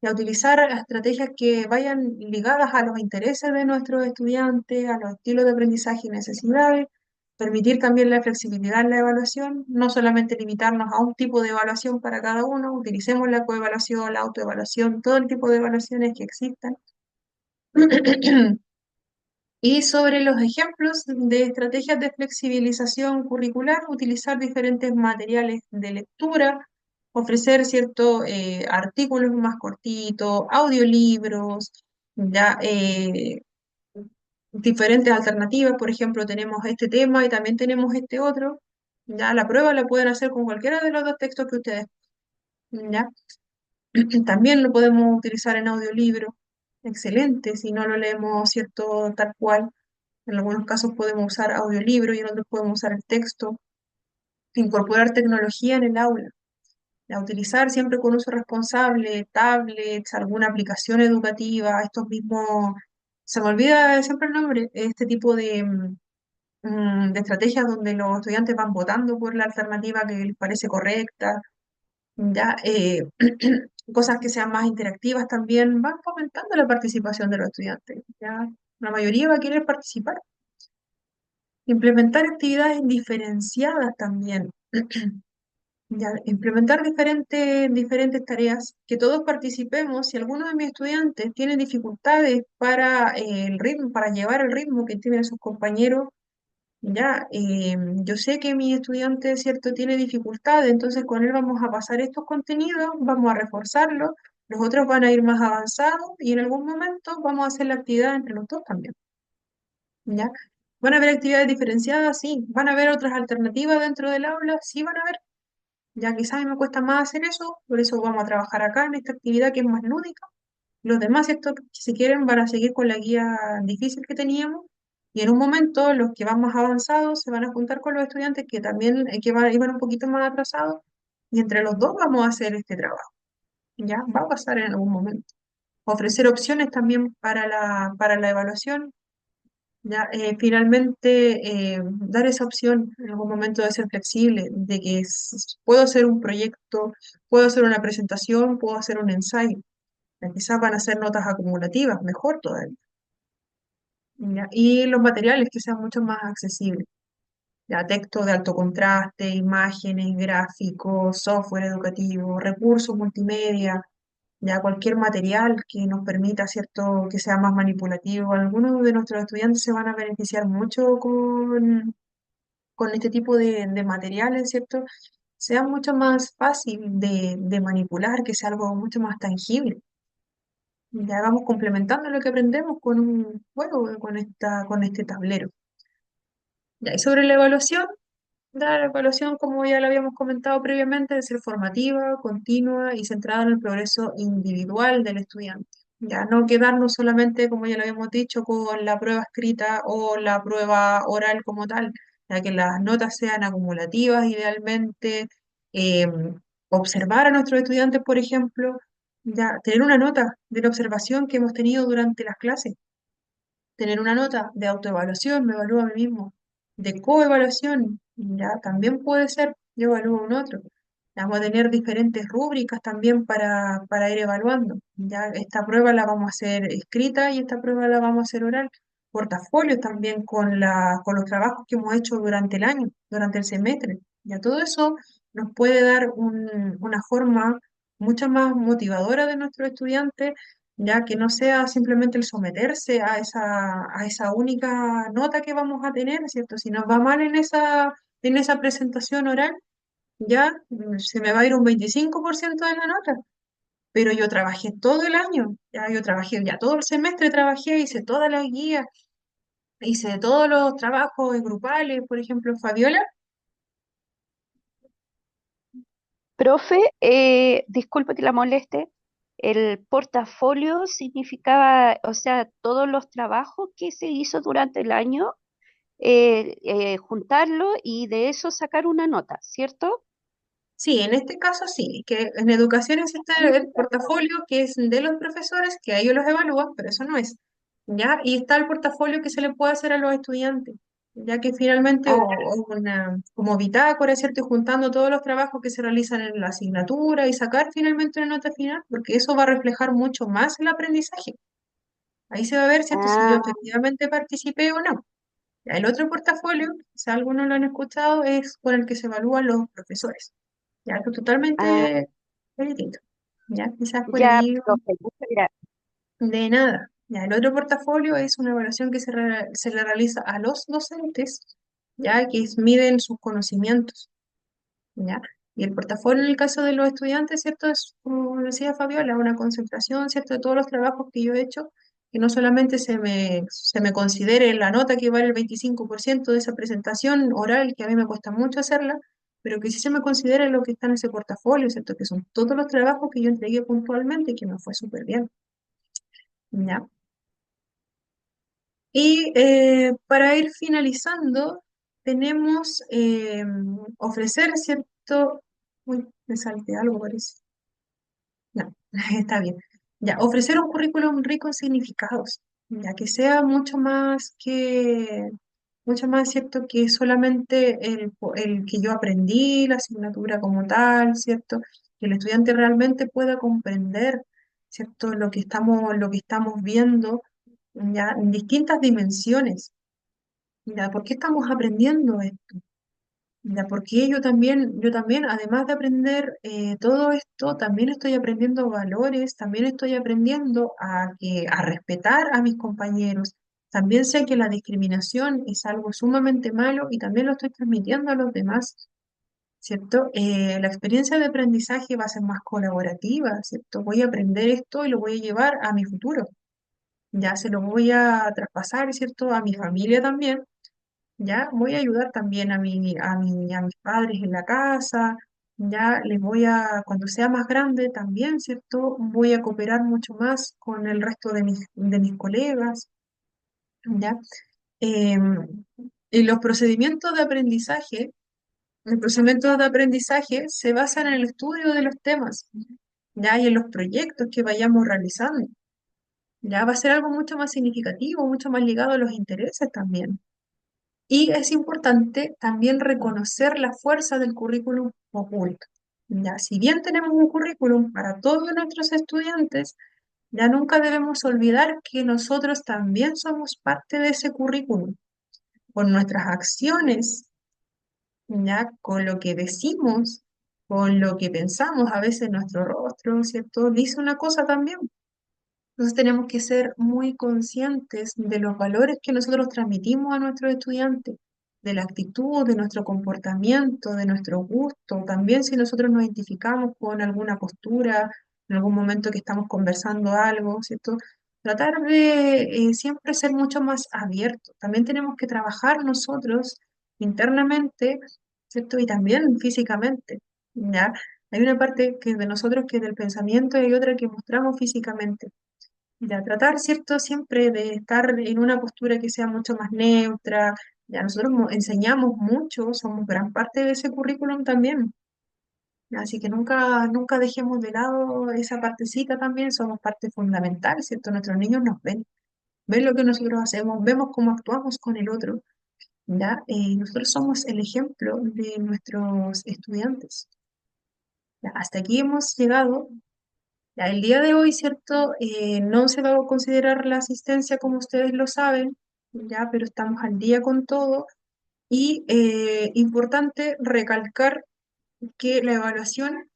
Y a utilizar estrategias que vayan ligadas a los intereses de nuestros estudiantes, a los estilos de aprendizaje y necesidades, permitir también la flexibilidad en la evaluación, no solamente limitarnos a un tipo de evaluación para cada uno, utilicemos la coevaluación, la autoevaluación, todo el tipo de evaluaciones que existan. Y sobre los ejemplos de estrategias de flexibilización curricular, utilizar diferentes materiales de lectura, ofrecer ciertos artículos más cortitos, audiolibros, ya, diferentes alternativas. Por ejemplo, tenemos este tema y también tenemos este otro. Ya la prueba la pueden hacer con cualquiera de los dos textos que ustedes, ¿ya? También lo podemos utilizar en audiolibro. Excelente, si no lo leemos, ¿cierto? Tal cual. En algunos casos podemos usar audiolibro y en otros podemos usar el texto. Incorporar tecnología en el aula. A utilizar siempre con uso responsable, tablets, alguna aplicación educativa, estos mismos, se me olvida siempre el nombre, este tipo de estrategias donde los estudiantes van votando por la alternativa que les parece correcta, ya, cosas que sean más interactivas también, van fomentando la participación de los estudiantes, ya, la mayoría va a querer participar. Implementar actividades diferenciadas también. Ya, implementar diferentes tareas, que todos participemos. Si alguno de mis estudiantes tiene dificultades para el ritmo, para llevar el ritmo que tienen sus compañeros, ya, yo sé que mi estudiante, ¿cierto?, tiene dificultades, entonces con él vamos a pasar estos contenidos, vamos a reforzarlos, los otros van a ir más avanzados y en algún momento vamos a hacer la actividad entre los dos también, ¿ya? ¿Van a haber actividades diferenciadas? Sí. ¿Van a haber otras alternativas dentro del aula? Sí, van a haber. Ya quizás a mí me cuesta más hacer eso, por eso vamos a trabajar acá en esta actividad que es más lúdica. Los demás, ¿cierto? Que si quieren, van a seguir con la guía difícil que teníamos. Y en un momento, los que van más avanzados se van a juntar con los estudiantes que también iban un poquito más atrasados. Y entre los dos vamos a hacer este trabajo. ¿Ya? Va a pasar en algún momento. Ofrecer opciones también para la evaluación. ¿Ya? Finalmente, dar esa opción en algún momento de ser flexible, de que puedo hacer un proyecto, puedo hacer una presentación, puedo hacer un ensayo. Quizás van a ser notas acumulativas, mejor todavía. ¿Ya? Y los materiales que sean mucho más accesibles. Ya, texto de alto contraste, imágenes, gráficos, software educativo, recursos multimedia, ya cualquier material que nos permita, ¿cierto?, que sea más manipulativo. Algunos de nuestros estudiantes se van a beneficiar mucho con este tipo de materiales, ¿cierto? Sea mucho más fácil de manipular, que sea algo mucho más tangible. Ya vamos complementando lo que aprendemos con un juego, con este tablero. Ya, y sobre la evaluación, como ya lo habíamos comentado previamente, debe ser formativa, continua y centrada en el progreso individual del estudiante. Ya no quedarnos solamente, como ya lo habíamos dicho, con la prueba escrita o la prueba oral como tal, ya que las notas sean acumulativas idealmente, eh, observar a nuestros estudiantes, por ejemplo, ya tener una nota de la observación que hemos tenido durante las clases, tener una nota de autoevaluación, me evalúo a mí mismo, de coevaluación, ya también puede ser, yo evalúo a un otro. Vamos a tener diferentes rúbricas también para ir evaluando. Ya esta prueba la vamos a hacer escrita y esta prueba la vamos a hacer oral. Portafolios también con los trabajos que hemos hecho durante el año, durante el semestre. Ya todo eso nos puede dar una forma mucho más motivadora de nuestros estudiantes, ya que no sea simplemente el someterse a esa única nota que vamos a tener, ¿cierto? Si nos va mal en esa presentación oral, ya se me va a ir un 25% de la nota, pero yo trabajé todo el año, ya yo trabajé, ya todo el semestre trabajé, hice todas las guías, hice todos los trabajos grupales, por ejemplo, Fabiola. Profe, disculpe que la moleste. El portafolio significaba, o sea, todos los trabajos que se hizo durante el año, juntarlo y de eso sacar una nota, ¿cierto? Sí, en este caso sí, que en educación existe el portafolio que es de los profesores, que a ellos los evalúan, pero eso no es, ¿ya? Y está el portafolio que se le puede hacer a los estudiantes, ya que finalmente, Ah, o una, como bitácora, ¿cierto? Y juntando todos los trabajos que se realizan en la asignatura y sacar finalmente una nota final, porque eso va a reflejar mucho más el aprendizaje. Ahí se va a ver, ¿cierto? Si yo ah, efectivamente participé o no. Ya, el otro portafolio, si algunos lo han escuchado, es con el que se evalúan los profesores. Ya, algo ah, totalmente distinto. Ya, quizás por ya, ahí profe, muchas gracias. de nada. Ya, el otro portafolio es una evaluación que se le realiza a los docentes, ya que miden sus conocimientos. ¿Ya? Y el portafolio en el caso de los estudiantes, ¿cierto? Es, como decía Fabiola, una concentración, ¿cierto? De todos los trabajos que yo he hecho, que no solamente se me considere la nota que vale el 25% de esa presentación oral, que a mí me cuesta mucho hacerla, pero que sí se me considere lo que está en ese portafolio, ¿cierto? Que son todos los trabajos que yo entregué puntualmente y que me fue súper bien, ¿ya? Y para ir finalizando, tenemos ofrecer, ¿cierto? Uy, me salté algo, parece. No, está bien. Ya, ofrecer un currículum rico en significados, ya que sea mucho más cierto que solamente el que yo aprendí, la asignatura como tal, ¿cierto? Que el estudiante realmente pueda comprender, ¿cierto? Lo que estamos viendo, ya, en distintas dimensiones, ya, ¿por qué estamos aprendiendo esto? Ya, porque yo también, además de aprender todo esto, también estoy aprendiendo valores, también estoy aprendiendo a respetar a mis compañeros. También sé que la discriminación es algo sumamente malo y también lo estoy transmitiendo a los demás, ¿cierto? La experiencia de aprendizaje va a ser más colaborativa, ¿cierto? Voy a aprender esto y lo voy a llevar a mi futuro. Ya se lo voy a traspasar, ¿cierto? A mi familia también. Ya voy a ayudar también a mis padres en la casa, ya les voy a, cuando sea más grande también, ¿cierto? Voy a cooperar mucho más con el resto de mis colegas, ¿ya? Em, y los procedimientos de aprendizaje, los procedimientos de aprendizaje se basan en el estudio de los temas, ¿ya? Y en los proyectos que vayamos realizando, ¿ya? Va a ser algo mucho más significativo, mucho más ligado a los intereses también. Y es importante también reconocer la fuerza del currículum oculto. Ya, si bien tenemos un currículum para todos nuestros estudiantes, ya nunca debemos olvidar que nosotros también somos parte de ese currículum, con nuestras acciones, ya con lo que decimos, con lo que pensamos, a veces nuestro rostro, ¿cierto? Dice una cosa también. Entonces tenemos que ser muy conscientes de los valores que nosotros transmitimos a nuestros estudiantes, de la actitud, de nuestro comportamiento, de nuestro gusto. También si nosotros nos identificamos con alguna postura, en algún momento que estamos conversando algo, ¿cierto? Tratar de siempre ser mucho más abiertos. También tenemos que trabajar nosotros internamente, ¿cierto? Y también físicamente, ¿ya? Hay una parte que es de nosotros que es del pensamiento y hay otra que mostramos físicamente. Ya tratar, ¿cierto? Siempre de estar en una postura que sea mucho más neutra. Ya nosotros enseñamos mucho, somos gran parte de ese currículum también. Así que nunca dejemos de lado esa partecita también, somos parte fundamental, ¿cierto? Nuestros niños nos ven lo que nosotros hacemos, vemos cómo actuamos con el otro, ¿ya? Nosotros somos el ejemplo de nuestros estudiantes. Ya, hasta aquí hemos llegado. Ya, el día de hoy, ¿cierto? No se va a considerar la asistencia como ustedes lo saben, ya, pero estamos al día con todo. Y importante recalcar que la evaluación,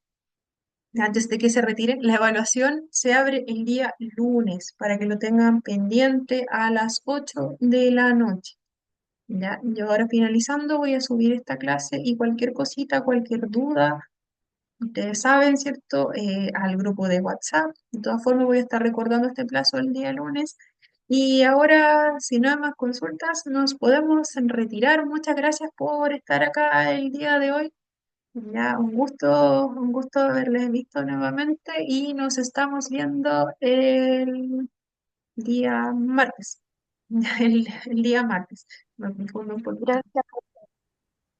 antes de que se retire, la evaluación se abre el día lunes para que lo tengan pendiente a las 8 de la noche. Ya, yo ahora finalizando voy a subir esta clase y cualquier cosita, cualquier duda. Ustedes saben, ¿cierto? Al grupo de WhatsApp. De todas formas, voy a estar recordando este plazo el día lunes. Y ahora, si no hay más consultas, nos podemos retirar. Muchas gracias por estar acá el día de hoy. Ya, un gusto haberles visto nuevamente y nos estamos viendo el día martes. El día martes. Me confundo un poquito. Gracias.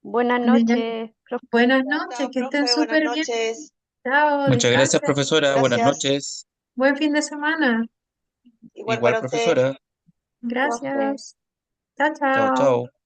Buenas Ya. noches, profe. Buenas noches, Chao, que estén profe, buenas súper bien. noches. Chao, Muchas gracias, descansen. profesora. Buenas Gracias. noches. Buen fin de semana. Igual Igual, para usted. profesora. Igual a usted. Gracias. Chao, Chao, chao. chao.